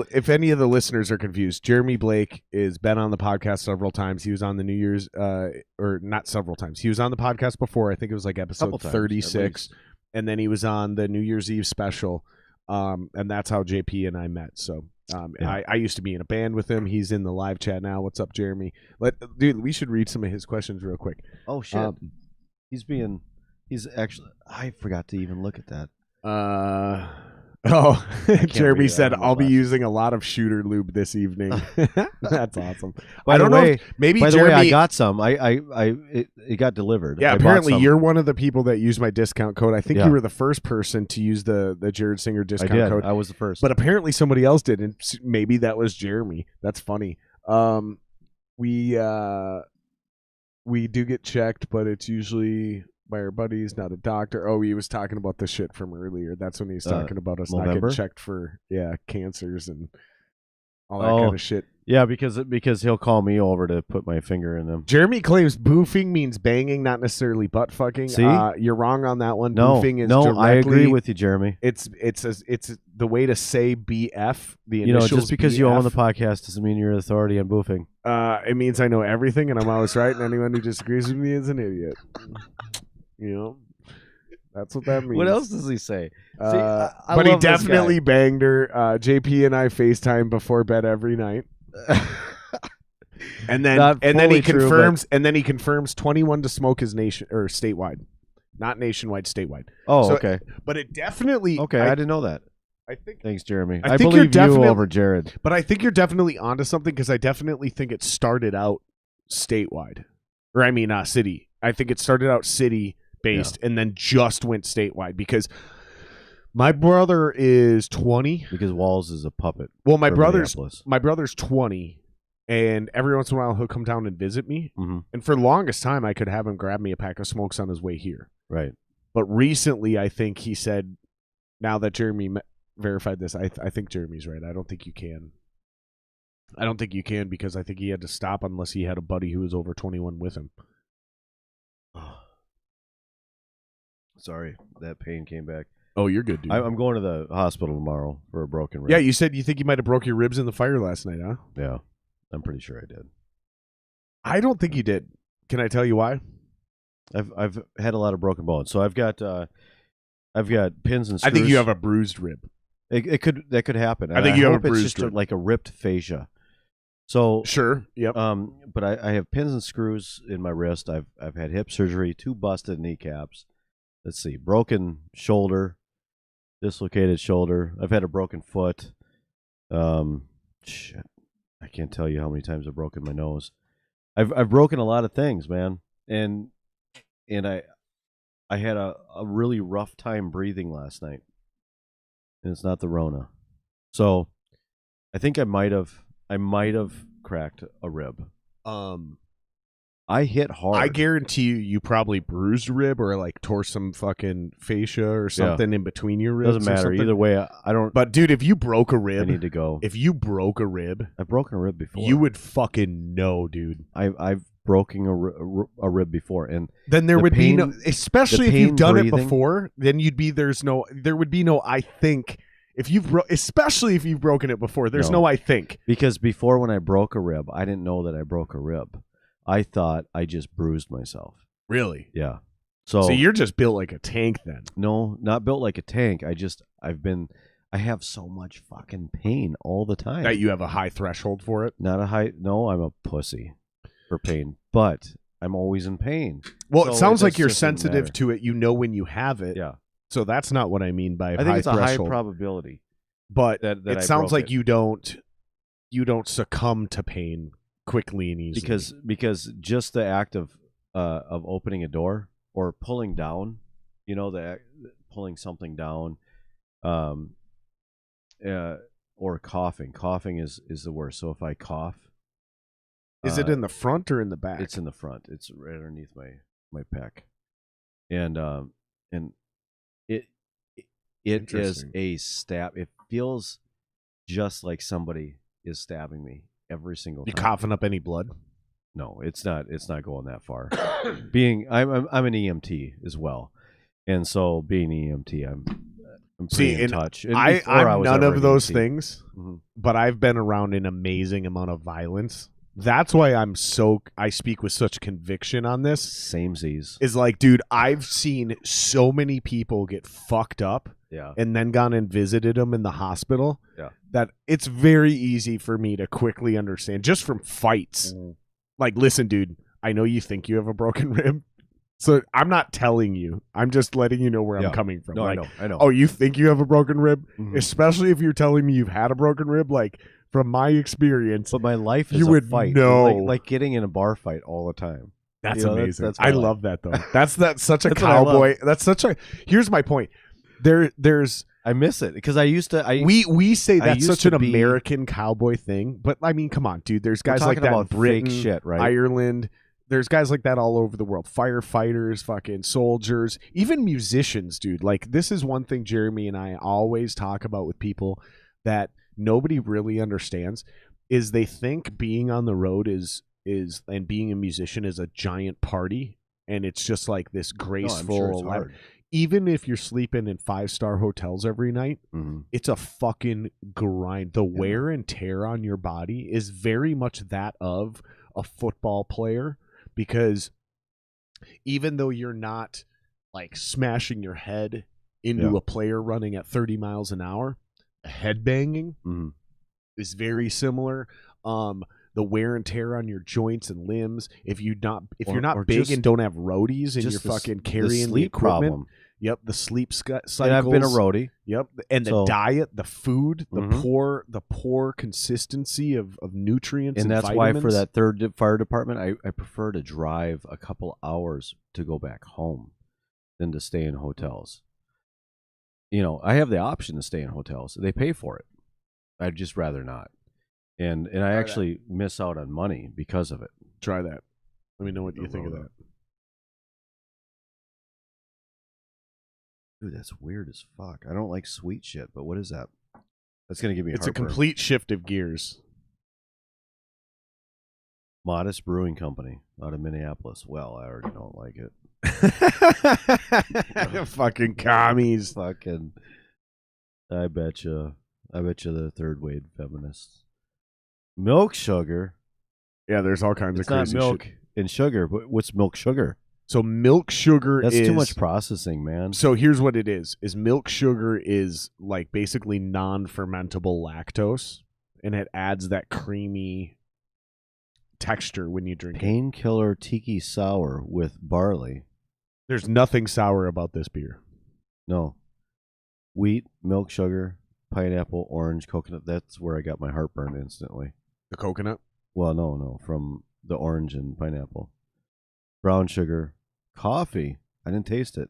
If any of the listeners are confused, Jeremy Blake has been on the podcast several times. He was on the New Year's, or not several times. He was on the podcast before. I think it was like episode 36, and then he was on the New Year's Eve special, and that's how JP and I met. So, I used to be in a band with him. He's in the live chat now. What's up, Jeremy? Dude, we should read some of his questions real quick. Oh shit, He's actually. I forgot to even look at that. Jeremy said, "I'll be using a lot of shooter lube this evening." That's awesome. By the way, I got some. It got delivered. Yeah, apparently you're one of the people that used my discount code. I think you were the first person to use the Jared Singer discount code. I was the first, but apparently somebody else did, and maybe that was Jeremy. That's funny. We do get checked, but it's usually by our buddies, not a doctor. Oh, he was talking about the shit from earlier. That's when he was talking about us not getting checked for cancers and all that kind of shit. Yeah, because he'll call me over to put my finger in them. Jeremy claims boofing means banging, not necessarily butt fucking. See? You're wrong on that one. No, boofing is I agree with you, Jeremy. It's the way to say BF. The initials just because BF, you own the podcast doesn't mean you're authority on boofing. It means I know everything and I'm always right, and anyone who disagrees with me is an idiot. That's what that means. What else does he say? But he definitely banged her. JP and I FaceTime before bed every night. and then he confirms 21 to smoke is statewide, not nationwide, statewide. Oh, okay. But it definitely I didn't know that. I think. Thanks, Jeremy. I believe you over Jared. But I think you're definitely onto something because I definitely think it started out statewide, or I mean, city. I think it started out city based and then just went statewide because my brother is 20. Because Walls is a puppet. Well, my brother's 20, And every once in a while, he'll come down and visit me. Mm-hmm. And for the longest time, I could have him grab me a pack of smokes on his way here. Right. But recently, I think he said, now that Jeremy verified this, I think Jeremy's right. I don't think you can. I don't think you can because I think he had to stop unless he had a buddy who was over 21 with him. Sorry, that pain came back. Oh, you're good, dude. I'm going to the hospital tomorrow for a broken rib. Yeah, you said you think you might have broke your ribs in the fire last night, huh? Yeah, I'm pretty sure I did. I don't think you did. Can I tell you why? I've had a lot of broken bones, so I've got pins and screws. I think you have a bruised rib. That could happen. I think you have a hope it's bruised just rib. like a ripped fascia. So Sure. Yep. but I have pins and screws in my wrist. I've had hip surgery, 2 busted kneecaps. Let's see, broken shoulder, dislocated shoulder. I've had a broken foot. Shit, I can't tell you how many times I've broken my nose. I've broken a lot of things, man, and I had a really rough time breathing last night, and it's not the Rona. So I think I might have cracked a rib. I hit hard. I guarantee you probably bruised a rib or like tore some fucking fascia or something in between your ribs. Doesn't matter either way. I don't. But dude, if you broke a rib, I need to go. If you broke a rib, I've broken a rib before. you would fucking know, dude. I've broken a rib before, and then there would be no, especially if you've done it before. Then there would be no. I think if especially if you've broken it before, there's no I think. Because before when I broke a rib, I didn't know that I broke a rib. I thought I just bruised myself. Really? Yeah. So you're just built like a tank then? No, not built like a tank. I have so much fucking pain all the time. That you have a high threshold for it? Not a high. No, I'm a pussy for pain, but I'm always in pain. Well, so it sounds like you're sensitive to it. You know when you have it. Yeah. So that's not what I mean by I think it's threshold. a high probability. But that it sounds like you don't succumb to pain quickly and easily. Because just the act of opening a door or pulling down, pulling something down, or coughing. Coughing is the worst. So if I cough, is it in the front or in the back? It's in the front. It's right underneath my pec, and it is a stab. It feels just like somebody is stabbing me every single time. You coughing up any blood? No, it's not going that far. I'm an EMT as well, and so being EMT, I'm pretty in touch. And I'm none of those EMT. things, mm-hmm. but I've been around an amazing amount of violence. That's why I speak with such conviction on this. Samesies. Is like, dude, I've seen so many people get fucked up. Yeah. And then gone and visited them in the hospital. Yeah. That it's very easy for me to quickly understand just from fights. Mm. Like, listen, dude, I know you think you have a broken rib. So I'm not telling you. I'm just letting you know where I'm coming from. No, like, I know. Oh, you think you have a broken rib? Mm-hmm. Especially if you're telling me you've had a broken rib. Like, from my experience. But my life is you a would fight. Know. Like getting in a bar fight all the time. That's amazing. That's I love that, though. That's such a cowboy. That's such a... Here's my point. There's... I miss it because I used to. We say that's such an American cowboy thing, but I mean, come on, dude. There's guys like that in Britain, fake shit, right? Ireland. There's guys like that all over the world. Firefighters, fucking soldiers, even musicians, dude. Like, this is one thing Jeremy and I always talk about with people that nobody really understands is they think being on the road is and being a musician is a giant party, and it's just like this graceful. No, I'm sure it's hard. Even if you're sleeping in 5-star hotels every night, mm-hmm. it's a fucking grind. The wear and tear on your body is very much that of a football player, because even though you're not like smashing your head into a player running at 30 miles an hour, headbanging mm-hmm. is very similar. The wear and tear on your joints and limbs. If you're not big and don't have roadies and you're fucking carrying the equipment. Problem. Yep, the sleep cycles. And I've been a roadie. Yep, and the diet, the food, the poor consistency of nutrients and that's vitamins. Why for that third fire department, I prefer to drive a couple hours to go back home than to stay in hotels. I have the option to stay in hotels. They pay for it. I'd just rather not. and I actually miss out on money because of it. Try that. Let me know what you think of that. Dude, that's weird as fuck. I don't like sweet shit, but what is that? That's gonna give me. It's heartburn. a complete shift of gears. Modest Brewing Company out of Minneapolis. Well, I already don't like it. Fucking commies. Fucking. I bet you the third wave feminists. Milk sugar. Yeah, there's all kinds of crazy not milk shit. And sugar, but what's milk sugar? So milk sugar That's is too much processing, man. So here's what it is milk sugar is like basically non-fermentable lactose, and it adds that creamy texture when you drink it. Painkiller tiki sour with barley. There's nothing sour about this beer. No. Wheat, milk sugar, pineapple, orange, coconut. That's where I got my heartburn instantly. The coconut? Well, no, from the orange and pineapple. Brown sugar, coffee. I didn't taste it.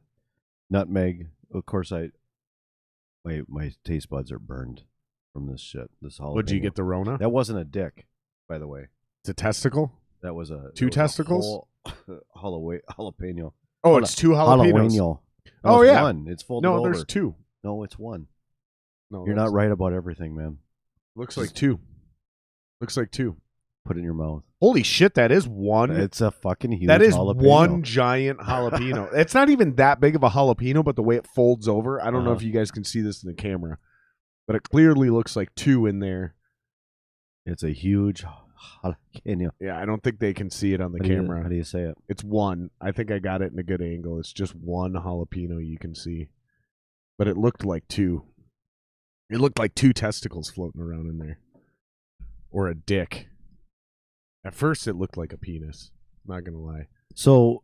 Nutmeg. Of course, my taste buds are burned from this shit. This jalapeno. Would you get the Rona? That wasn't a dick, by the way. It's a testicle? That was a two testicles? Jalapeno. Oh, it's two jalapenos. Jalapeno. Oh, yeah. One. It's folded over. No, there's two. No, it's one. No, You're not right about everything, man. Looks like two. Looks like two. Put it in your mouth. Holy shit, that is one. It's a fucking huge That is jalapeno. one giant jalapeno. It's not even that big of a jalapeno, but the way it folds over, I don't know if you guys can see this in the camera, but it clearly looks like two in there. It's a huge jalapeno. Yeah, I don't think they can see it on the camera. How do you say it? It's one. I think I got it in a good angle. It's just one jalapeno you can see. But it looked like two. It looked like two testicles floating around in there. Or a dick. At first, it looked like a penis. Not going to lie. So,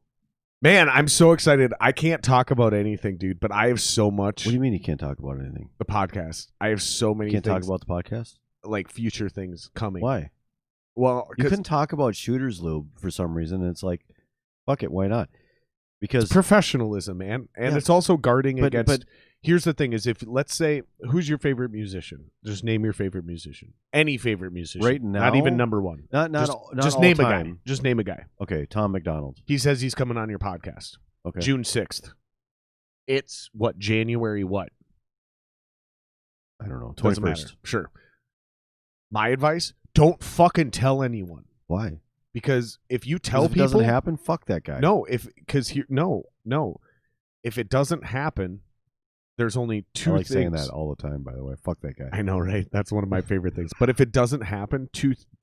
man, I'm so excited. I can't talk about anything, dude, but I have so much. What do you mean you can't talk about anything? The podcast. I have so many You can't things. talk about the podcast? Like future things coming. Why? Well, you couldn't talk about Shooter's Lube for some reason, and it's like, fuck it, why not? Because it's professionalism, man. And it's also guarding against... But here's the thing is, if let's say, who's your favorite musician? Just name your favorite musician. Any favorite musician. Right now? Not even number one. Just name time. a guy. Just name a guy. Okay, Tom McDonald. He says he's coming on your podcast. Okay. June 6th. It's what, January what? I don't know. 21st. Doesn't matter. Sure. My advice, don't fucking tell anyone. Why? Because if you tell people... If it doesn't happen, fuck that guy. No, no. If it doesn't happen, there's only two I like things. saying that all the time, by the way. Fuck that guy. I know, right? That's one of my favorite things. But if it doesn't happen,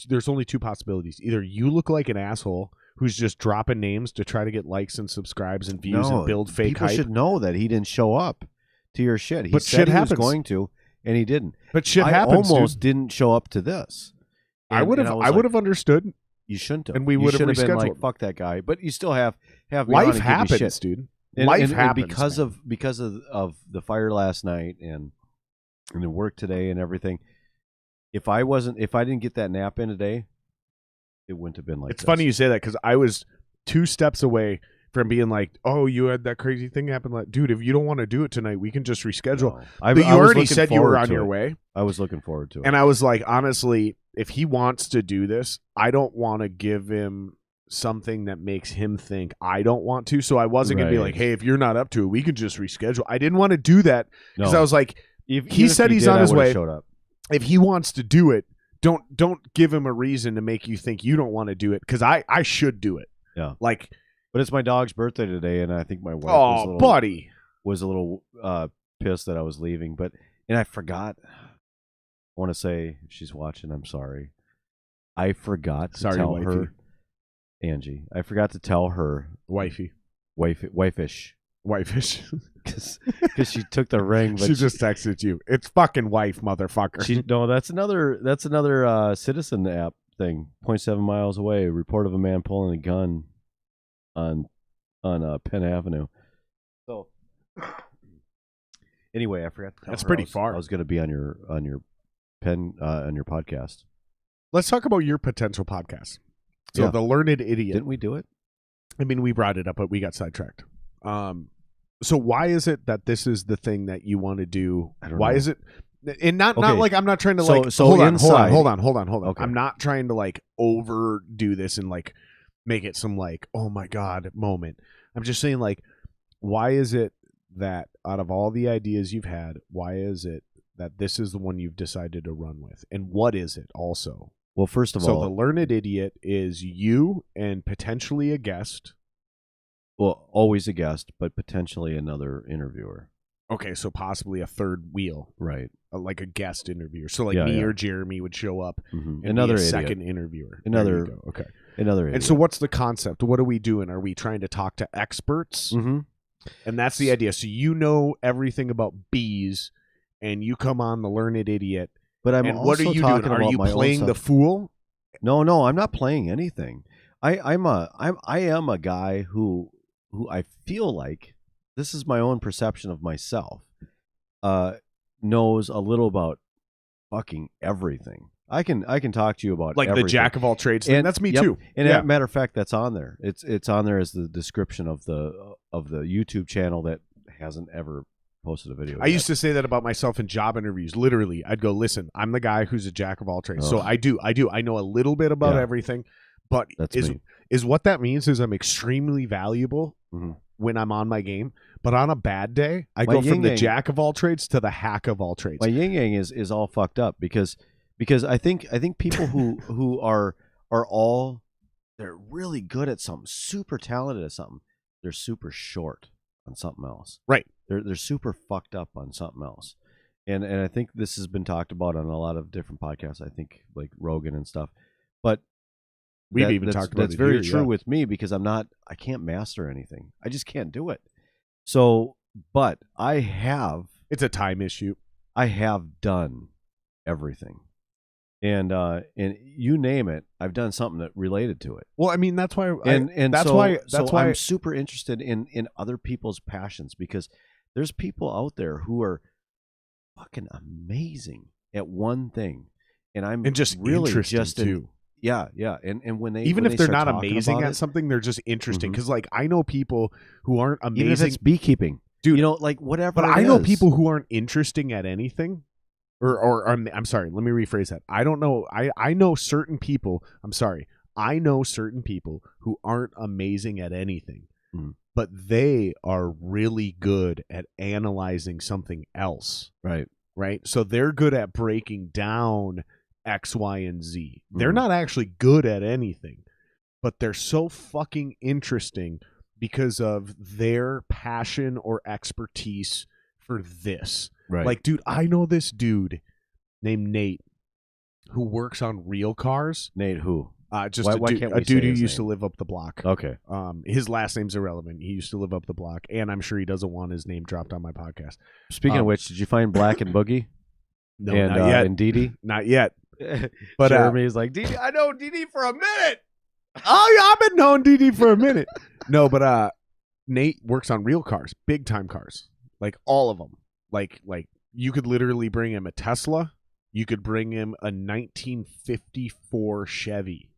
there's only two possibilities. Either you look like an asshole who's just dropping names to try to get likes and subscribes and views and build fake hype. People should know that he didn't show up to your shit. He but said shit he happens. Was going to, and he didn't. But shit I happens, almost dude. didn't show up to this. I would have understood. You shouldn't have. And we would have been rescheduled. Like, fuck that guy. But you still have life happens, dude. Life happens because of the fire last night and the work today and everything. If I didn't get that nap in today, it wouldn't have been like It's funny you say that because I was 2 steps away from being like, oh, you had that crazy thing happen. Like, dude, if you don't want to do it tonight, we can just reschedule. No. But you already said you were on your way. I was looking forward to it. And I was like, honestly, if he wants to do this, I don't want to give him something that makes him think I don't want to. So I wasn't going to be like, hey, if you're not up to it, we can just reschedule. I didn't want to do that because I was like, he said he's on his way. If he wants to do it, don't give him a reason to make you think you don't want to do it because I should do it. Yeah. Like, but it's my dog's birthday today, and I think my wife was a little pissed that I was leaving. And I forgot. I want to say, if she's watching, I'm sorry. I forgot to tell her, Angie. I forgot to tell her, wifeish, because she took the ring. But she just texted you. It's fucking wife, motherfucker. No, that's another Citizen app thing. 0.7 miles away. Report of a man pulling a gun on Penn Avenue. So anyway, I forgot to tell That's her pretty far. I was going to be on your podcast. Let's talk about your potential podcast. So The Learned Idiot. Didn't we do it? I mean, we brought it up, but we got sidetracked. So why is it that this is the thing that you want to do? Why is it? And not Okay. like I'm not trying to So- like so hold on. Okay. I'm not trying to like overdo this and like make it some like, oh my God moment. I'm just saying, like, why is it that out of all the ideas you've had, why is it that this is the one you've decided to run with? And what is it also? Well, first of So all, the Learned Idiot is you and potentially a guest. well, always a guest, but potentially another interviewer. Okay, so possibly a third wheel, Right. like a guest interviewer. So like Yeah, me yeah. or Jeremy would show up Mm-hmm. and Another be a idiot. second interviewer. Another- There you go. Okay. Another idiot. And so what's the concept? What are we doing? Are we trying to talk to experts? Mm-hmm. And that's the idea. So you know everything about bees, and you come on the Learned Idiot. But I'm and also what are you doing? talking Are about you my own playing the stuff. fool? No, I'm not playing anything. I am a guy who I feel like, this is my own perception of myself, knows a little about fucking everything. I can talk to you about Like everything. the jack of all trades thing. And That's me yep. too. And Yeah. as a matter of fact, that's on there. It's on there as the description of the YouTube channel that hasn't ever posted a video. I used to say that about myself in job interviews. Literally, I'd go, listen, I'm the guy who's a jack of all trades. So Ugh. I do. I know a little bit about Yeah. everything, but That's is me. is what that means is I'm extremely valuable Mhm. when I'm on my game. But on a bad day, I My go from the yin-yang- jack of all trades to the hack of all trades. My yin yang is all fucked up because I think people who are all, they're really good at something, super talented at something, they're super short on something else. Right. They're super fucked up on something else. And I think this has been talked about on a lot of different podcasts, I think like Rogan and stuff. But We've even that's, talked about that's it very here, true yeah. with me because I can't master anything. I just can't do it. So, but I have It's a time issue. done everything. And you name it, I've done something that related to it. Well, I mean, that's why. That's why I'm super interested in other people's passions because there's people out there who are fucking amazing at one thing, and I'm and just really interesting just too. yeah. And when they Even when if they they're start not talking amazing about at it, something, they're just interesting. Mhm. Because like I know people who aren't amazing, even if it's beekeeping, dude. you know, like whatever. But it I know is. people who aren't interesting at anything. Or I'm sorry, let me rephrase that. I don't know. I know certain people. I'm sorry. I know certain people who aren't amazing at anything, Mhm. but they are really good at analyzing something else. right. Right? So they're good at breaking down X, Y, and Z. They're Mhm. not actually good at anything, but they're so fucking interesting because of their passion or expertise for this. Right. Like, dude, I know this dude named Nate who works on real cars. Nate, who? Just Why a can't we dude say who his used to name? live up the block. Okay. His last name's irrelevant. He used to live up the block, and I'm sure he doesn't want his name dropped on my podcast. Speaking of which, did you find Black and Boogie? No, and, not yet. And Dee Dee? Not yet. But Jeremy's like, Dee Dee, I know Dee Dee for a minute. oh yeah, I've been knowing DD for a minute. No, but Nate works on real cars, big time cars, like all of them. Like you could literally bring him a Tesla. You could bring him a 1954 Chevy.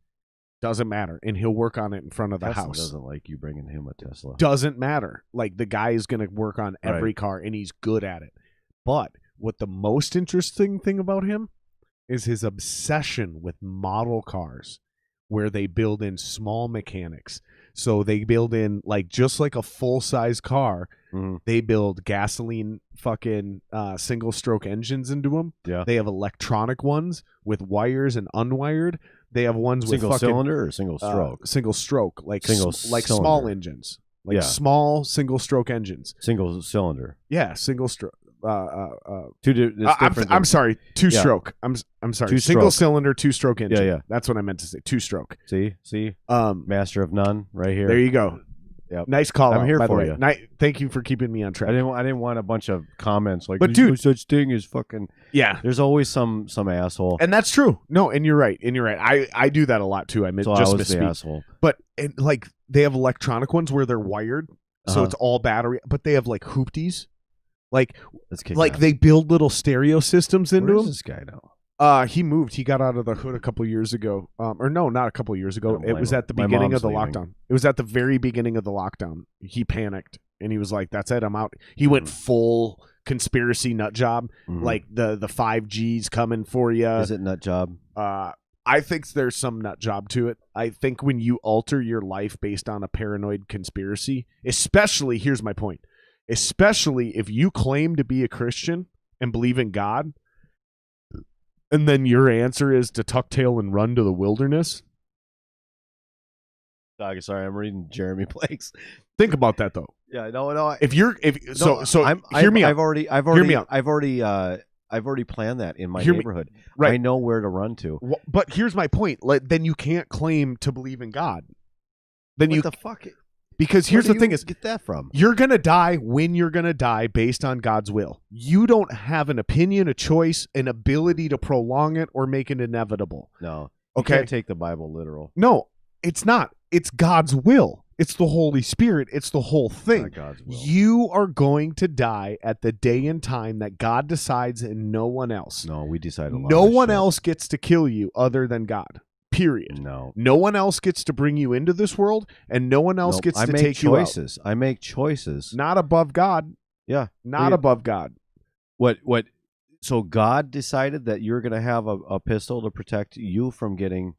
Doesn't matter, and he'll work on it in front of the Tesla house. doesn't like you bringing him a Tesla. Doesn't matter. Like the guy is going to work on every Right. car, and he's good at it. But what the most interesting thing about him is his obsession with model cars, where they build in small mechanics. So they build in just like a full size car. Mhm. They build gasoline fucking single stroke engines into them. Yeah. They have electronic ones with wires and unwired. They have ones Single with fucking cylinder or single stroke? single stroke, like Single small cylinder. engines, like Yeah. small single stroke engines. Single cylinder. Yeah, single stroke. I'm sorry, two Yeah. stroke. I'm sorry, Two single stroke. cylinder, two stroke engine. Yeah. That's what I meant to say. Two stroke. See, master of none, right here. There you go. Yep. Nice call. I'm out, here by for the way. you. Thank you for keeping me on track. I didn't want a bunch of comments like, But "There's dude- no such thing as fucking." Yeah, There's always some asshole. and that's true. No, and you're right. I do that a lot too. I So I just was the misspeak. asshole. But they have electronic ones where they're wired, so Uh-huh. it's all battery. But they have hoopties. Let's kick Like ass. they build little stereo systems into Where is them. this guy now? He moved. He got out of the hood a couple years ago. Or no, not a couple years I ago. don't It was blame at the him. My beginning mom's of the leaving. lockdown. It was at the very beginning of the lockdown. He panicked and he was like, "That's it. I'm out." He went full conspiracy nut job, like the 5Gs coming for you. Is it nut job? I think there's some nut job to it. I think when you alter your life based on a paranoid conspiracy, especially, here's my point, especially if you claim to be a Christian and believe in God, and then your answer is to tuck tail and run to the wilderness. Dog, sorry, I'm reading Jeremy Blake's. Think about that though. Yeah, no. Hear me out. I've already planned that in my neighborhood. Right. I know where to run to. But here's my point. Then you can't claim to believe in God. What the fuck? Because here's the thing is, get that from? You're going to die when you're going to die based on God's will. You don't have an opinion, a choice, an ability to prolong it or make it inevitable. No. You can't take the Bible literal. No, it's not. It's God's will. It's the Holy Spirit. It's the whole thing. Not God's will. You are going to die at the day and time that God decides and no one else. No, we decided a lot No of one shit. else gets to kill you other than God. Period. No one else gets to bring you into this world, and no one else gets to take you out. I make choices. Not above God. Yeah. Not above God. What? So God decided that you're going to have a pistol to protect you from getting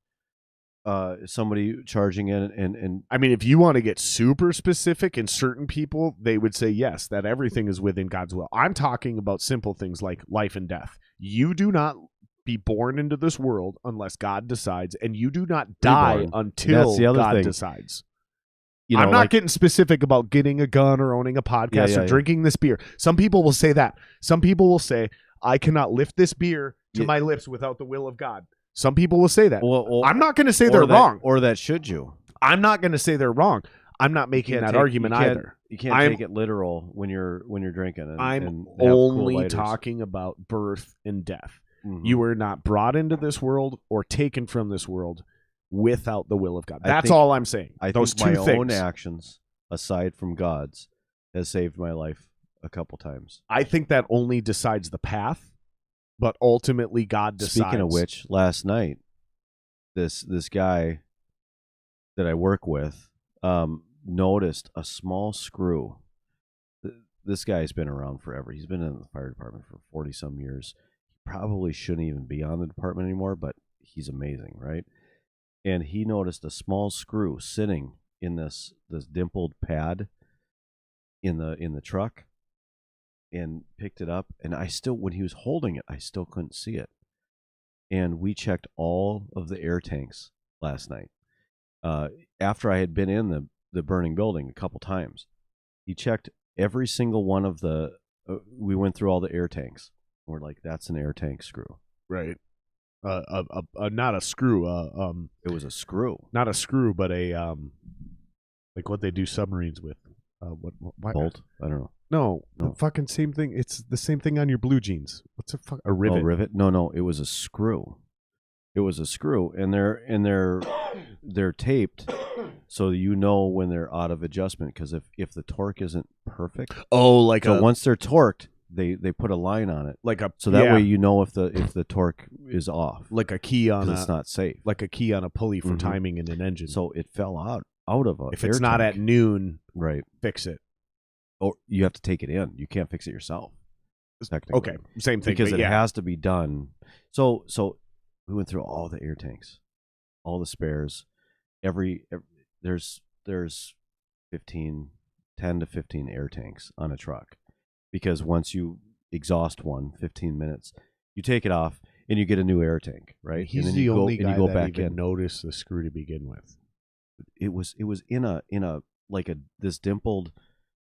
somebody charging in and I mean, if you want to get super specific, in certain people, they would say yes, that everything is within God's will. I'm talking about simple things like life and death. You do not be born into this world unless God decides, and you do not die until God decides. I'm not getting specific about getting a gun or owning a podcast or drinking this beer. Some people will say that. Some people will say, I cannot lift this beer to my lips without the will of God. Some people will say that. I'm not going to say they're wrong. Or that should you. I'm not going to say they're wrong. I'm not making that argument either. You can't take it literal when you're drinking. I'm only talking about birth and death. Mm-hmm. You were not brought into this world or taken from this world without the will of God. That's all I'm saying. Those think two my things. own actions, aside from God's, has saved my life a couple times. I think that only decides the path, but ultimately God decides. Speaking of which, last night, this guy that I work with noticed a small screw. This guy's been around forever. He's been in the fire department for 40-some years. Probably shouldn't even be on the department anymore, but he's amazing, right? And he noticed a small screw sitting in this dimpled pad in the truck, and picked it up. And when he was holding it, I still couldn't see it. And we checked all of the air tanks last night. After I had been in the burning building a couple times, he checked every single one of the. We went through all the air tanks. We're like, that's an air tank screw, right? Not a screw. It was a screw, not a screw, but a like what they do submarines with. Bolt? I don't know. No, the fucking same thing. It's the same thing on your blue jeans. What's a rivet? Oh, rivet? No, it was a screw. It was a screw, and they're taped, so you know when they're out of adjustment. Because if the torque isn't perfect, once they're torqued. They put a line on it, so that way you know if the torque is off, like a key on it's not safe, like a key on a pulley for timing in an engine. So it fell out of a. If it's not at noon, right, fix it. Or you have to take it in. You can't fix it yourself. Technically. Okay, same thing because it has to be done. So we went through all the air tanks, all the spares. There's 10 to 15 air tanks on a truck. Because once you exhaust 15 minutes, you take it off and you get a new air tank, right? He's and then the only guy go that back even in. noticed the screw to begin with. It was in a this dimpled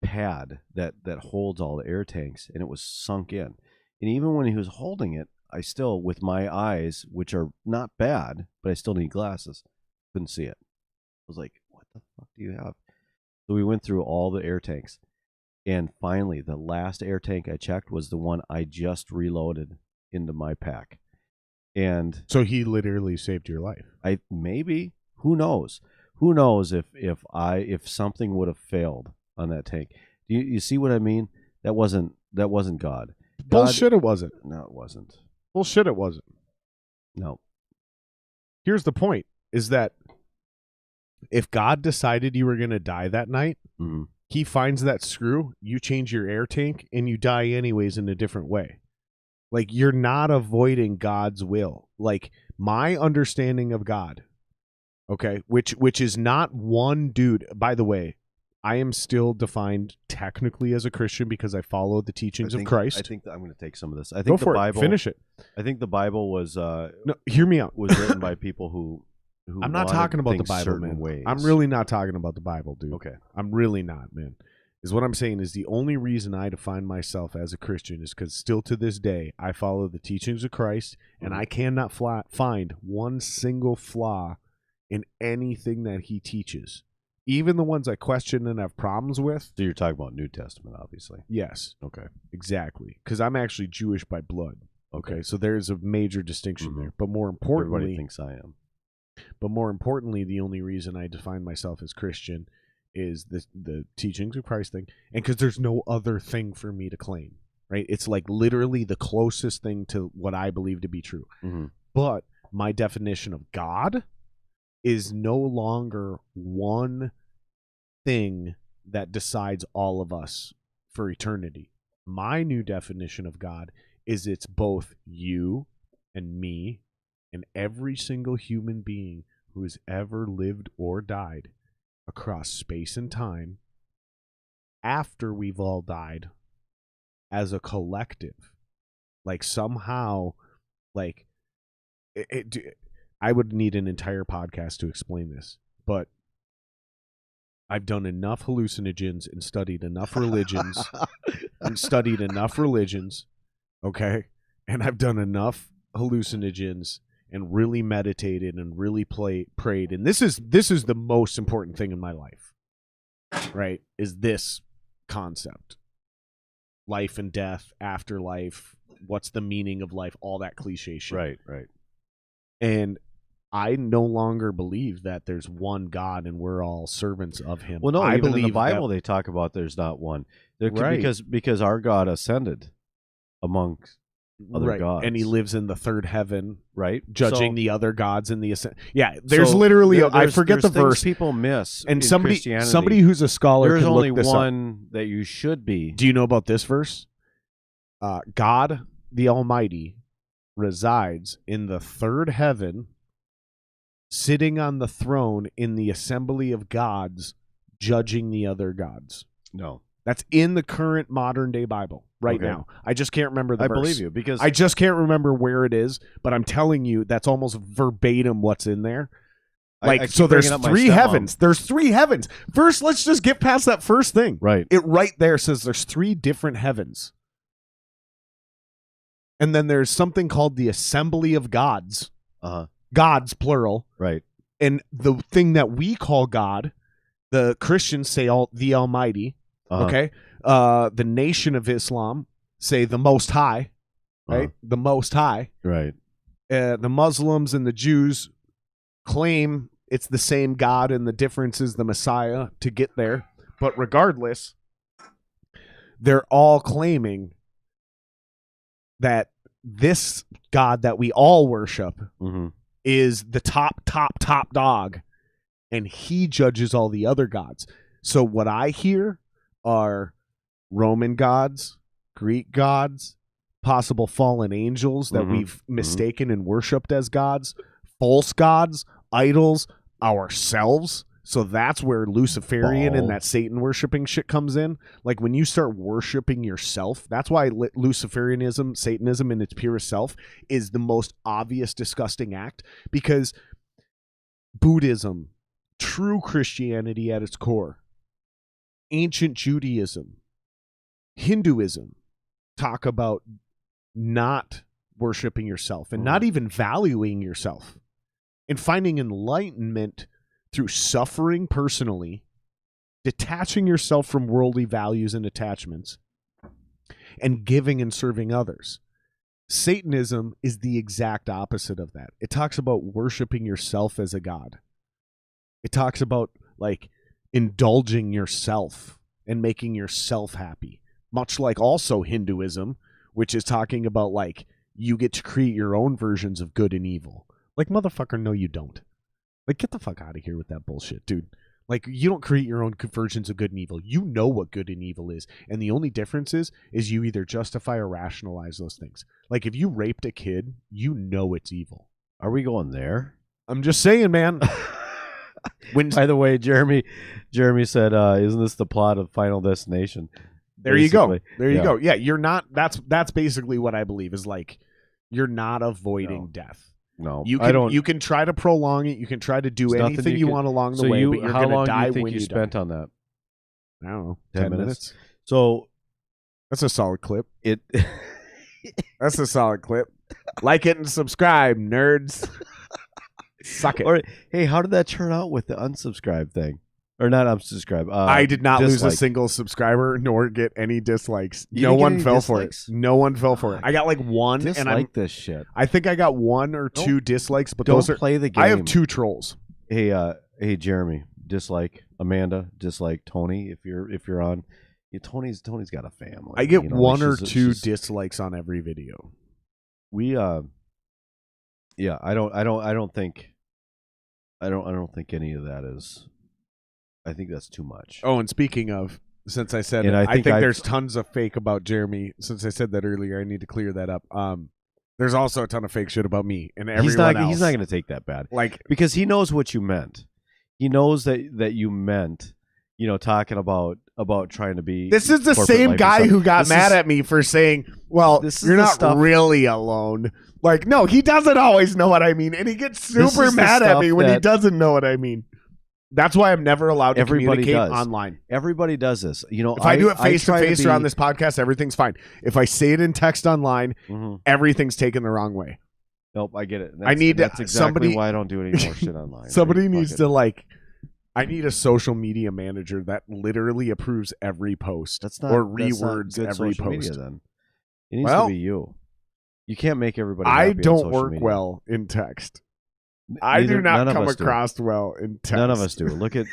pad that holds all the air tanks, and it was sunk in. And even when he was holding it, I still, with my eyes, which are not bad, but I still need glasses, couldn't see it. I was like, "What the fuck do you have?" So we went through all the air tanks. And finally, the last air tank I checked was the one I just reloaded into my pack. And so he literally saved your life. Who knows? Who knows if something would have failed on that tank? Do you see what I mean? That wasn't God. Bullshit, it wasn't. No, it wasn't. Bullshit, it wasn't. No. Here's the point: is that if God decided you were going to die that night. Mm-hmm. he finds that screw, you change your air tank, and you die anyways in a different way. Like, you're not avoiding God's will. Like, my understanding of God, okay, which is not one dude. By the way, I am still defined technically as a Christian because I follow the teachings of Christ. I think that I'm going to take some of this. I think Go the for Bible. Finish it. I think the Bible was No, hear me out. was written by people who I'm not talking about the things Bible, certain man. ways. I'm really not talking about the Bible, dude. Okay. I'm really not, man. Is what I'm saying is the only reason I define myself as a Christian is because still to this day I follow the teachings of Christ, and I cannot find one single flaw in anything that he teaches. Even the ones I question and have problems with. So you're talking about New Testament, obviously. Yes. Okay. Exactly. Because I'm actually Jewish by blood. Okay. So there's a major distinction there. But more importantly, everybody thinks I am. But more importantly, the only reason I define myself as Christian is the teachings of Christ thing, and because there's no other thing for me to claim, right? It's like literally the closest thing to what I believe to be true. Mm-hmm. But my definition of God is no longer one thing that decides all of us for eternity. My new definition of God is it's both you and me and every single human being who has ever lived or died across space and time after we've all died as a collective. Like somehow, like I would need an entire podcast to explain this, but I've done enough hallucinogens and studied enough religions okay? And I've done enough hallucinogens and really meditated and really prayed. And this is the most important thing in my life, right? Is this concept. Life and death, afterlife, what's the meaning of life, all that cliche shit. Right. And I no longer believe that there's one God and we're all servants of him. Well, no, I even believe in the Bible they talk about there's not one. Right. Because our God ascended amongst other gods. And he lives in the third heaven, right? Judging the other gods in the ascent. Yeah, there's literally I forget the verse. People miss, and somebody who's a scholar. There's can only look this one up. That you should be. Do you know about this verse? God the Almighty resides in the third heaven, sitting on the throne in the assembly of gods, judging the other gods. No. That's in the current modern day Bible now. I just can't remember the verse. I believe you because I just can't remember where it is, but I'm telling you that's almost verbatim what's in there. Like, so there's three heavens. There's three heavens. First, let's just get past that first thing. Right. It right there says there's three different heavens. And then there's something called the assembly of gods. Gods, plural. Right. And the thing that we call God, the Christians say the Almighty. Okay. The Nation of Islam say the Most High, right? The Most High. Right. The Muslims and the Jews claim it's the same God and the difference is the Messiah to get there. But regardless, they're all claiming that this God that we all worship is the top dog, and he judges all the other gods. So what I hear are Roman gods, Greek gods, possible fallen angels that we've mistaken and worshipped as gods, false gods, idols, ourselves. So that's where Luciferian and that Satan worshiping shit comes in. Like when you start worshiping yourself, that's why Luciferianism, Satanism in its purest self is the most obvious disgusting act, because Buddhism, true Christianity at its core, ancient Judaism, Hinduism talk about not worshiping yourself and not even valuing yourself and finding enlightenment through suffering personally, detaching yourself from worldly values and attachments, and giving and serving others. Satanism is the exact opposite of that. It talks about worshiping yourself as a god. It talks about like indulging yourself and making yourself happy, much like also Hinduism, which is talking about like you get to create your own versions of good and evil. Like, motherfucker, no, you don't. Like, get the fuck out of here with that bullshit, dude. Like, you don't create your own versions of good and evil. You know what good and evil is. And the only difference is you either justify or rationalize those things. Like, if you raped a kid, you know it's evil. Are we going there? I'm just saying, man. By the way, Jeremy said, isn't this the plot of Final Destination? There basically. You go. There you go. Yeah, you're not. That's basically what I believe is like, you're not avoiding death. No, you can try to prolong it. You can try to do anything you want along the way, but you're going to die when you die. How long do you think you spent on that? I don't know. 10 minutes. So that's a solid clip. That's a solid clip. Like it and subscribe, nerds. Suck it. Or, hey, how did that turn out with the unsubscribe thing? Or not unsubscribe. I did not lose a single subscriber nor get any dislikes. No one fell for it. No one fell for it. I got like one. Dislike this shit. I think I got one or two dislikes, but don't play the game. I have 2 trolls. Hey, Jeremy, dislike. Amanda, dislike. Tony, if you're on. Yeah, Tony's got a family. I get 1 or 2 dislikes on every video. We yeah, I don't think any of that is. I think that's too much. Oh, and speaking of, since I said it, I think there's tons of fake about Jeremy. Since I said that earlier, I need to clear that up. There's also a ton of fake shit about me and everyone else. He's not going to take that bad, like, because he knows what you meant. He knows that you meant, talking about trying to be. This is the same guy who got mad at me for saying, "Well, you're not really alone." Like, no, he doesn't always know what I mean, and he gets super mad at me when he doesn't know what I mean. That's why I'm never allowed to communicate online. Everybody does this. If I do it face to face or on this podcast, everything's fine. If I say it in text online, everything's taken the wrong way. Nope, I get it. That's exactly why I don't do any more shit online. Somebody needs to I need a social media manager that literally approves every post or rewords every post. Media, then. It needs to be you. You can't make everybody. I don't work well in text. I do not come across well in text. None of us do. Look at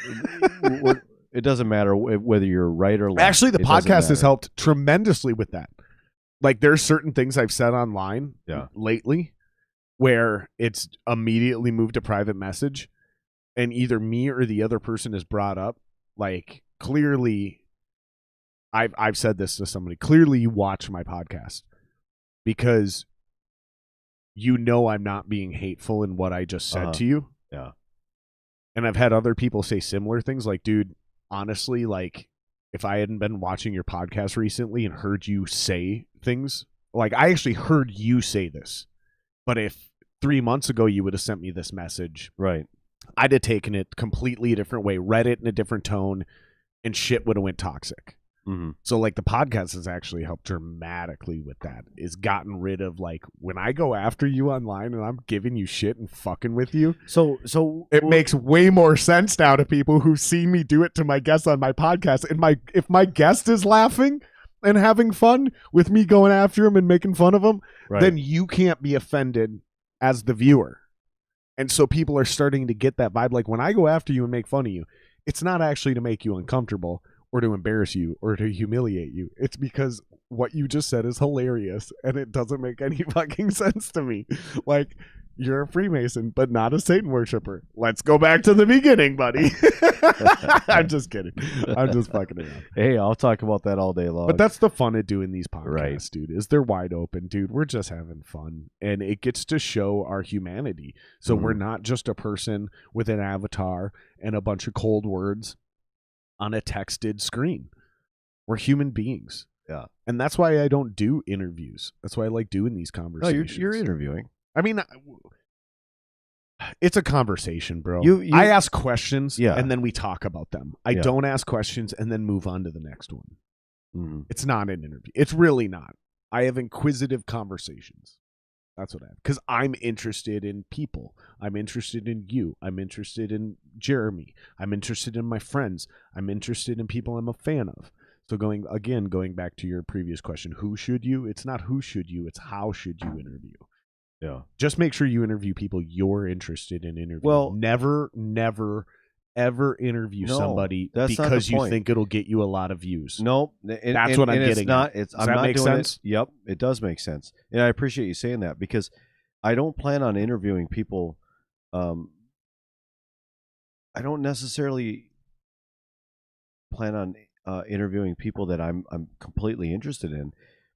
it. Doesn't matter whether you're right or left. Actually, the podcast has helped tremendously with that. Like, there's certain things I've said online lately where it's immediately moved to private message, and either me or the other person is brought up. Like, clearly, I've said this to somebody. Clearly, you watch my podcast because I'm not being hateful in what I just said to you. Yeah. And I've had other people say similar things like, dude, honestly, like, if I hadn't been watching your podcast recently and heard you say things, like, I actually heard you say this, but if 3 months ago you would have sent me this message, right, I'd have taken it completely a different way, read it in a different tone, and shit would have went toxic. Mm-hmm. So, like, the podcast has actually helped dramatically with that. It's gotten rid of, like, when I go after you online and I'm giving you shit and fucking with you. So it makes way more sense now to people who see me do it to my guests on my podcast. And if my guest is laughing and having fun with me going after him and making fun of him, then you can't be offended as the viewer. And so people are starting to get that vibe. Like, when I go after you and make fun of you, it's not actually to make you uncomfortable or to embarrass you or to humiliate you. It's because what you just said is hilarious and it doesn't make any fucking sense to me. Like, you're a Freemason, but not a Satan worshiper. Let's go back to the beginning, buddy. I'm just kidding. I'm just fucking around. Hey, I'll talk about that all day long. But that's the fun of doing these podcasts, dude, is they're wide open, dude. We're just having fun. And it gets to show our humanity. So we're not just a person with an avatar and a bunch of cold words on a texted screen. We're human beings. Yeah. And that's why I don't do interviews. That's why I like doing these conversations. No, you're interviewing. I mean, it's a conversation, bro. I ask questions and then we talk about them. I don't ask questions and then move on to the next one. Mm-hmm. It's not an interview. It's really not. I have inquisitive conversations. That's what I have. Because I'm interested in people. I'm interested in you. I'm interested in Jeremy. I'm interested in my friends. I'm interested in people I'm a fan of. So going back to your previous question, who should you? It's not who should you. It's how should you interview. Yeah. Just make sure you interview people you're interested in interviewing. Well, never, ever interview somebody because you think it'll get you a lot of views. Nope. That's what I'm getting at. Does that make sense? Yep, it does make sense. And I appreciate you saying that because I don't plan on interviewing people. I don't necessarily plan on interviewing people that I'm completely interested in,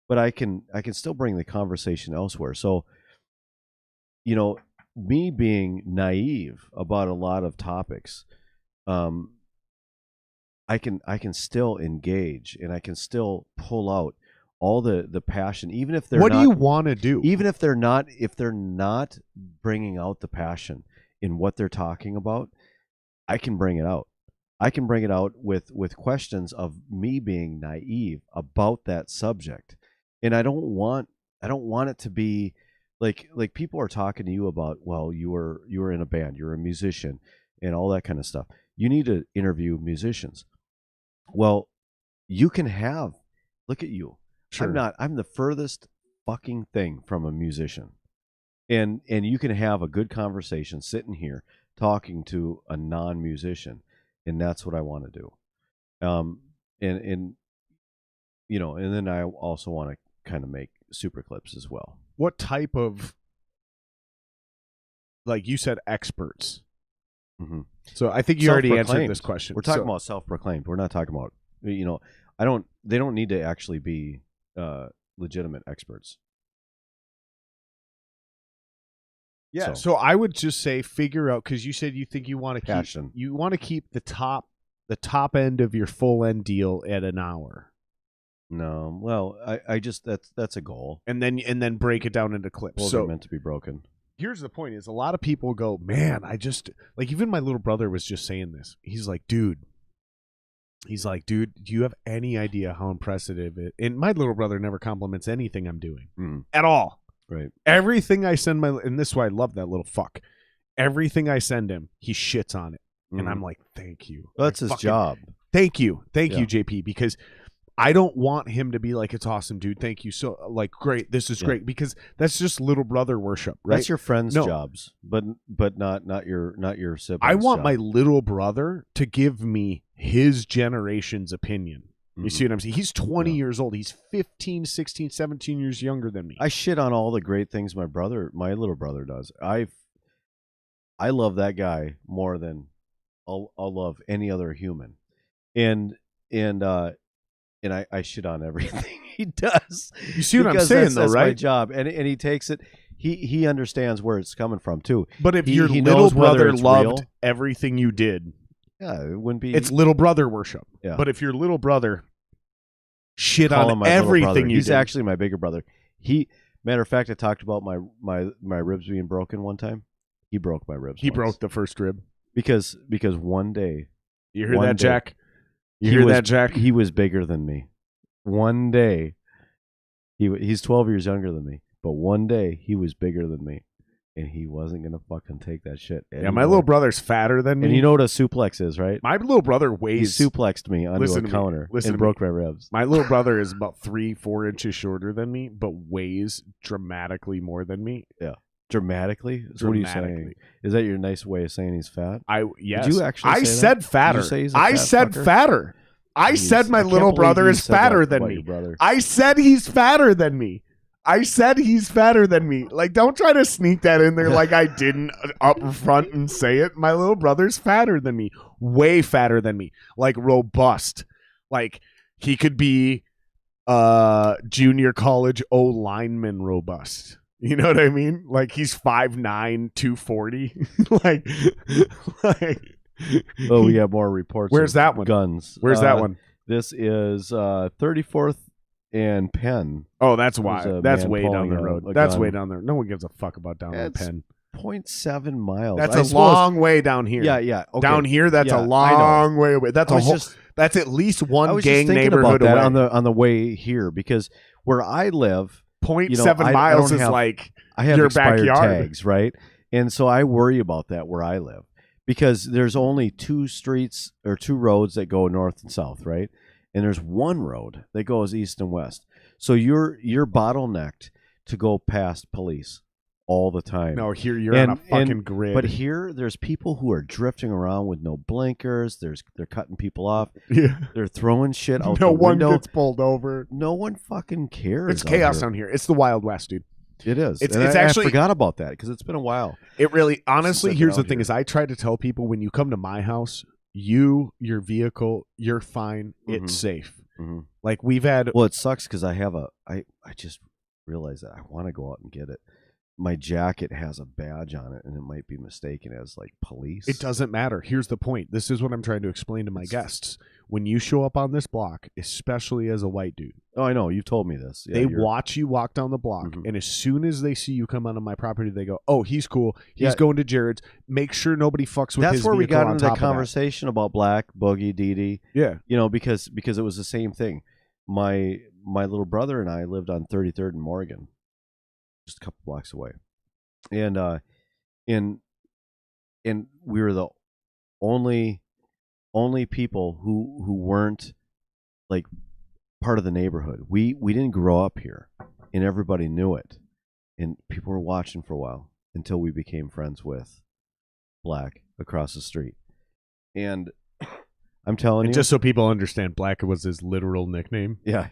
but I can still bring the conversation elsewhere. So, me being naive about a lot of topics, I can still engage, and I can still pull out all the passion, even if they're what not, do you want to do? even if they're not bringing out the passion in what they're talking about. I can bring it out. I can bring it out with questions of me being naive about that subject, and I don't want it to be like people are talking to you about, well, you were in a band, you're a musician, and all that kind of stuff. You need to interview musicians. Well, you can have, look at you. Sure. I'm the furthest fucking thing from a musician. And you can have a good conversation sitting here talking to a non-musician, and that's what I want to do. And then I also want to kind of make super clips as well. What type of, like you said, experts? Mm-hmm. So I think you already answered this question. We're talking about self-proclaimed. We're not talking about, they don't need to actually be legitimate experts. Yeah. So I would just say figure out, because you said you think you want to Passion. keep the top end of your full end deal at an hour. No, well, I just that's a goal, and then break it down into clips. Goals are meant to be broken. Here's the point: is a lot of people go, man, I just, like, even my little brother was just saying this. He's like, dude, do you have any idea how impressive it is? And my little brother never compliments anything I'm doing at all. Right. Everything I send and this is why I love that little fuck. Everything I send him, he shits on it. And I'm like, thank you. Well, that's his job. Thank you, JP, because I don't want him to be like, it's awesome, dude. Thank you. So, like, great. This is great, because that's just little brother worship, right? That's your friends' jobs, but not your siblings. I want my little brother to give me his generation's opinion. You see what I'm saying? He's 20 years old. He's 15, 16, 17 years younger than me. I shit on all the great things my little brother does. I love that guy more than I'll love any other human. And I shit on everything he does. You see what I'm saying, though, right? My job, and he takes it. He understands where it's coming from too. But if your little brother loved everything you did, it wouldn't be. It's little brother worship. Yeah. But if your little brother shit on everything you did, he's actually my bigger brother. Matter of fact, I talked about my ribs being broken one time. He broke my ribs. He broke the first rib because one day. You hear that, Jack? You hear that, Jack? He was bigger than me. One day, he's 12 years younger than me, but one day he was bigger than me, and he wasn't gonna fucking take that shit anymore. Yeah, my little brother's fatter than me. And you know what a suplex is, right? My little brother weighs. He suplexed me onto a counter and broke my ribs. My little brother is about 3-4 inches shorter than me, but weighs dramatically more than me. Yeah. Dramatically? So what are you saying? Is that your nice way of saying he's fat? Yes. Did you actually I say said that? fatter. Did you say he's a I fat said fucker? fatter. I said my little brother is fatter than me. I said he's fatter than me. I said he's fatter than me. Like, don't try to sneak that in there like I didn't up front and say it. My little brother's fatter than me. Way fatter than me. Like, robust. Like, he could be junior college O-lineman robust. You know what I mean? Like, he's 5'9", 240. like Oh, we have more reports. Where's that one? Guns. Where's that one? This is 34th and Penn. Oh, that's why. That's way down the road. That's gun. way down there. No one gives a fuck about down in Penn. 0.7 miles. That's a long way down here. Yeah. Okay. Down here, that's a long way away. That's that's at least one gang neighborhood away. On the way here, because where I live, 0.7 miles is like I have your expired backyard. tags, right? And so I worry about that where I live, because there's only 2 streets or 2 roads that go north and south, right? And there's one road that goes east and west. So you're bottlenecked to go past police all the time. No, here you're on a fucking grid. But here there's people who are drifting around with no blinkers. They're cutting people off. Yeah. They're throwing shit out no the one window. gets pulled over. No one fucking cares. It's chaos down here. It's the Wild West, dude. It is. It's actually, I forgot about that because it's been a while. It really, honestly, here's the thing: is I try to tell people, when you come to my house, your vehicle, you're fine. Mhm. It's safe. Mm-hmm. Like we've had. Well, it sucks because I just realized that I want to go out and get it. My jacket has a badge on it, and it might be mistaken as like police. It doesn't matter. Here's the point. This is what I'm trying to explain to my guests. When you show up on this block, especially as a white dude, Oh, I know. You've told me this. Yeah, they watch you walk down the block, Mhm. and as soon as they see you come onto my property, they go, "Oh, he's cool. He's Yeah. going to Jared's. Make sure nobody fucks with That's his where we vehicle got on into top the of that." conversation about Black, Boogie, Dee. Yeah. You know, because it was the same thing. My little brother and I lived on 33rd and Morgan, just a couple blocks away, and we were the only people who weren't like part of the neighborhood. We didn't grow up here, and everybody knew it, and people were watching for a while until we became friends with Black across the street. And I'm telling you, just so people understand, Black was his literal nickname. yeah,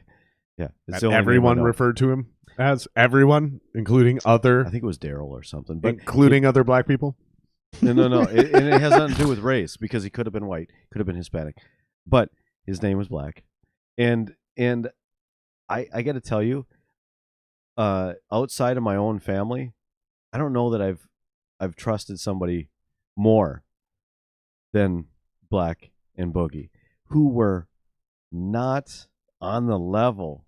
it's That the only name I everyone know. referred to him as. Everyone, including other, I think it was Daryl or something, but including other black people. no. And it has nothing to do with race because he could have been white, could have been Hispanic, but his name was Black. And I got to tell you, outside of my own family, I don't know that I've trusted somebody more than Black and Boogie, who were not on the level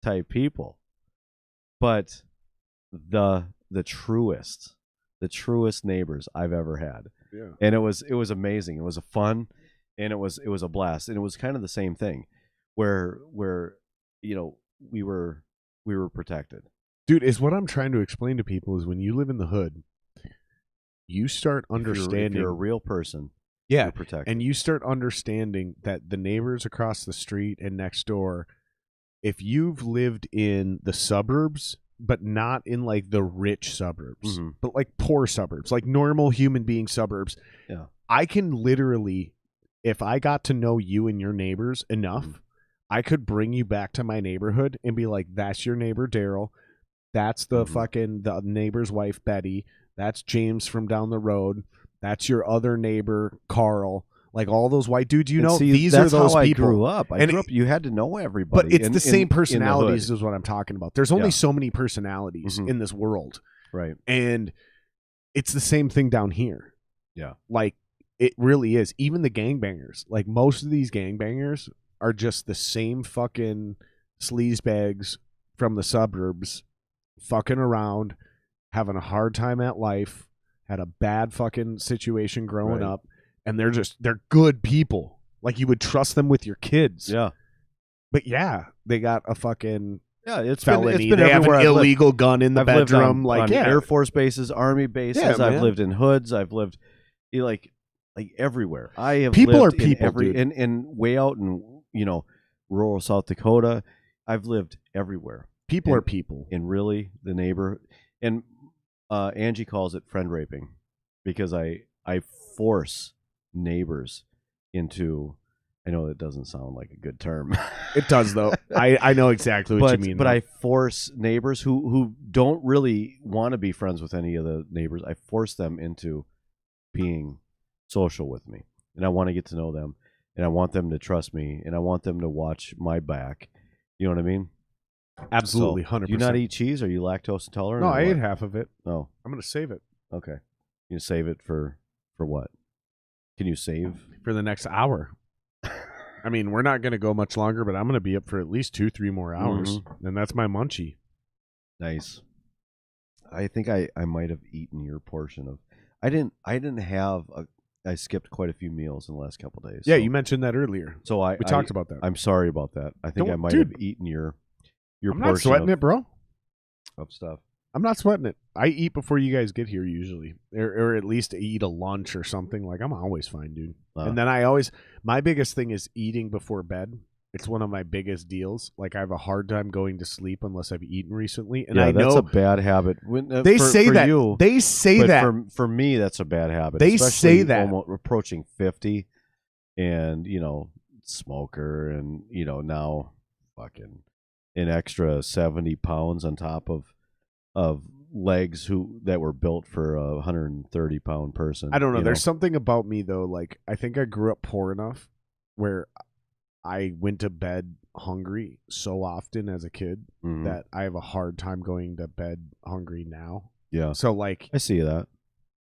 type people, but the truest neighbors I've ever had. Yeah. And it was amazing. It was a fun, and it was a blast, and it was kind of the same thing, where you know we were protected. Dude, is what I'm trying to explain to people is when you live in the hood, you start understanding. If you're a real person, yeah, you're protected. And you start understanding that the neighbors across the street and next door, if you've lived in the suburbs, but not in like the rich suburbs, Mhm. but like poor suburbs, like normal human being suburbs, Yeah. I can literally, if I got to know you and your neighbors enough, Mhm. I could bring you back to my neighborhood and be like, that's your neighbor Daryl. That's the fucking the neighbor's wife, Betty. That's James from down the road. That's your other neighbor, Carl. Like all those white dudes, you know, these are those how people. I grew up. You had to know everybody. But it's the same in the personalities hood. is what I'm talking about. There's only Yeah. so many personalities Mhm. in this world. Right. And it's the same thing down here. Yeah. Like it really is. Even the gangbangers, like most of these gangbangers are just the same fucking sleazebags from the suburbs fucking around, having a hard time at life, had a bad fucking situation growing Right. up, and they're good people. Like you would trust them with your kids. Yeah. But yeah, they got a fucking Yeah, it's felony. been They have an everywhere I've lived. illegal gun in the I've lived bedroom. on Air Force bases, Army bases. Yeah, I've man. lived in hoods. I've lived like everywhere. I have People lived are people, in dude. and way out in rural South Dakota. I've lived everywhere. People are people. And really, the neighbor and Angie calls it friend raping because I force neighbors into. I know that doesn't sound like a good term. It does though. I know exactly what you mean. But though. I force neighbors who don't really want to be friends with any of the neighbors. I force them into being social with me, and I want to get to know them, and I want them to trust me, and I want them to watch my back. You know what I mean? Absolutely, So, 100%. do you not eat cheese? Are you lactose intolerant? No, or I what? ate half of it. Oh, I'm gonna save it okay. You save it for what? Can you save? for the next hour. I mean, we're not gonna go much longer, but I'm gonna be up for at least 2-3 more hours, and that's my munchie. Nice. I think I might have eaten your portion of. I didn't have a. I skipped quite a few meals in the last couple of days. Yeah, so, you mentioned that earlier. So We talked about that. I'm sorry about that. I think I Don't- might dude, have eaten your I'm portion not sweating of, it, bro. of stuff. I'm not sweating it. I eat before you guys get here usually, or at least eat a lunch or something. Like I'm always fine, dude. And then my biggest thing is eating before bed. It's one of my biggest deals. Like I have a hard time going to sleep unless I've eaten recently. And yeah, I that's know a bad habit. they for say that. You, they say but that. for me, that's a bad habit. They especially say that. almost approaching 50, and smoker, and now fucking an extra 70 pounds on top of legs that were built for a 130-pound person. I don't know. There's something about me though. Like I think I grew up poor enough where I went to bed hungry so often as a kid that I have a hard time going to bed hungry now. Yeah. So like I see that.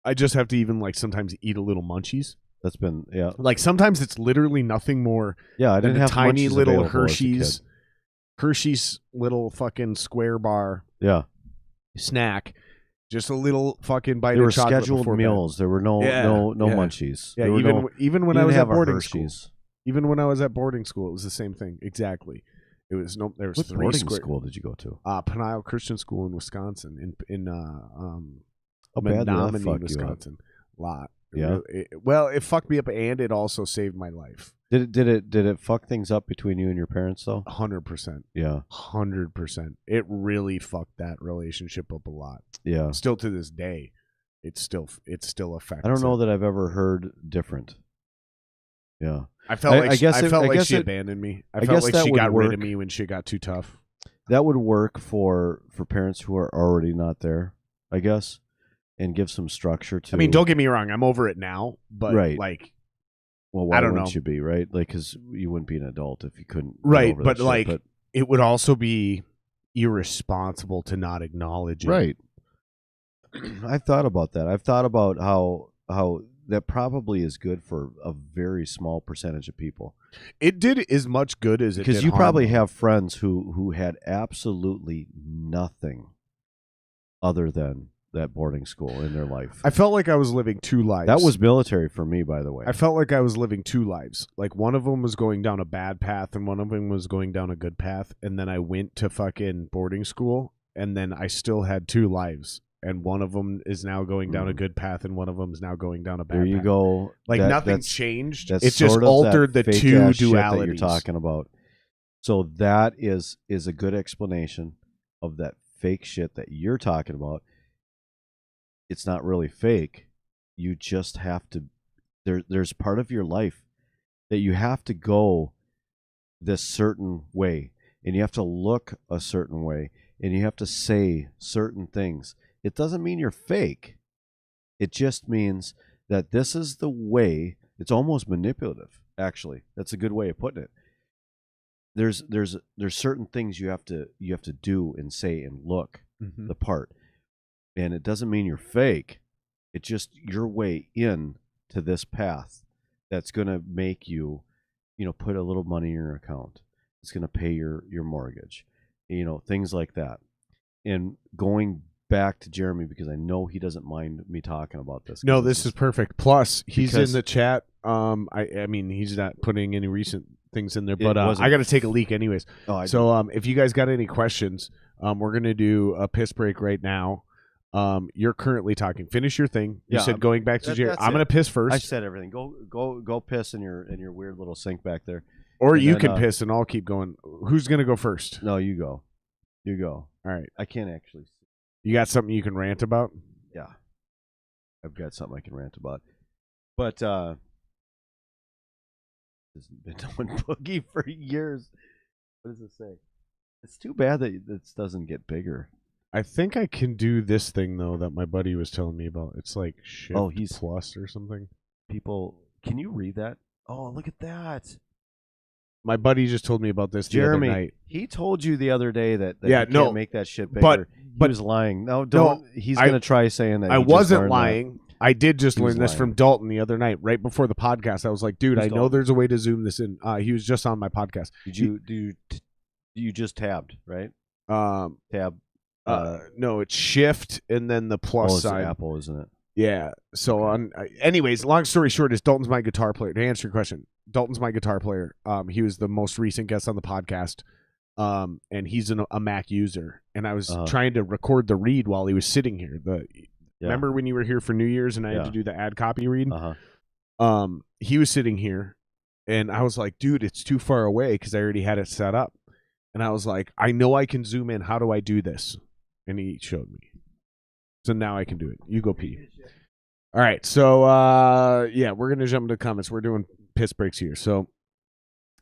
I just have to even like sometimes eat a little munchies. That's been Like sometimes it's literally nothing more I than didn't a have tiny munchies little available Hershey's little fucking square bar Yeah. snack. Just a little fucking bite There were of chocolate scheduled before meals. bed. There were no munchies. Yeah, There were even when you I was didn't at have a boarding Hershey's. school. Even when I was at boarding school, it was the same thing. Exactly. There was What three boarding square. school did you go to? Peniel Christian School in Wisconsin, in How bad did that Menominee, fuck you up? Wisconsin. Lot. Yeah. It fucked me up, and it also saved my life. Did it fuck things up between you and your parents though? 100%. Yeah. 100%. It really fucked that relationship up a lot. Yeah. Still to this day, it still affects. I don't know it. that I've ever heard different. Yeah. I felt like she it, abandoned me. I guess felt like that she would got rid of work. me when she got too tough. That would work for parents who are already not there, I guess, and give some structure to. I mean, don't get me wrong. I'm over it now, but Right. like, well, why I don't wouldn't know. you be, right? Like, because you wouldn't be an adult if you couldn't. get right, over but that shit, like, it would also be irresponsible to not acknowledge it. right. I've thought about that. I've thought about how that probably is good for a very small percentage of people. It did as much good as it did Because you harm, probably though. have friends who had absolutely nothing other than that boarding school in their life. I felt like I was living two lives. That was military for me, by the way. I felt like I was living two lives. Like one of them was going down a bad path and one of them was going down a good path. And then I went to fucking boarding school and then I still had two lives. And one of them is now going down a good path and one of them is now going down a bad path. There you go. Like nothing that's- changed. That's It just sort of altered that the fake two ass shit that dualities. you're talking about. So that is a good explanation of that fake shit that you're talking about. It's not really fake. You just have to. There's part of your life that you have to go this certain way, and you have to look a certain way, and you have to say certain things. It doesn't mean you're fake. It just means that this is the way. It's almost manipulative, actually. That's a good way of putting it. There's certain things you have to do and say and look the part. And it doesn't mean you're fake. It's just your way in to this path that's going to make you, put a little money in your account. It's going to pay your mortgage, things like that. And going back to Jeremy, because I know he doesn't mind me talking about this. No, this is perfect. Plus, he's because- in the chat. I mean, he's not putting any recent things in there, but wasn't- I got to take a leak anyways. Oh, So, if you guys got any questions, we're gonna do a piss break right now. You're currently talking. Finish your thing. You Yeah, said going back to Jerry. that's I'm it. gonna piss first, I said everything. Go piss in your weird little sink back there. or and you then, can piss, and I'll keep going. Who's gonna go first? No, you go. You go. All right. I can't actually. You got something you can rant about? Yeah, I've got something I can rant about. But has been doing boogie for years. What does it say? It's too bad that this doesn't get bigger. I think I can do this thing though that my buddy was telling me about. It's like Shift he's- Plus or something. People, can you read that? Oh, look at that. My buddy just told me about this the Jeremy, other night. he told you the other day that Yeah, you no, can't make that shit bigger. but- he was lying. No, don't. He's I- going to try saying that. I he just wasn't learned that. lying. I did just He was learn this lying. from Dalton the other night, right before the podcast. I was like, dude, Who's I know Dalton? there's a way to zoom this in. He was just on my podcast. You just tabbed, right? Um, Tab. no, it's Shift and then the plus it's sign. Apple, isn't it? Yeah. So anyways, long story short is Dalton's my guitar player. To answer your question, Dalton's my guitar player. He was the most recent guest on the podcast. And he's a Mac user. And I was trying to record the read while he was sitting here. Remember when you were here for New Year's and I had to do the ad copy read? He was sitting here and I was like, dude, it's too far away because I already had it set up. And I was like, I know I can zoom in. How do I do this? And he showed me. So now I can do it. You go pee. All right. So, we're going to jump into the comments. We're doing piss breaks here. So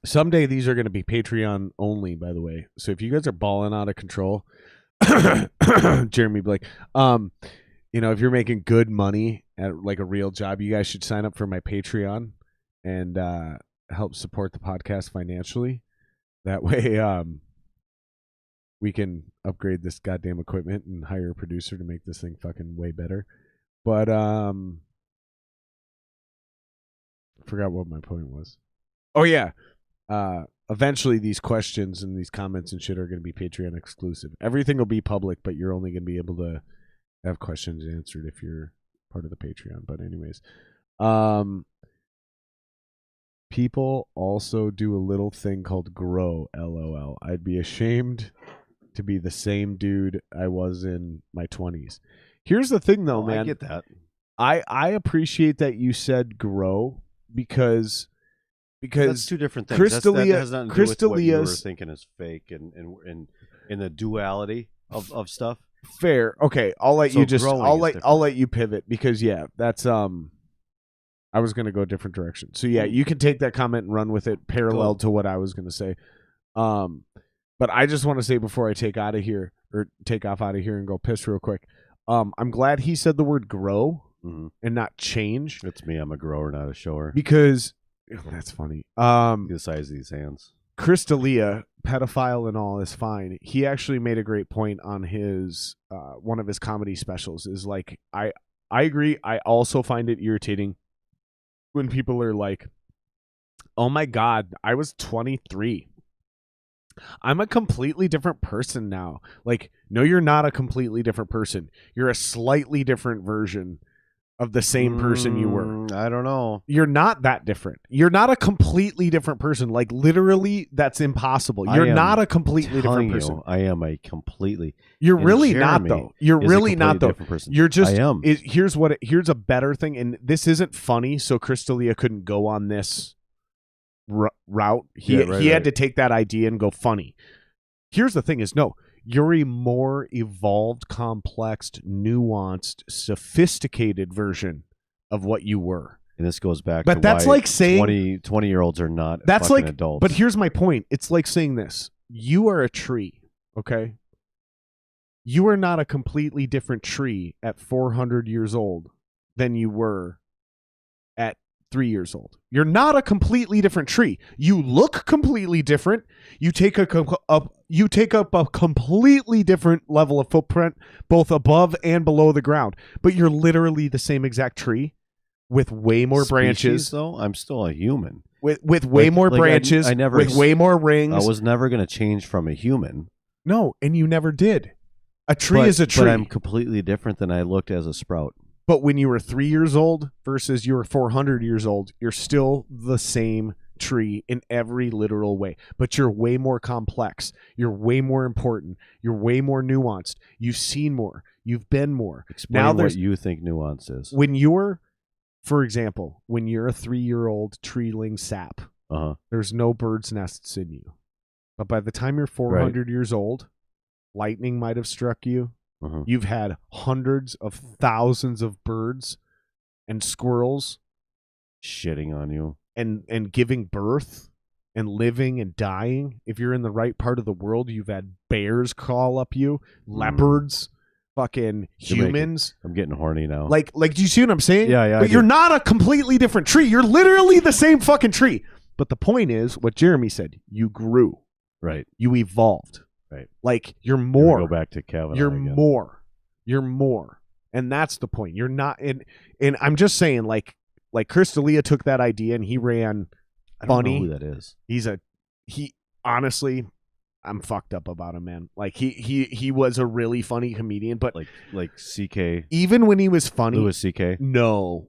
someday these are going to be Patreon only, by the way. So if you guys are balling out of control, Jeremy Blake. If you're making good money at like a real job, you guys should sign up for my Patreon and help support the podcast financially. That way, we can upgrade this goddamn equipment and hire a producer to make this thing fucking way better. But I forgot what my point was. Oh yeah. Eventually these questions and these comments and shit are going to be Patreon exclusive. Everything will be public, but you're only going to be able to have questions answered if you're part of the Patreon. But anyways, people also do a little thing called grow, LOL. I'd be ashamed to be the same dude I was in my 20s. Here's the thing though, man. I get that. I appreciate that you said grow because that's two different things. That has nothing to do with what you were thinking is fake and in the duality of stuff. Fair. Okay, I'll let you pivot because that's I was going to go a different direction. So you can take that comment and run with it parallel to what I was going to say. But I just want to say before I take off out of here and go piss real quick. I'm glad he said the word grow and not change. It's me. I'm a grower, not a shower. Because that's funny. The size of these hands. Chris D'Elia, pedophile and all, is fine. He actually made a great point on his one of his comedy specials. Is like I agree. I also find it irritating when people are like, "Oh my God, I was 23. I'm a completely different person now." Like, no, you're not a completely different person. You're a slightly different version of the same person you were. I don't know. You're not that different. You're not a completely different person. Like, literally, that's impossible. You're not a completely different person. I am a completely. You're really not, though. You're really not, though. You're just. I am. Here's a better thing, and this isn't funny, so Chris D'Elia couldn't go on this route. He had to take that idea and go funny. Here's the thing: is no. You're a more evolved, complex, nuanced, sophisticated version of what you were. And this goes back to that's why like saying 20-year-olds are not that's fucking like adults. But here's my point. It's like saying this. You are a tree, okay? You are not a completely different tree at 400 years old than you were at 3 years old. You're not a completely different tree. You look completely different. You take up a completely different level of footprint, both above and below the ground. But you're literally the same exact tree with way more branches. Though I'm still a human with way more branches. With way more rings. I was never going to change from a human. No, and you never did. A tree is a tree. But I'm completely different than I looked as a sprout. But when you were 3 years old versus you were 400 years old, you're still the same tree in every literal way. But you're way more complex. You're way more important. You're way more nuanced. You've seen more. You've been more. Explain what you think nuance is. When you're, for example, when you're a 3-year-old treeling sap, there's no bird's nests in you. But by the time you're 400 years old, lightning might have struck you. You've had hundreds of thousands of birds and squirrels shitting on you and giving birth and living and dying. If you're in the right part of the world, you've had bears crawl up you, leopards, fucking humans. I'm getting horny now. Like, do you see what I'm saying? Yeah. But you're not a completely different tree. You're literally the same fucking tree. But the point is, what Jeremy said, you grew. Right. You evolved. Right. Like, you're more. Go back to Kavanaugh. You're more. And that's the point. You're not and I'm just saying, like Chris D'Elia took that idea and he ran funny. I don't know who that is. He honestly, I'm fucked up about him, man. Like he was a really funny comedian, but like CK. Even when he was funny, Louis CK. No,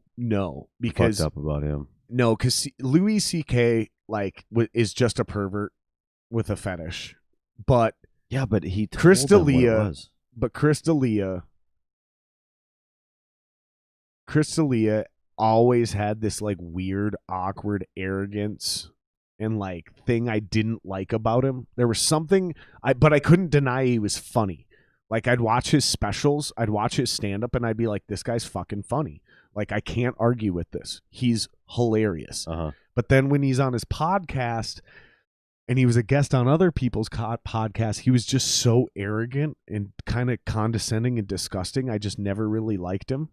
because fucked up about him. No, because Louis CK is just a pervert with a fetish, but. Yeah, but he told Chris them what it D'Elia, was. But Chris D'Elia always had this like weird, awkward arrogance and like thing I didn't like about him. There was something but I couldn't deny he was funny. Like, I'd watch his specials, I'd watch his stand-up, and I'd be like, this guy's fucking funny. Like, I can't argue with this. He's hilarious. But then when he's on his podcast, and he was a guest on other people's podcasts. He was just so arrogant and kind of condescending and disgusting. I just never really liked him.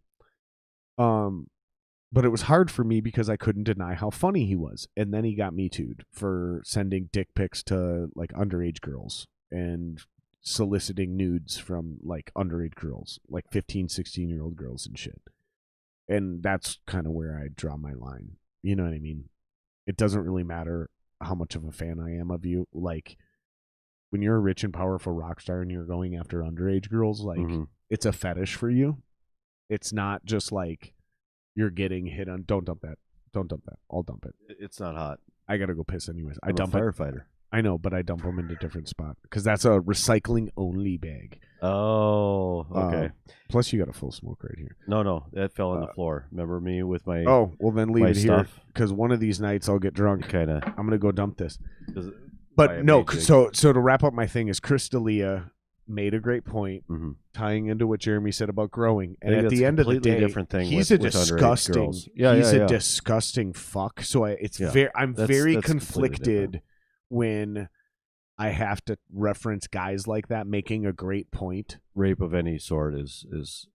But it was hard for me because I couldn't deny how funny he was. And then he got Me Too'd for sending dick pics to like underage girls and soliciting nudes from like underage girls, like 15, 16-year-old girls and shit. And that's kind of where I draw my line. You know what I mean? It doesn't really matter how much of a fan I am of you. Like, when you're a rich and powerful rock star and you're going after underage girls, like, it's a fetish for you. It's not just like you're getting hit on. Don't dump that. Don't dump that. I'll dump it. It's not hot. I gotta go piss anyways. I'm a firefighter. I know, but I dump them in a different spot because that's a recycling only bag. Oh, okay. Plus, you got a full smoke right here. No, that fell on the floor. Remember me with my well, then leave it stuff? here because one of these nights I'll get drunk. Kind of. I'm gonna go dump this. But no, so to wrap up my thing is Chris D'Elia made a great point, tying into what Jeremy said about growing. And at the end of the day, different thing he's with a disgusting, he's a disgusting fuck. So I'm very conflicted when I have to reference guys like that making a great point. Rape of any sort is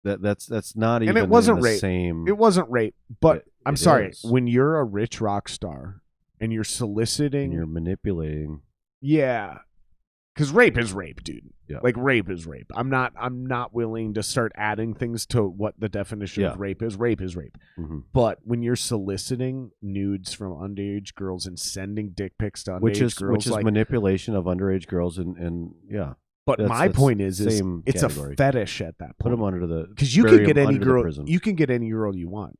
that's not even. And it wasn't rape. Same. It wasn't rape, but I'm sorry. Is. When you're a rich rock star and you're soliciting, and you're manipulating. Yeah. Because rape is rape, dude. Yeah. Like, rape is rape. I'm not willing to start adding things to what the definition of rape is. Rape is rape. But when you're soliciting nudes from underage girls and sending dick pics to underage girls, which is like, manipulation of underage girls, and yeah. But my point is it's category. A fetish at that point. Put them under the because you can get any girl. You can get any girl you want.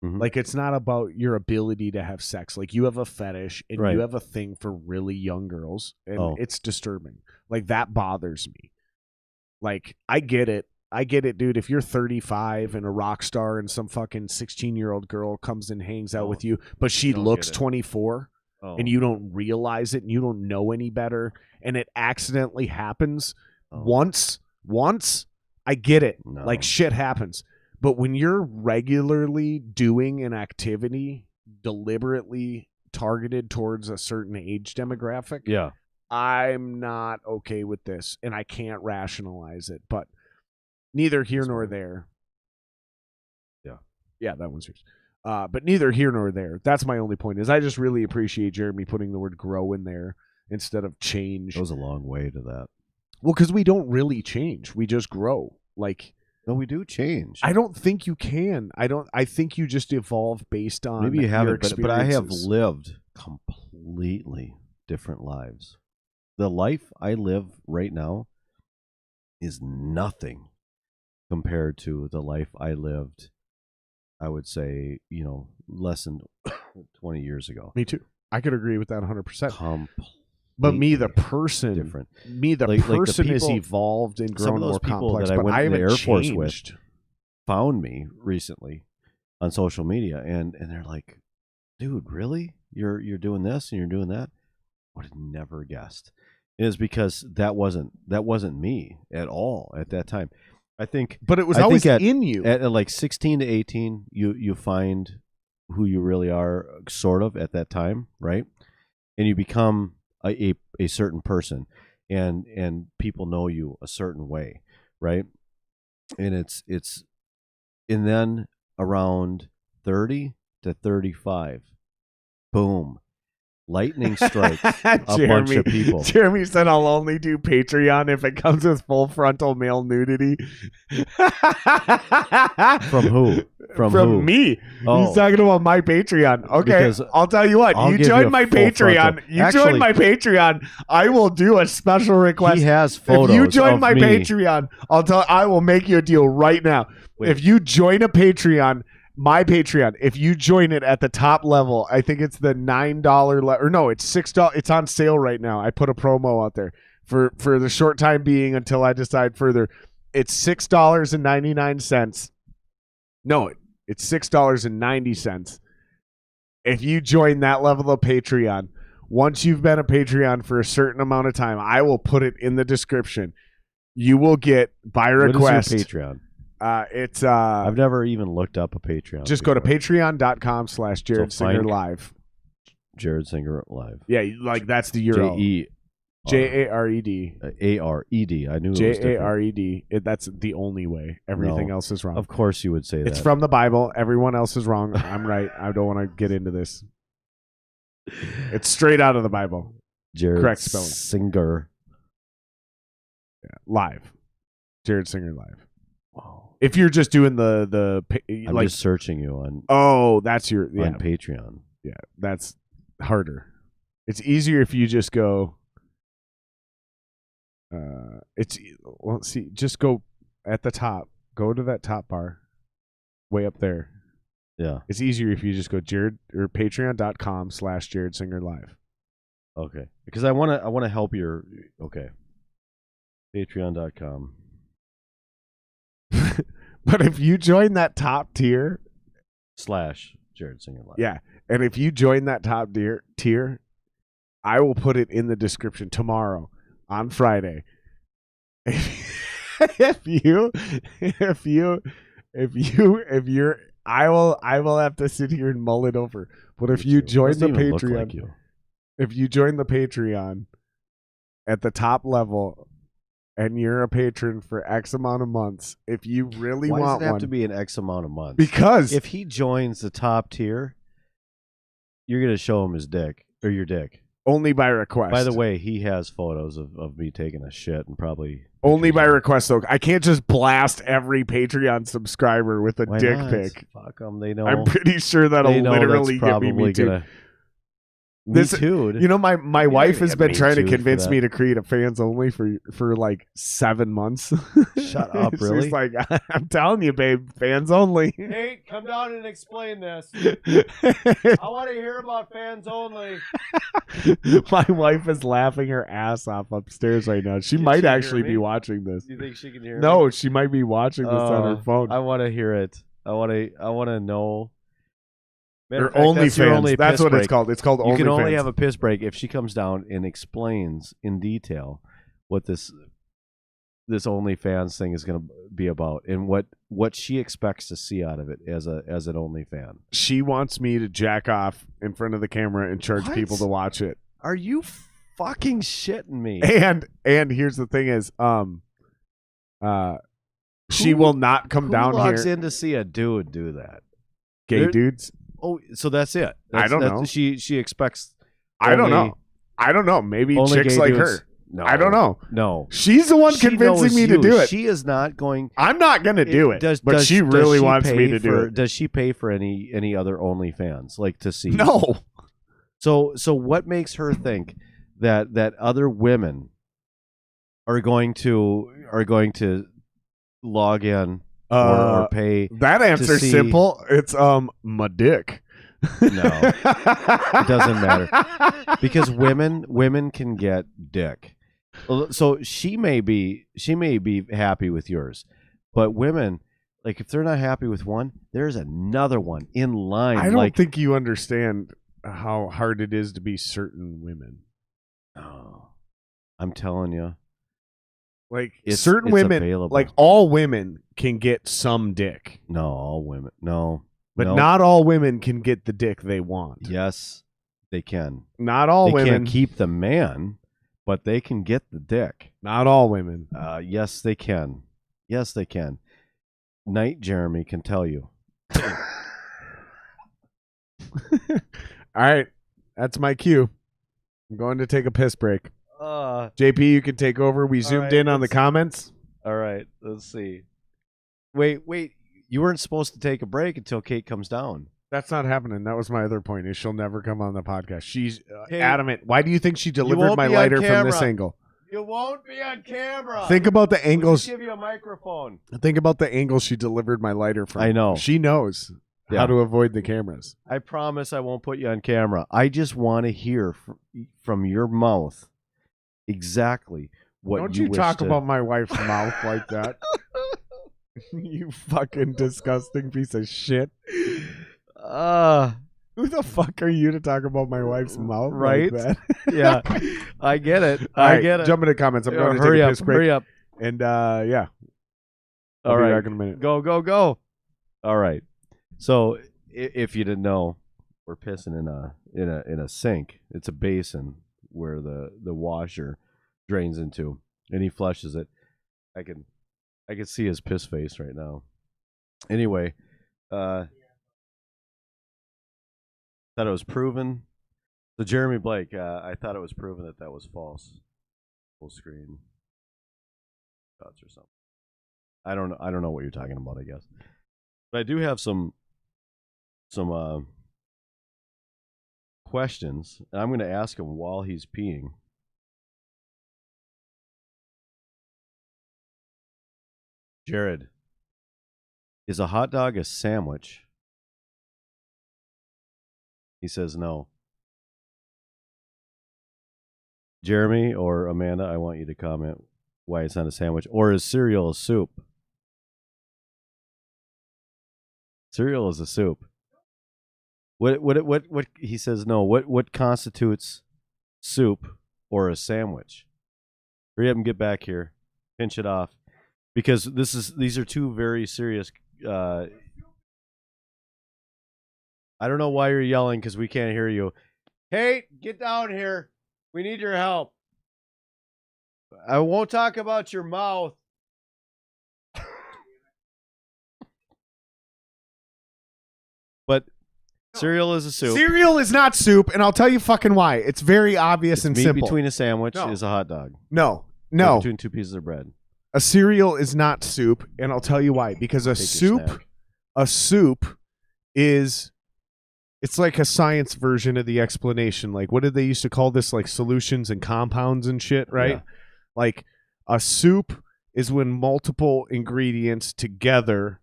Like, it's not about your ability to have sex. Like, you have a fetish and you have a thing for really young girls, and it's disturbing. Like, that bothers me. Like, I get it, dude. If you're 35 and a rock star and some fucking 16-year-old girl comes and hangs out with you, but she looks 24 and you don't realize it and you don't know any better, and it accidentally happens once, I get it. No. Like, shit happens. But when you're regularly doing an activity deliberately targeted towards a certain age demographic, I'm not okay with this, and I can't rationalize it. But neither here nor there. Yeah, that one's yours. But neither here nor there. That's my only point. Is I just really appreciate Jeremy putting the word "grow" in there instead of change. It goes a long way to that. Well, because we don't really change; we just grow. Like. No, we do change. I don't think you can. I think you just evolve based on maybe you haven't, but I have lived completely different lives. The life I live right now is nothing compared to the life I lived, I would say, less than 20 years ago. Me too. I could agree with that 100%. But me, the person, different. Person is evolved and grown more complex. That I went to the Air Force with changed. Found me recently on social media, and they're like, "Dude, really? You're doing this and you're doing that?" I would have never guessed. It is because that wasn't me at all at that time. I think, but it was always in you. At like 16 to 18, you find who you really are, sort of at that time, right? And you become a certain person, and people know you a certain way, right? And it's and then around 30 to 35, boom, lightning strikes a bunch of people. Jeremy said, "I'll only do Patreon if it comes with full frontal male nudity." From who? From who? Me. He's talking about my Patreon. Okay, because I'll tell you what. You join my Patreon. Join my Patreon. I will do a special request. He has photos. If you join my me. Patreon, I will make you a deal right now. Wait. If you join a Patreon. My Patreon, if you join it at the top level, I think it's the $9 or no, it's $6. It's on sale right now. I put a promo out there for the short time being until I decide further. It's $6.99. No, it's $6.90. If you join that level of Patreon, once you've been a Patreon for a certain amount of time, I will put it in the description. You will get by request. What is your Patreon? It's I've never even looked up a Patreon. Just go to patreon.com/Jared Singer Live. Jared Singer Live. Yeah, like that's the URL. Jared. A-R-E-D. I knew it was different. Jared. That's the only way. Everything else is wrong. Of course you would say that. It's from the Bible. Everyone else is wrong. I'm right. I don't want to get into this. It's straight out of the Bible. Jared Correct spelling. Singer. Yeah, live. Jared Singer Live. Wow. If you're just doing the I'm like just searching you on that's your on Patreon. Yeah, that's harder. It's easier if you just go just go at the top. Go to that top bar way up there. Yeah. It's easier if you just go Jared or patreon.com/Jared Singer Live. Okay. Because I wanna help your Patreon.com. But if you join that top tier /Jared Singer Live. Yeah. And if you join that top tier, I will put it in the description tomorrow on Friday. If you're I will have to sit here and mull it over. But if you join the Patreon, if you join the Patreon at the top level and you're a patron for X amount of months, if you really want one, does it have to be an X amount of months? Because if he joins the top tier, you're gonna show him his dick or your dick. Only by request. By the way, he has photos of me taking a shit and probably only by request. Though I can't just blast every Patreon subscriber with a dick pic. Fuck them. They know. I'm pretty sure that'll literally get me too. Me too. You know, my wife has been trying to convince me to create a fans only for like 7 months. Shut up, really? She's like, I'm telling you, babe, fans only. Hey, come down and explain this. I want to hear about fans only. My wife is laughing her ass off upstairs right now. She might actually be watching this. You think she can hear me? No, she might be watching this on her phone. I want to hear it. I want to know. Or OnlyFans. That's what it's called. It's called OnlyFans. You can only have a piss break if she comes down and explains in detail what this OnlyFans thing is going to be about and what she expects to see out of it as an OnlyFan. She wants me to jack off in front of the camera and charge people to watch it. Are you fucking shitting me? And here's the thing is, she will not come down here. Who logs in to see a dude do that? Gay dudes. Oh, so that's it. I don't know. She expects. I don't know. Maybe chicks like her. No, I don't know. No, she's the one convincing me to do it. She is not going. I'm not going to do it. But she really wants me to do it. Does she pay for any other OnlyFans like to see? No. So what makes her think that other women are going to log in or pay? That answer's simple. It's my dick. No, it doesn't matter because women can get dick. So she may be happy with yours, but women, like if they're not happy with one, there's another one in line. I don't think you understand how hard it is to be certain women. Oh, I'm telling you. Like certain women, available. Like all women can get some dick. No, all women. No. But not all women can get the dick they want. Yes, they can. Not all women. They can't keep the man, but they can get the dick. Not all women. Yes, they can. Yes, they can. Night Jeremy can tell you. All right. That's my cue. I'm going to take a piss break. JP, you can take over. We zoomed in on the comments. All right. Let's see. Wait. You weren't supposed to take a break until Kate comes down. That's not happening. That was my other point. Is she'll never come on the podcast. She's adamant. Why do you think she delivered my lighter from this angle? You won't be on camera. Think about the angles. Give you a microphone. Think about the angle she delivered my lighter from. I know. She knows how to avoid the cameras. I promise I won't put you on camera. I just want to hear from your mouth exactly what Don't you you talk about my wife's mouth like that. You fucking disgusting piece of shit. Who the fuck are you to talk about my wife's mouth right? like that? Yeah, I get it. I get it. Jump into comments. I'm going to take a piss break. Hurry up. And yeah. All right. Back in a minute. Go. All right. So if you didn't know, we're pissing in a sink. It's a basin where the washer drains into, and he flushes it. I can see his piss face right now. Anyway, thought it was proven. So Jeremy Blake, I thought it was proven that was false. Full screen shots or something. I don't know what you're talking about, I guess. But I do have some questions, and I'm going to ask him while he's peeing. Jared, is a hot dog a sandwich? He says no. Jeremy or Amanda, I want you to comment why it's not a sandwich. Or is cereal a soup? Cereal is a soup. What he says no. What constitutes soup or a sandwich? Hurry up and get back here. Pinch it off. Because these are two very serious I don't know why you're yelling because we can't hear you. Kate, get down here. We need your help. I won't talk about your mouth. But cereal is a soup. Cereal is not soup, and I'll tell you fucking why. It's very obvious and meat simple. Between a sandwich No. is a hot dog. No. Between two pieces of bread. A cereal is not soup, and I'll tell you why. Because a soup is, it's like a science version of the explanation. Like, what did they used to call this? Like solutions and compounds and shit, right? Yeah. Like, a soup is when multiple ingredients together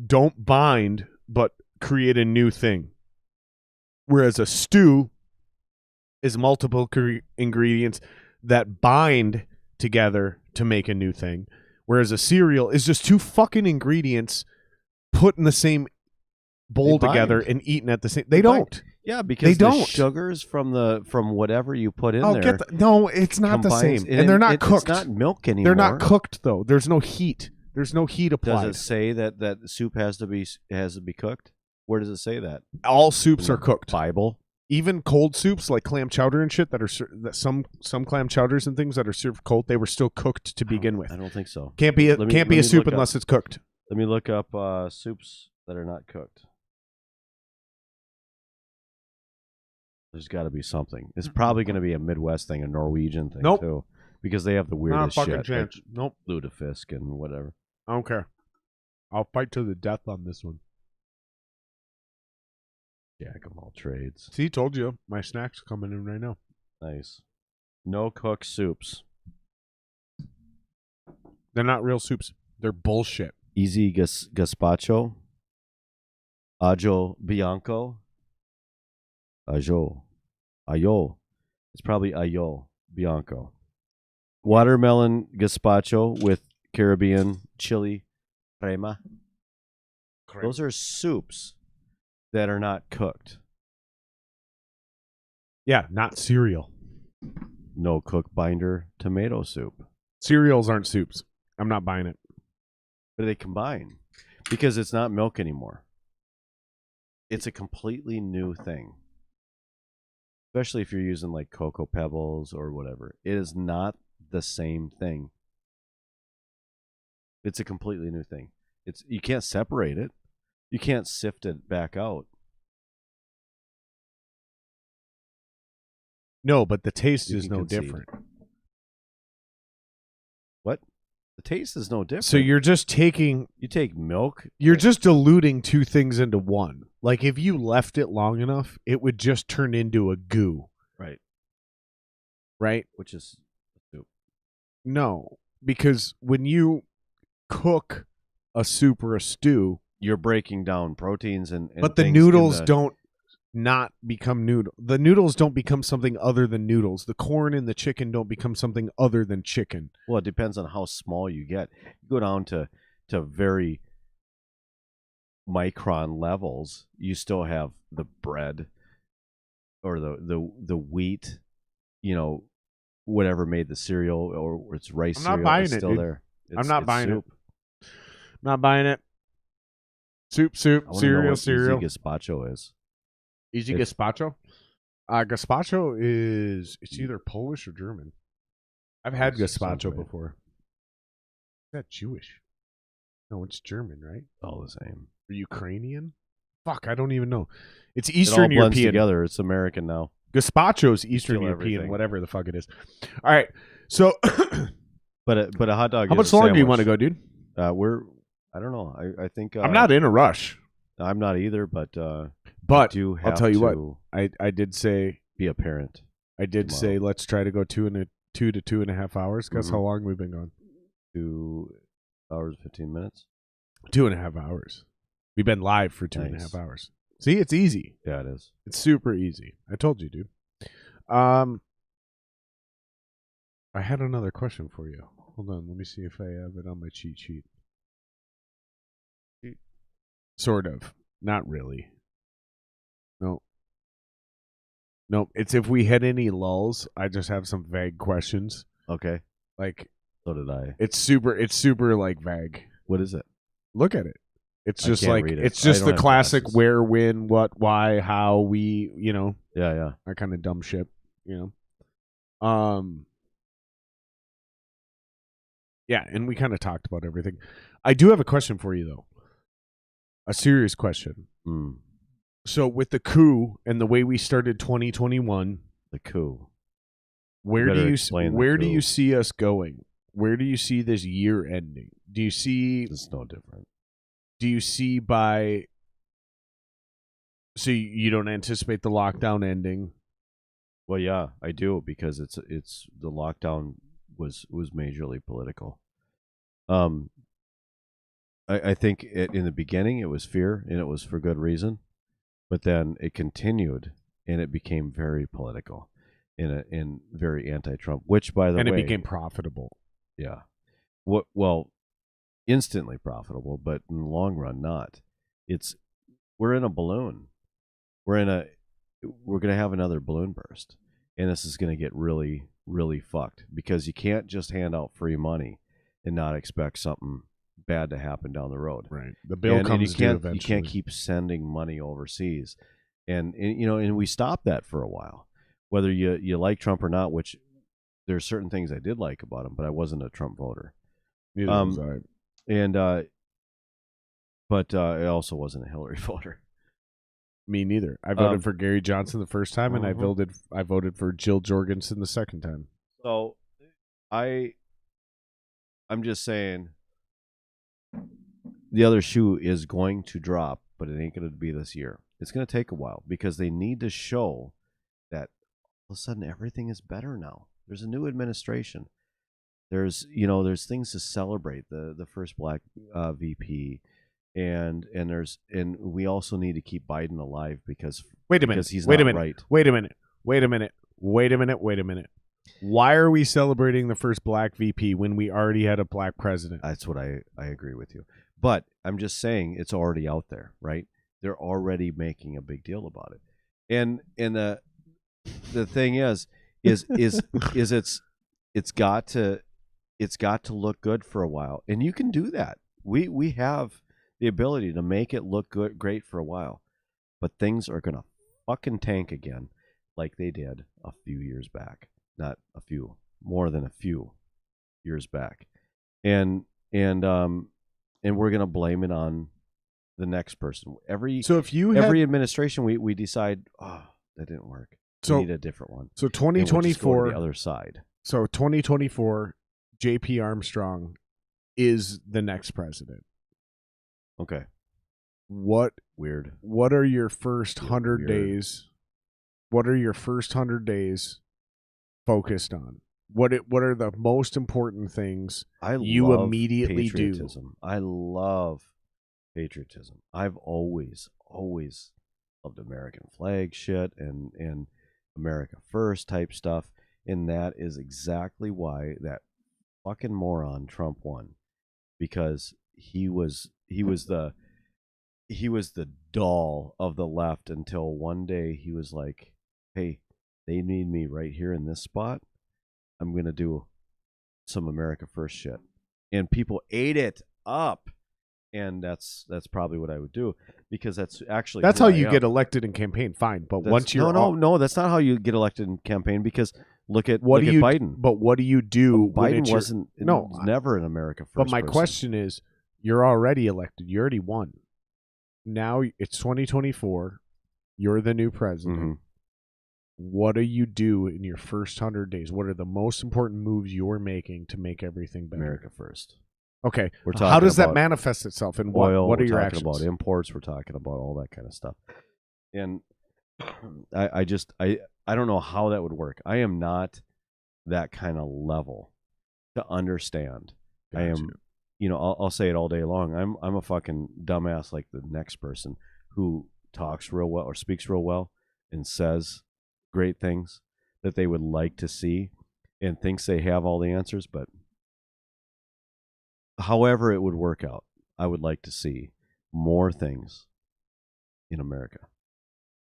don't bind, but create a new thing. Whereas a stew is multiple ingredients that bind together to make a new thing. Whereas a cereal is just two fucking ingredients put in the same bowl together and eaten at the same. They don't. Yeah, because the sugars from whatever you put in there. No, it's not the same, and they're not cooked. It's not milk anymore. They're not cooked though. There's no heat. There's no heat applied. Does it say that soup has to be cooked? Where does it say that? All soups are cooked. Bible. Even cold soups like clam chowder and shit that are some clam chowders and things that are served cold, they were still cooked to begin with. I don't think so. Can't be a soup unless it's cooked. Let me look up soups that are not cooked. There's got to be something. It's probably going to be a Midwest thing, a Norwegian thing too, because they have the weirdest not a fucking shit. chance. Like nope. lutefisk and whatever. I don't care. I'll fight to the death on this one. Jack of all trades. See, told you. My snack's coming in right now. Nice. No cooked soups. They're not real soups. They're bullshit. Easy gazpacho. Aglio bianco. Aglio. It's probably aglio bianco. Watermelon gazpacho with Caribbean chili crema. Those are soups that are not cooked. Yeah, not cereal. No cook binder tomato soup. Cereals aren't soups. I'm not buying it. But they combine because it's not milk anymore. It's a completely new thing. Especially if you're using like Cocoa Pebbles or whatever. It is not the same thing. It's a completely new thing. You can't separate it. You can't sift it back out. No, but the taste is no different. What? The taste is no different. So you're just taking... You take milk. You're just diluting two things into one. Like if you left it long enough, it would just turn into a goo. Right. Right? Which is soup. No, because when you cook a soup or a stew... You're breaking down proteins and but the noodles don't not become noodle. The noodles don't become something other than noodles. The corn and the chicken don't become something other than chicken. Well, it depends on how small you get. You go down to very micron levels, you still have the bread or the wheat, whatever made the cereal or it's rice cereal. I'm not buying is it, still dude. there. I'm not buying soup. it. Not buying it. Soup, cereal. Easy gazpacho is. Easy If- gazpacho. Gazpacho it's either Polish or German. I've had Sounds gazpacho right. before. Is that Jewish? No, it's German, right? All the same. Or Ukrainian? Fuck, I don't even know. It's It all Eastern blends European. together. It's American now. Gazpacho's Eastern steal European, everything. whatever the fuck it is. All right, so But a hot dog. how is much a longer do you sandwich. want to go, dude? I don't know. I think I'm not in a rush, I'm not either. But but do I'll have tell you what. to I did say be a parent. I did tomorrow. say let's try to go 2 to 2.5 hours. Guess Mhm. how long we've been gone? 2 hours 15 minutes. 2.5 hours. We've been live for 2.5 Nice. hours. See, it's easy. Yeah, it is. It's super easy. I told you, dude. I had another question for you. Hold on, let me see if I have it on my cheat sheet. Sort of. Not really. No. Nope. It's if we had any lulls, I just have some vague questions. Okay. Like So did I. it's super like vague. What is it? Look at it. It's I just can't like read it. it's I just don't the have classic glasses. where, when, what, why, how, we, Yeah. that kind of dumb shit, Yeah, and we kind of talked about everything. I do have a question for you though. A serious question. Mm, So with the coup and the way we started 2021, the coup. where better do you explain the where do coup. you see us going? Where do you see this year ending? Do you see It's no different. by so you don't anticipate the lockdown ending? Well, yeah, I do, because it's the lockdown was majorly political. I think in the beginning it was fear, and it was for good reason, but then it continued and it became very political, in very anti-Trump. Which, by the And way, it became profitable. yeah, well, instantly profitable, but in the long run, not. We're in a balloon. We're going to have another balloon burst, and this is going to get really, really fucked, because you can't just hand out free money and not expect something bad to happen down the road. Right. The bill comes due eventually. You can't keep sending money overseas, and we stopped that for a while. Whether you like Trump or not, which there's certain things I did like about him, but I wasn't a Trump voter. Neither was I. And but I also wasn't a Hillary voter. Me neither. I voted for Gary Johnson the first time, and I Mhm. voted for Jill Jorgensen the second time. So I'm just saying, the other shoe is going to drop, but it ain't going to be this year. It's going to take a while, because they need to show that all of a sudden everything is better now. There's a new administration. There's things to celebrate. The first black VP, and we also need to keep Biden alive, because Wait a minute. because he's Wait a not minute. right. Wait a minute. Wait a minute. Wait a minute. Wait a minute. Why are we celebrating the first black VP when we already had a black president? That's what I agree with you. But I'm just saying, it's already out there, right? They're already making a big deal about it. And the thing is it's got to look good for a while. And you can do that. We have the ability to make it look great for a while. But things are going to fucking tank again, like they did a few years back. Not a few, more than a few years back. And we're going to blame it on the next person. Every administration, we decide, that didn't work. We need a different one. So And we'll just 2024, go to the other side. So 2024, J.P. Armstrong is the next president. Okay. Weird. What are your first 100 Weird. days? What are your first 100 days focused on? What are the most important things you love immediately patriotism. do? I love patriotism. I've always loved American flag shit and America First type stuff, and that is exactly why that fucking moron Trump won, because he was the doll of the left, until one day he was like, hey, they need me right here in this spot. I'm going to do some America First shit. And people ate it up. And that's probably what I would do, because that's actually That's who how I you am. get elected in campaign, fine. But once you're no, that's not how you get elected in campaign, because look at what do you Biden. But what do you do when Biden it's wasn't no? was never an America first. But my person. question is, you're already elected. You already won. Now it's 2024. You're the new president. Mm-hmm. What do you do in your first 100 days? What are the most important moves you're making to make everything better? America first. Okay. We're talking How does that about manifest itself? And oil, what are your we're actions? talking about imports. We're talking about all that kind of stuff. And I don't know how that would work. I am not that kind of level to understand. Gotcha. I am, I'll say it all day long. I'm a fucking dumbass like the next person who talks real well or speaks real well and says great things that they would like to see and thinks they have all the answers, but however it would work out, I would like to see more things in America.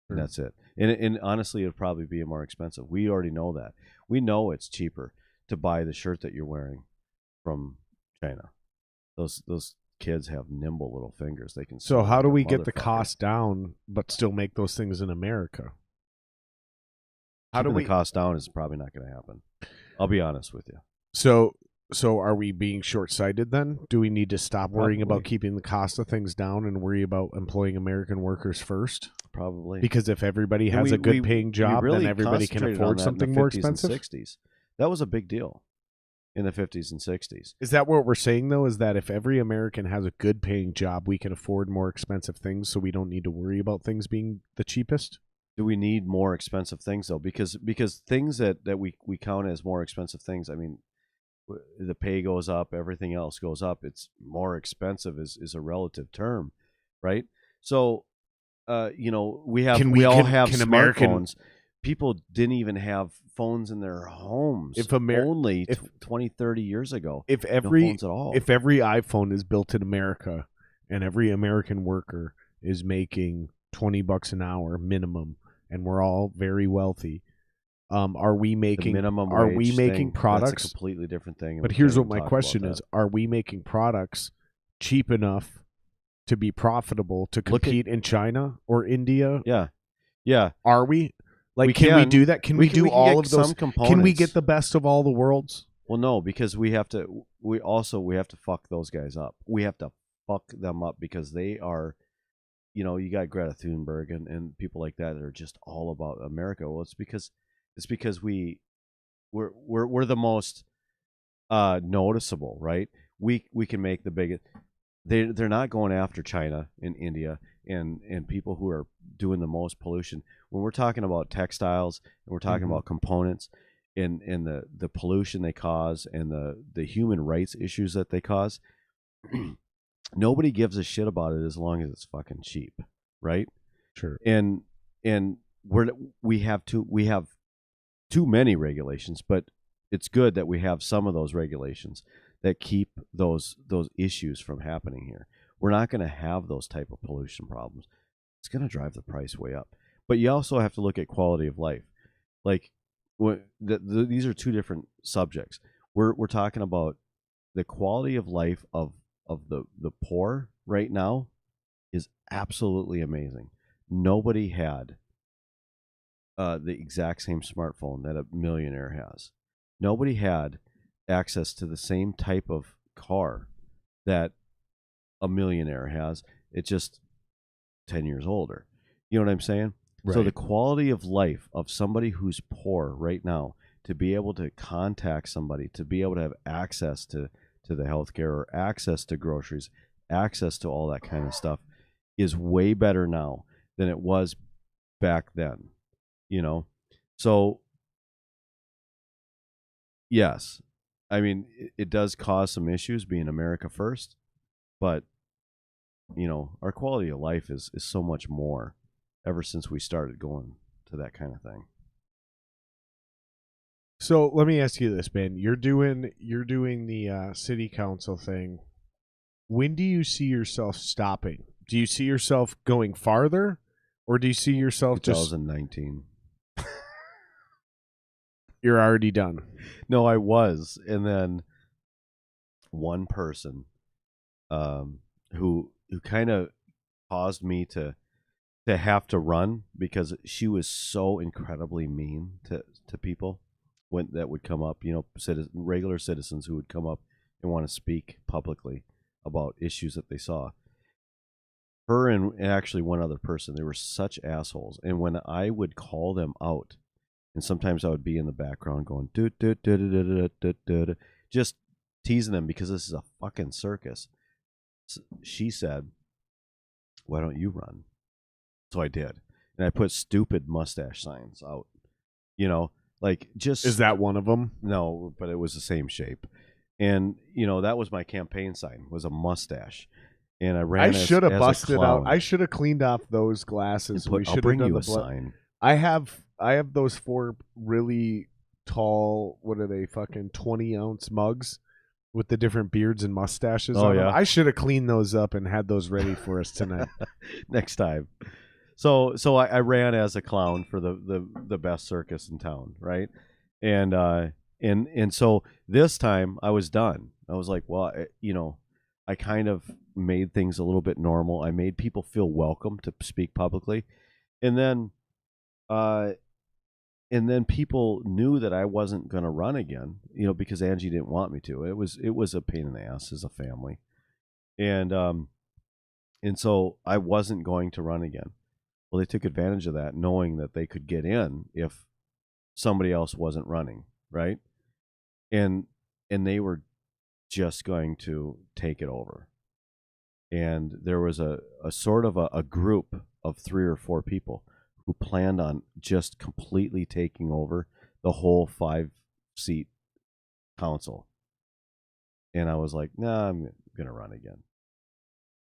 And that's it. And honestly, it would probably be more expensive. We already know that. We know it's cheaper to buy the shirt that you're wearing from China. Those kids have nimble little fingers. They can. So how like do a we get the motherfucker. cost down, but still make those things in America? How Keeping do we the cost down is probably not going to happen. I'll be honest with you. So are we being short-sighted then? Do we need to stop worrying about Probably. keeping the cost of things down and worry about employing American workers first? Probably. Because if everybody has a good paying job, really then everybody can concentrated afford on that something in the more 50s and expensive. 60s. That was a big deal in the 50s and 60s. Is that what we're saying, though? Is that if every American has a good paying job, we can afford more expensive things, so we don't need to worry about things being the cheapest? Do we need more expensive things, though? Because things that we count as more expensive things, I mean, the pay goes up, everything else goes up. It's more expensive is a relative term, right? So, we all have smartphones. People didn't even have phones in their homes only 20, 30 years ago. If no phones at all. If every iPhone is built in America and every American worker is making $20 an hour minimum, and we're all very wealthy, are we making the minimum are wage we making thing, products? That's a completely different thing. But here's what my question is: are we making products cheap enough to be profitable to compete in China or India? Yeah. Are we? Like, can we do that? Can we do all of those? Can we get the best of all the worlds? Well, no, because we have to. We have to fuck those guys up. We have to fuck them up because they are. You got Greta Thunberg and people like that are just all about America. Well, it's because we're the most noticeable, right? We can make the biggest. They're not going after China and India and people who are doing the most pollution. When we're talking about textiles and we're talking about components and the pollution they cause and the human rights issues that they cause, nobody gives a shit about it as long as it's fucking cheap, right? Sure. And we have too many regulations, but it's good that we have some of those regulations that keep those issues from happening here. We're not going to have those type of pollution problems. It's going to drive the price way up. But you also have to look at quality of life. Like, these are two different subjects. We're talking about the quality of life of the poor right now is absolutely amazing. Nobody had the exact same smartphone that a millionaire has. Nobody had access to the same type of car that a millionaire has. It's just 10 years older. You know what I'm saying? Right. So the quality of life of somebody who's poor right now, to be able to contact somebody, to be able to have access to the healthcare or access to groceries, access to all that kind of stuff, is way better now than it was back then. So yes, I mean, it does cause some issues being America first, but our quality of life is so much more ever since we started going to that kind of thing. So let me ask you this, Ben. You're doing the city council thing. When do you see yourself stopping? Do you see yourself going farther, or do you see yourself 2019? You're already done. No, I was, and then one person, her who kind of caused me to have to run because she was so incredibly mean to people that would come up, regular citizens who would come up and want to speak publicly about issues that they saw. Her and actually one other person, they were such assholes. And when I would call them out, and sometimes I would be in the background going, just teasing them because this is a fucking circus. She said, "Why don't you run?" So I did. And I put stupid mustache signs out, like just. Is that one of them? No, but it was the same shape. And, that was my campaign sign, was a mustache. And I ran I should have as busted a clown. out. I should have cleaned off those glasses. I'll bring you a sign. I have those 4 really tall, what are they, fucking 20-ounce mugs with the different beards and mustaches on them. I should have cleaned those up and had those ready for us tonight. Next time. So I ran as a clown for the best circus in town, right? And so this time I was done. I was like, well, I kind of made things a little bit normal. I made people feel welcome to speak publicly. And then people knew that I wasn't going to run again, because Angie didn't want me to. It was a pain in the ass as a family. And so I wasn't going to run again. Well, they took advantage of that, knowing that they could get in if somebody else wasn't running, right? And they were just going to take it over. And there was a sort of a group of 3 or 4 people who planned on just completely taking over the whole 5-seat council. And I was like, nah, I'm going to run again.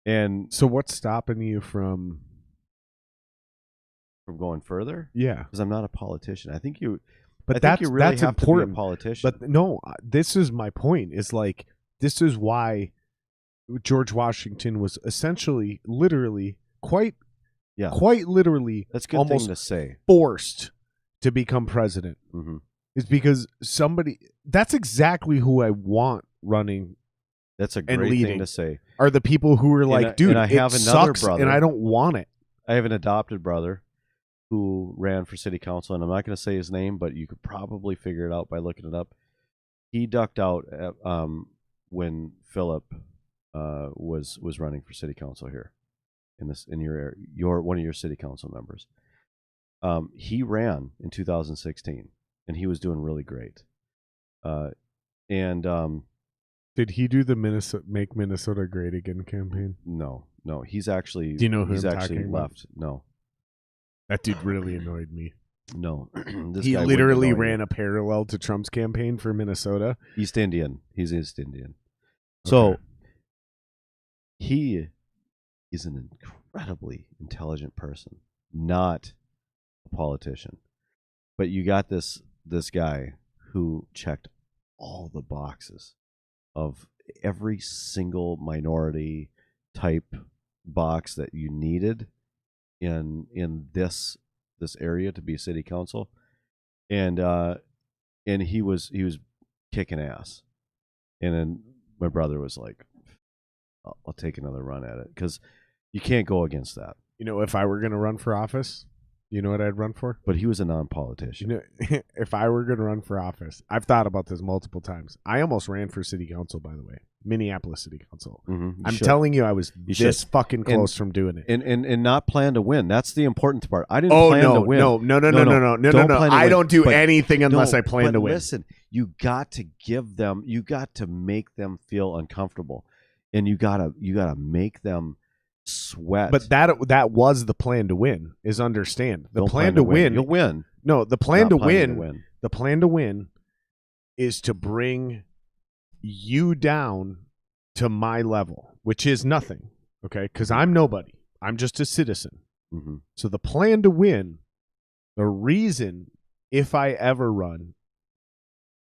And so what's stopping you from going further? Yeah. Because I'm not a politician. I think you really have important. to be a politician. But no, this is my point. Is like, this is why George Washington was essentially, literally, quite literally, that's a good almost thing to say, forced to become president. Mm-hmm. Is because that's exactly who I want running. That's a great thing to say. Are the people who are like, dude, I have it another sucks brother, and I don't want it. I have an adopted brother who ran for city council, and I'm not going to say his name, but you could probably figure it out by looking it up. He ducked out when Philip was running for city council here in your one of your city council members. He ran in 2016, and he was doing really great. Did he do the Make Minnesota Great Again campaign? No. He's actually. Do you know who he's I'm actually talking about? left? No. That dude really annoyed me. No. He literally ran a parallel to Trump's campaign for Minnesota. East Indian. He's East Indian. So he is an incredibly intelligent person, not a politician. But you got this guy who checked all the boxes of every single minority type box that you needed in this area to be city council, and he was kicking ass. And then my brother was like, I'll take another run at it, because you can't go against that. If I were going to run for office, you know what I'd run for? But he was a non-politician. If I were going to run for office, I've thought about this multiple times. I almost ran for city council, by the way. Minneapolis City Council. Mm-hmm. I'm telling you, I was this fucking close from doing it. And not plan to win. That's the important part. I didn't plan to win. No. I don't do anything unless I plan to win. Listen, you got to make them feel uncomfortable. And you gotta make them sweat. But that was the plan to win, is understand. The plan to win. You'll win. No, the plan to win. The plan to win is to bring you down to my level, which is nothing, okay? Because I'm nobody. I'm just a citizen. Mm-hmm. So the plan to win, the reason if I ever run,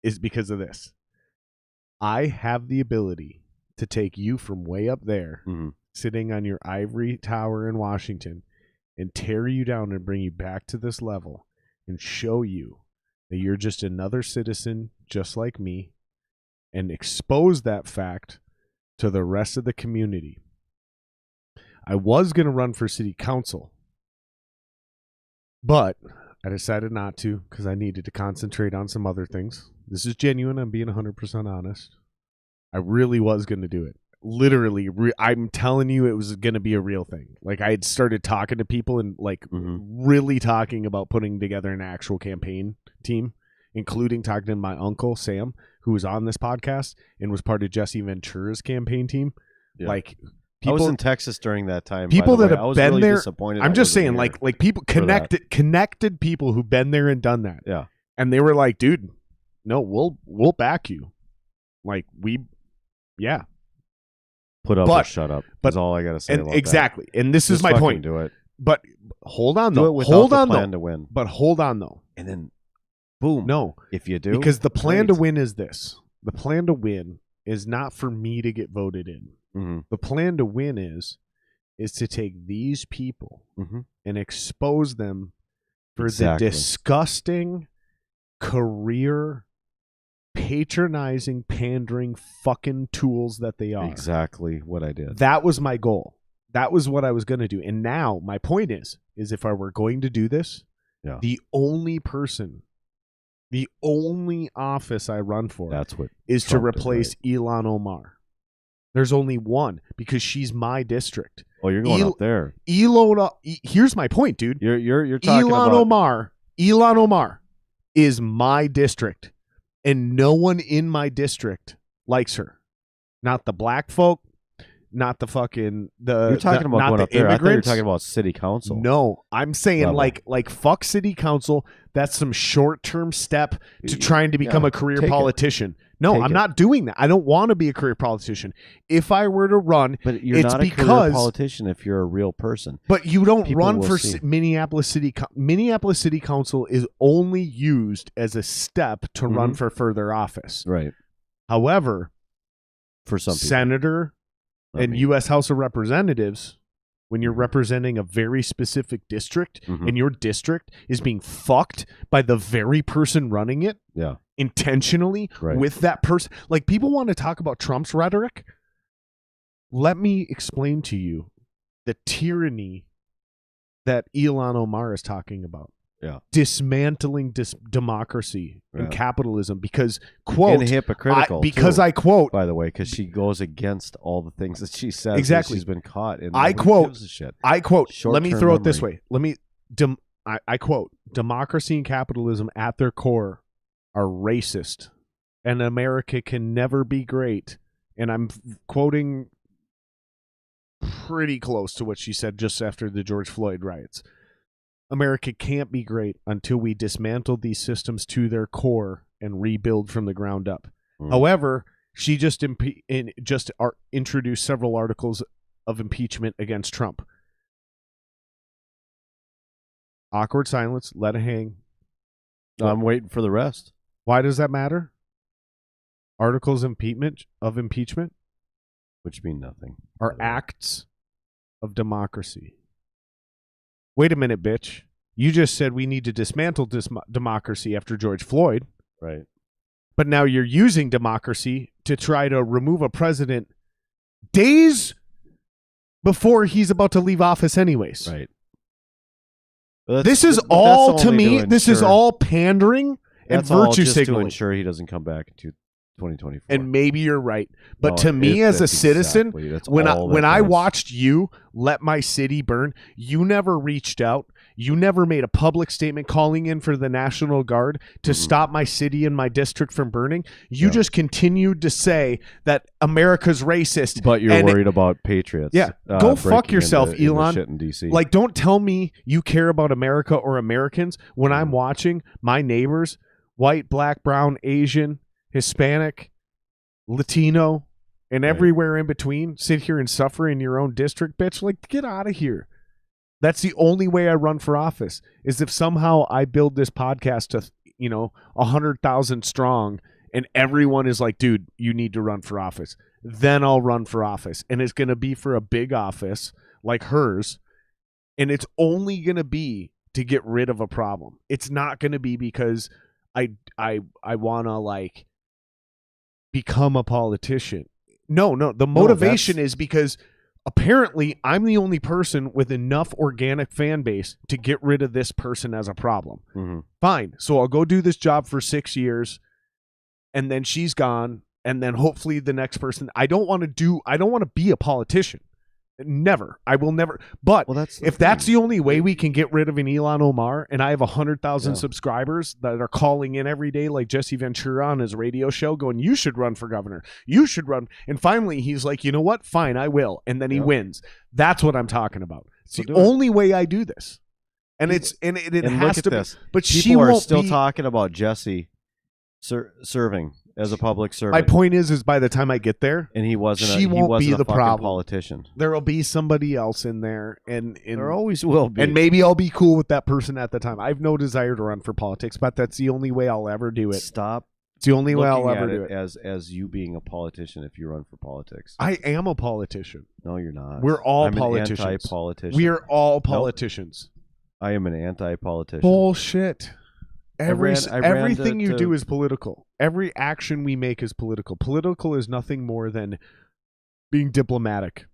is because of this. I have the ability to take you from way up there, sitting on your ivory tower in Washington, and tear you down and bring you back to this level and show you that you're just another citizen just like me, and expose that fact to the rest of the community. I was going to run for city council, but I decided not to because I needed to concentrate on some other things. This is genuine. I'm being 100% honest. I really was going to do it. Literally, I'm telling you, it was going to be a real thing. Like, I had started talking to people and like really talking about putting together an actual campaign team, including talking to my uncle, Sam, who was on this podcast and was part of Jesse Ventura's campaign team. Yeah. Like, I was in Texas during that time. People that have been really there, disappointed. I'm just saying, like people connected people who've been there and done that. Yeah, and they were like, "Dude, no, we'll back you." Like put up or shut up. That's all I gotta say. About exactly, that. And this is my point. Do it, but hold on do though. It without the plan to win. But hold on though, and then boom. No, if you do, because the plan to win is this. The plan to win is not for me to get voted in. Mm-hmm. The plan to win is to take these people and expose them for the disgusting, career, patronizing, pandering fucking tools that they are. Exactly what I did. That was my goal. That was what I was going to do. And now my point is if I were going to do this, the only office I run for is to replace Ilhan Omar. There's only one because she's my district. Oh, you're going up there. Here's my point, dude. You're talking about Ilhan Omar is my district, and no one in my district likes her. Not the black folk, not the fucking You're talking about going up there. I thought you were talking about city council. No, I'm saying like fuck city council. That's some short-term step to trying to become a career politician. No, I'm not doing that. I don't want to be a career politician. If I were to run, but you're not a career politician if you're a real person. But you don't run for Minneapolis City. Minneapolis City Council is only used as a step to run for further office. Right. However, for some people, senator and U.S. House of Representatives, when you're representing a very specific district and your district is being fucked by the very person running it, intentionally with that person. Like, people want to talk about Trump's rhetoric. Let me explain to you the tyranny that Ilhan Omar is talking about. Yeah. Dismantling democracy and capitalism because, quote, and hypocritical because too, I quote, by the way, because she goes against all the things that she says. Exactly. She's been caught in. I quote, let me throw it this way. I quote, democracy and capitalism at their core are racist, and America can never be great. And I'm quoting pretty close to what she said just after the George Floyd riots. America can't be great until we dismantle these systems to their core and rebuild from the ground up. However, she just introduced several articles of impeachment against Trump. Awkward silence, let it hang. I'm waiting for the rest. Why does that matter? Articles of impeachment, which mean nothing, are acts of democracy. Wait a minute, bitch. You just said we need to dismantle democracy after George Floyd. Right. But now you're using democracy to try to remove a president days before he's about to leave office anyways. Right. This is all, to me, this is all pandering and virtue signaling. To ensure he doesn't come back to 2024. And maybe you're right. But to me as a citizen, when I watched you let my city burn, you never reached out. You never made a public statement calling in for the National Guard to stop my city and my district from burning. You just continued to say that America's racist. But you're worried about patriots. Yeah. Go fuck yourself, Elon. Shit in DC. Like, don't tell me you care about America or Americans when I'm watching my neighbors, white, black, brown, Asian, Hispanic, Latino, and everywhere in between, sit here and suffer in your own district, bitch. Like, get out of here. That's the only way I run for office, is if somehow I build this podcast to, 100,000 strong and everyone is like, dude, you need to run for office. Then I'll run for office. And it's going to be for a big office like hers. And it's only going to be to get rid of a problem. It's not going to be because I want to, like, become a politician. No. The motivation is because apparently I'm the only person with enough organic fan base to get rid of this person as a problem. Mm-hmm. Fine. So I'll go do this job for 6 years and then she's gone. And then hopefully the next person, I don't want to be a politician. Never. I will never. But if that's the only way we can get rid of an Elon Omar, and I have 100,000 subscribers that are calling in every day, like Jesse Ventura on his radio show, going, "You should run for governor. You should run." And finally, he's like, "You know what? Fine, I will." And then he wins. That's what I'm talking about. It's the only way I do this. And it has to be. But people she are won't still be, talking about Jesse serving as a public servant. My point is by the time I get there, and he wasn't be the problem. Politician. There will be somebody else in there, and there always will be. And maybe I'll be cool with that person at the time. I have no desire to run for politics, but that's the only way I'll ever do it. Stop. It's the only way I'll ever do it. As you being a politician, if you run for politics, I am a politician. No, you're not. We're all I'm politicians. An anti-politician. We are all politicians. Nope. I am an anti-politician. Bullshit. Everything you do is political. Every action we make is political. Political is nothing more than being diplomatic.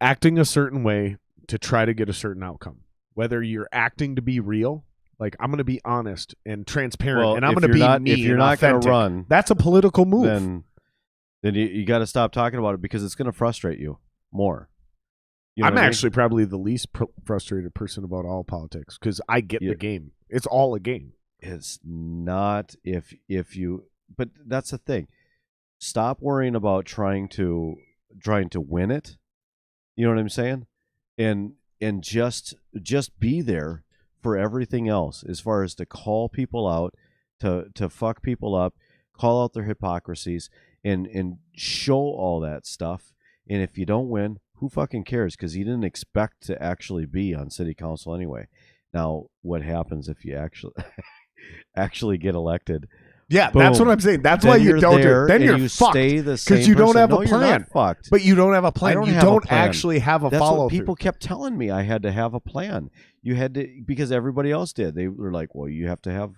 Acting a certain way to try to get a certain outcome. Whether you're acting to be real, like I'm going to be honest and transparent, and I'm going to be me if you're not going to run, that's a political move. Then you got to stop talking about it because it's going to frustrate you more. I'm actually probably the least frustrated person about all politics because I get the game. It's all a game. It's not if you, but that's the thing. Stop worrying about trying to win it. You know what I'm saying? And just be there for everything else, as far as to call people out, to fuck people up, call out their hypocrisies, and show all that stuff. And if you don't win, who fucking cares? Because you didn't expect to actually be on city council anyway. Now, what happens if you actually get elected? Yeah, Boom. that's what I'm saying. That's why you don't do it. Then you're fucked because you don't have a plan. You're not fucked. But you don't have a plan. You don't actually have a follow-through. That's what people kept telling me. I had to have a plan. You had to, because everybody else did. They were like, "Well, you have to have,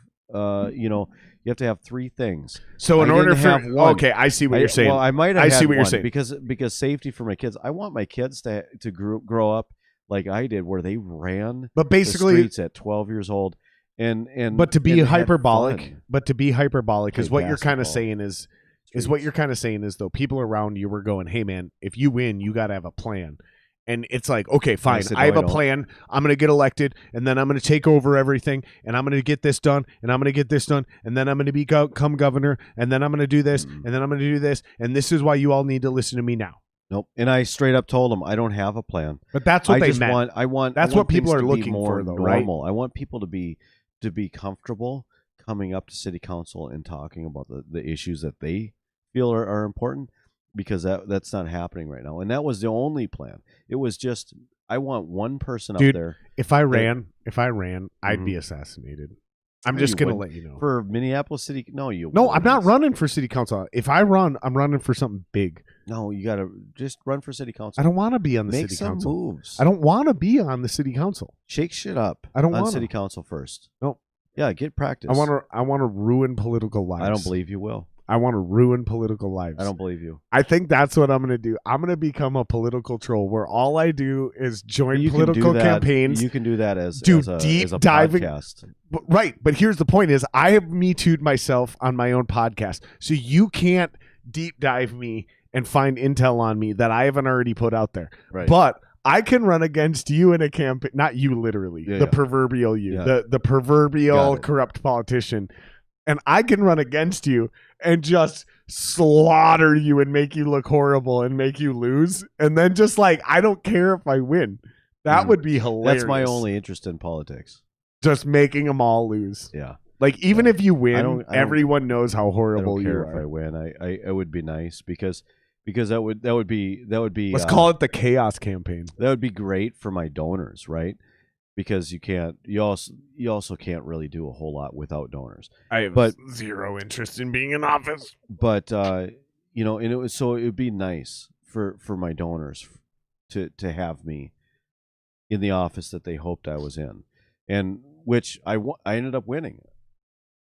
you have to have 3 things." So in order for okay, I see what you're saying. Well, I might have. I see what you're saying because safety for my kids. I want my kids to grow up like I did, where they ran but basically the streets at 12 years old. But to be hyperbolic, is what you're kind of saying is what you're kind of saying is, though, people around you were going, "Hey man, if you win, you got to have a plan." And it's like, okay, fine. I have a plan. I'm going to get elected, and then I'm going to take over everything, and I'm going to get this done, and I'm going to get this done, and then I'm going to become governor, and then I'm going to do this, and then I'm going to do this, and this is why you all need to listen to me now. Nope. And I straight up told them I don't have a plan. But that's what they meant. That's what people are looking for, though, normal. right? I want people to be comfortable coming up to city council and talking about the issues that they feel are important, because that's not happening right now. And that was the only plan. It was just, I want one person up there. If I ran, I'd be assassinated. I'm just going to let you know. For Minneapolis City, no, I'm not running for city council. If I run, I'm running for something big. No, you got to just run for city council. I don't want to be on the city council. Make some moves. I don't want to be on the city council. Shake shit up. I don't want city council first. No. Yeah, get practice. I want to ruin political lives. I don't believe you will. I want to ruin political lives. I don't believe you. I think that's what I'm going to do. I'm going to become a political troll where all I do is join political campaigns. You can do that as deep a diving podcast. Right. But here's the point is I have Me Too'd myself on my own podcast. So you can't deep dive me and find intel on me that I haven't already put out there. Right. But I can run against you in a campaign. Not you literally. Proverbial you. Yeah. The proverbial corrupt politician. And I can run against you and just slaughter you and make you look horrible and make you lose. And then just like, I don't care if I win. That would be hilarious. That's my only interest in politics. Just making them all lose. Yeah. Like, even if you win, everyone knows how horrible you are. If I win, it would be nice because that would be. Let's call it the chaos campaign. That would be great for my donors, right? Because you also can't really do a whole lot without donors. I have zero interest in being in office. But and it would be nice for my donors to have me in the office that they hoped I was in, and which I ended up winning,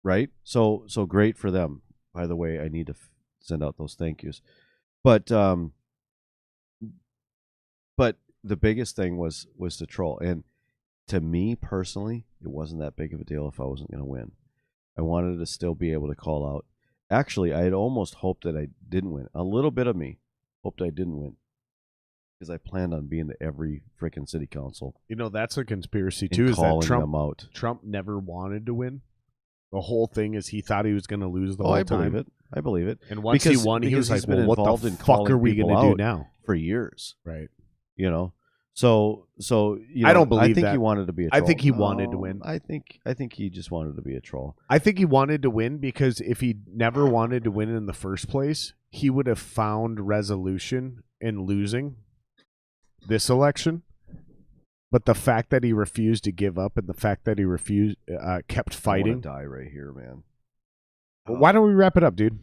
right? So great for them. By the way, I need to send out those thank yous. But But the biggest thing was the troll. And to me personally, it wasn't that big of a deal if I wasn't going to win. I wanted to still be able to call out. Actually, I had almost hoped that I didn't win. A little bit of me hoped I didn't win, because I planned on being to every freaking city council. You know, that's a conspiracy too. Is that Trump never wanted to win? The whole thing is he thought he was going to lose the whole time. I believe it. And once he won, he was like, "Well, what the fuck are we going to do now?" For years, right? You know. So you know, I don't believe I think that. He wanted to be a troll. I think he wanted to win. I think he just wanted to be a troll. I think he wanted to win because if he never wanted to win in the first place, he would have found resolution in losing this election. But the fact that he refused to give up and the fact that he kept fighting. I want to die right here, man. Well, why don't we wrap it up, dude?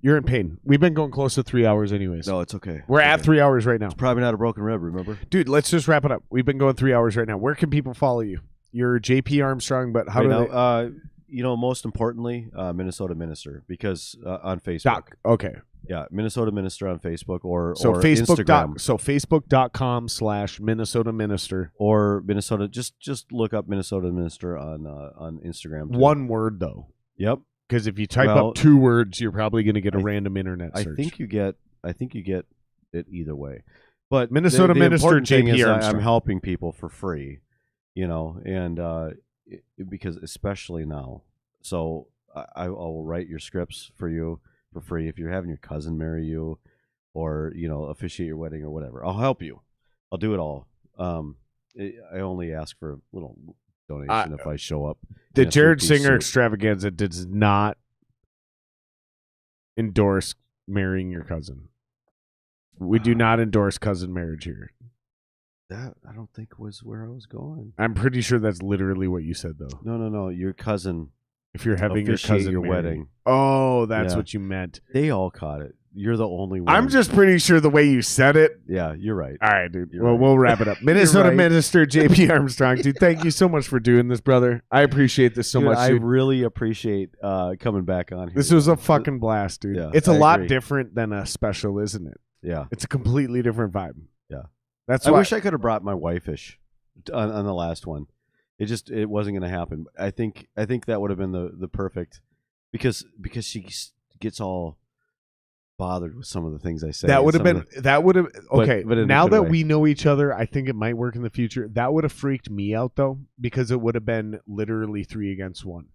You're in pain. We've been going close to 3 hours anyways. No, it's okay. We're at 3 hours right now. It's probably not a broken rib, remember? Dude, let's just wrap it up. We've been going 3 hours right now. Where can people follow you? You're JP Armstrong, but how do they... You know, most importantly, Minnesota Minister, because on Facebook. Okay. Yeah, Minnesota Minister on Facebook or Facebook Instagram. So Facebook.com/Minnesota Minister. Or Minnesota, just look up Minnesota Minister on Instagram too. One word, though. Yep. Because if you type up 2 words, you're probably going to get a random internet search. I think you get it either way. But Minnesota Minister JP Armstrong. I'm helping people for free, you know, and because especially now. So I will write your scripts for you for free if you're having your cousin marry you, or you know, officiate your wedding or whatever. I'll help you. I'll do it all. I only ask for a little donation if I show up. The Jared Singer Extravaganza does not endorse marrying your cousin. We do not endorse cousin marriage here. That I don't think was where I was going. I'm pretty sure that's literally what you said, though. No. Your cousin. If you're having your cousin wedding. Oh, that's what you meant. They all caught it. You're the only one. I'm just pretty sure the way you said it. Yeah, you're right. All right, dude. We'll wrap it up. Minnesota Minister JP Armstrong, dude. Thank you so much for doing this, brother. I appreciate this so much. I really appreciate coming back on here. This was a fucking blast, dude. Yeah, it's a lot different than a special, isn't it? Yeah. It's a completely different vibe. Yeah. That's I wish I could have brought my wife-ish on the last one. It wasn't going to happen. I think that would have been the perfect, because she gets all bothered with some of the things I say. That would have okay. But now that we know each other, I think it might work in the future. That would have freaked me out though, because it would have been literally 3 against 1.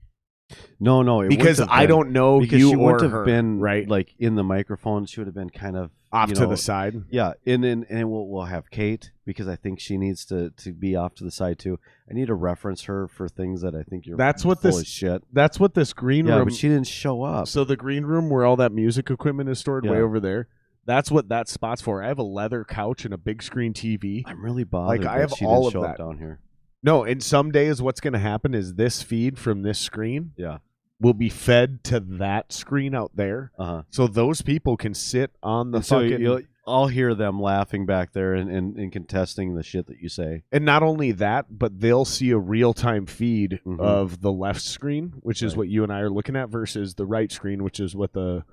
No, because I don't know because you she or wouldn't her, have been right, like in the microphone. She would have been kind of off to the side. Yeah, and we'll have Kate, because I think she needs to be off to the side too. I need to reference her for things that I think you're full of shit. That's what this green room. Yeah, but she didn't show up. So the green room where all that music equipment is stored, way over there. That's what that spot's for. I have a leather couch and a big screen TV. I'm really bothered. Like I have she all didn't of show that up down here. No, and some days what's going to happen is this feed from this screen. Yeah. Will be fed to that screen out there, so those people can sit on the fucking. I'll hear them laughing back there and contesting the shit that you say. And not only that, but they'll see a real time feed of the left screen, which is what you and I are looking at, versus the right screen, which is what the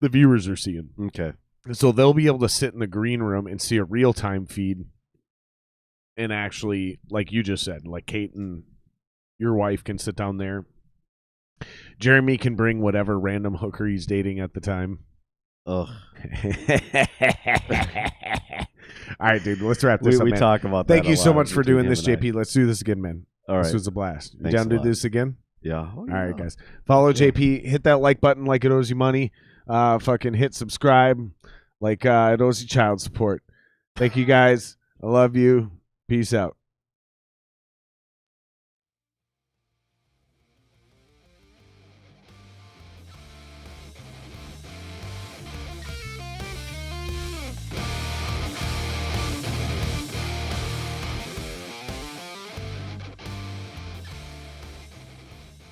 viewers are seeing. Okay, so they'll be able to sit in the green room and see a real time feed, and actually, like you just said, like Kate and your wife can sit down there. Jeremy can bring whatever random hooker he's dating at the time. Ugh. All right, dude. Let's wrap this up, we man. talk about that. Thank you so much for doing this, JP. Let's do this again, man. All right. This was a blast. You Thanks down to do this again? Yeah. All right, guys. Follow JP. Hit that like button like it owes you money. Fucking hit subscribe like it owes you child support. Thank you, guys. I love you. Peace out.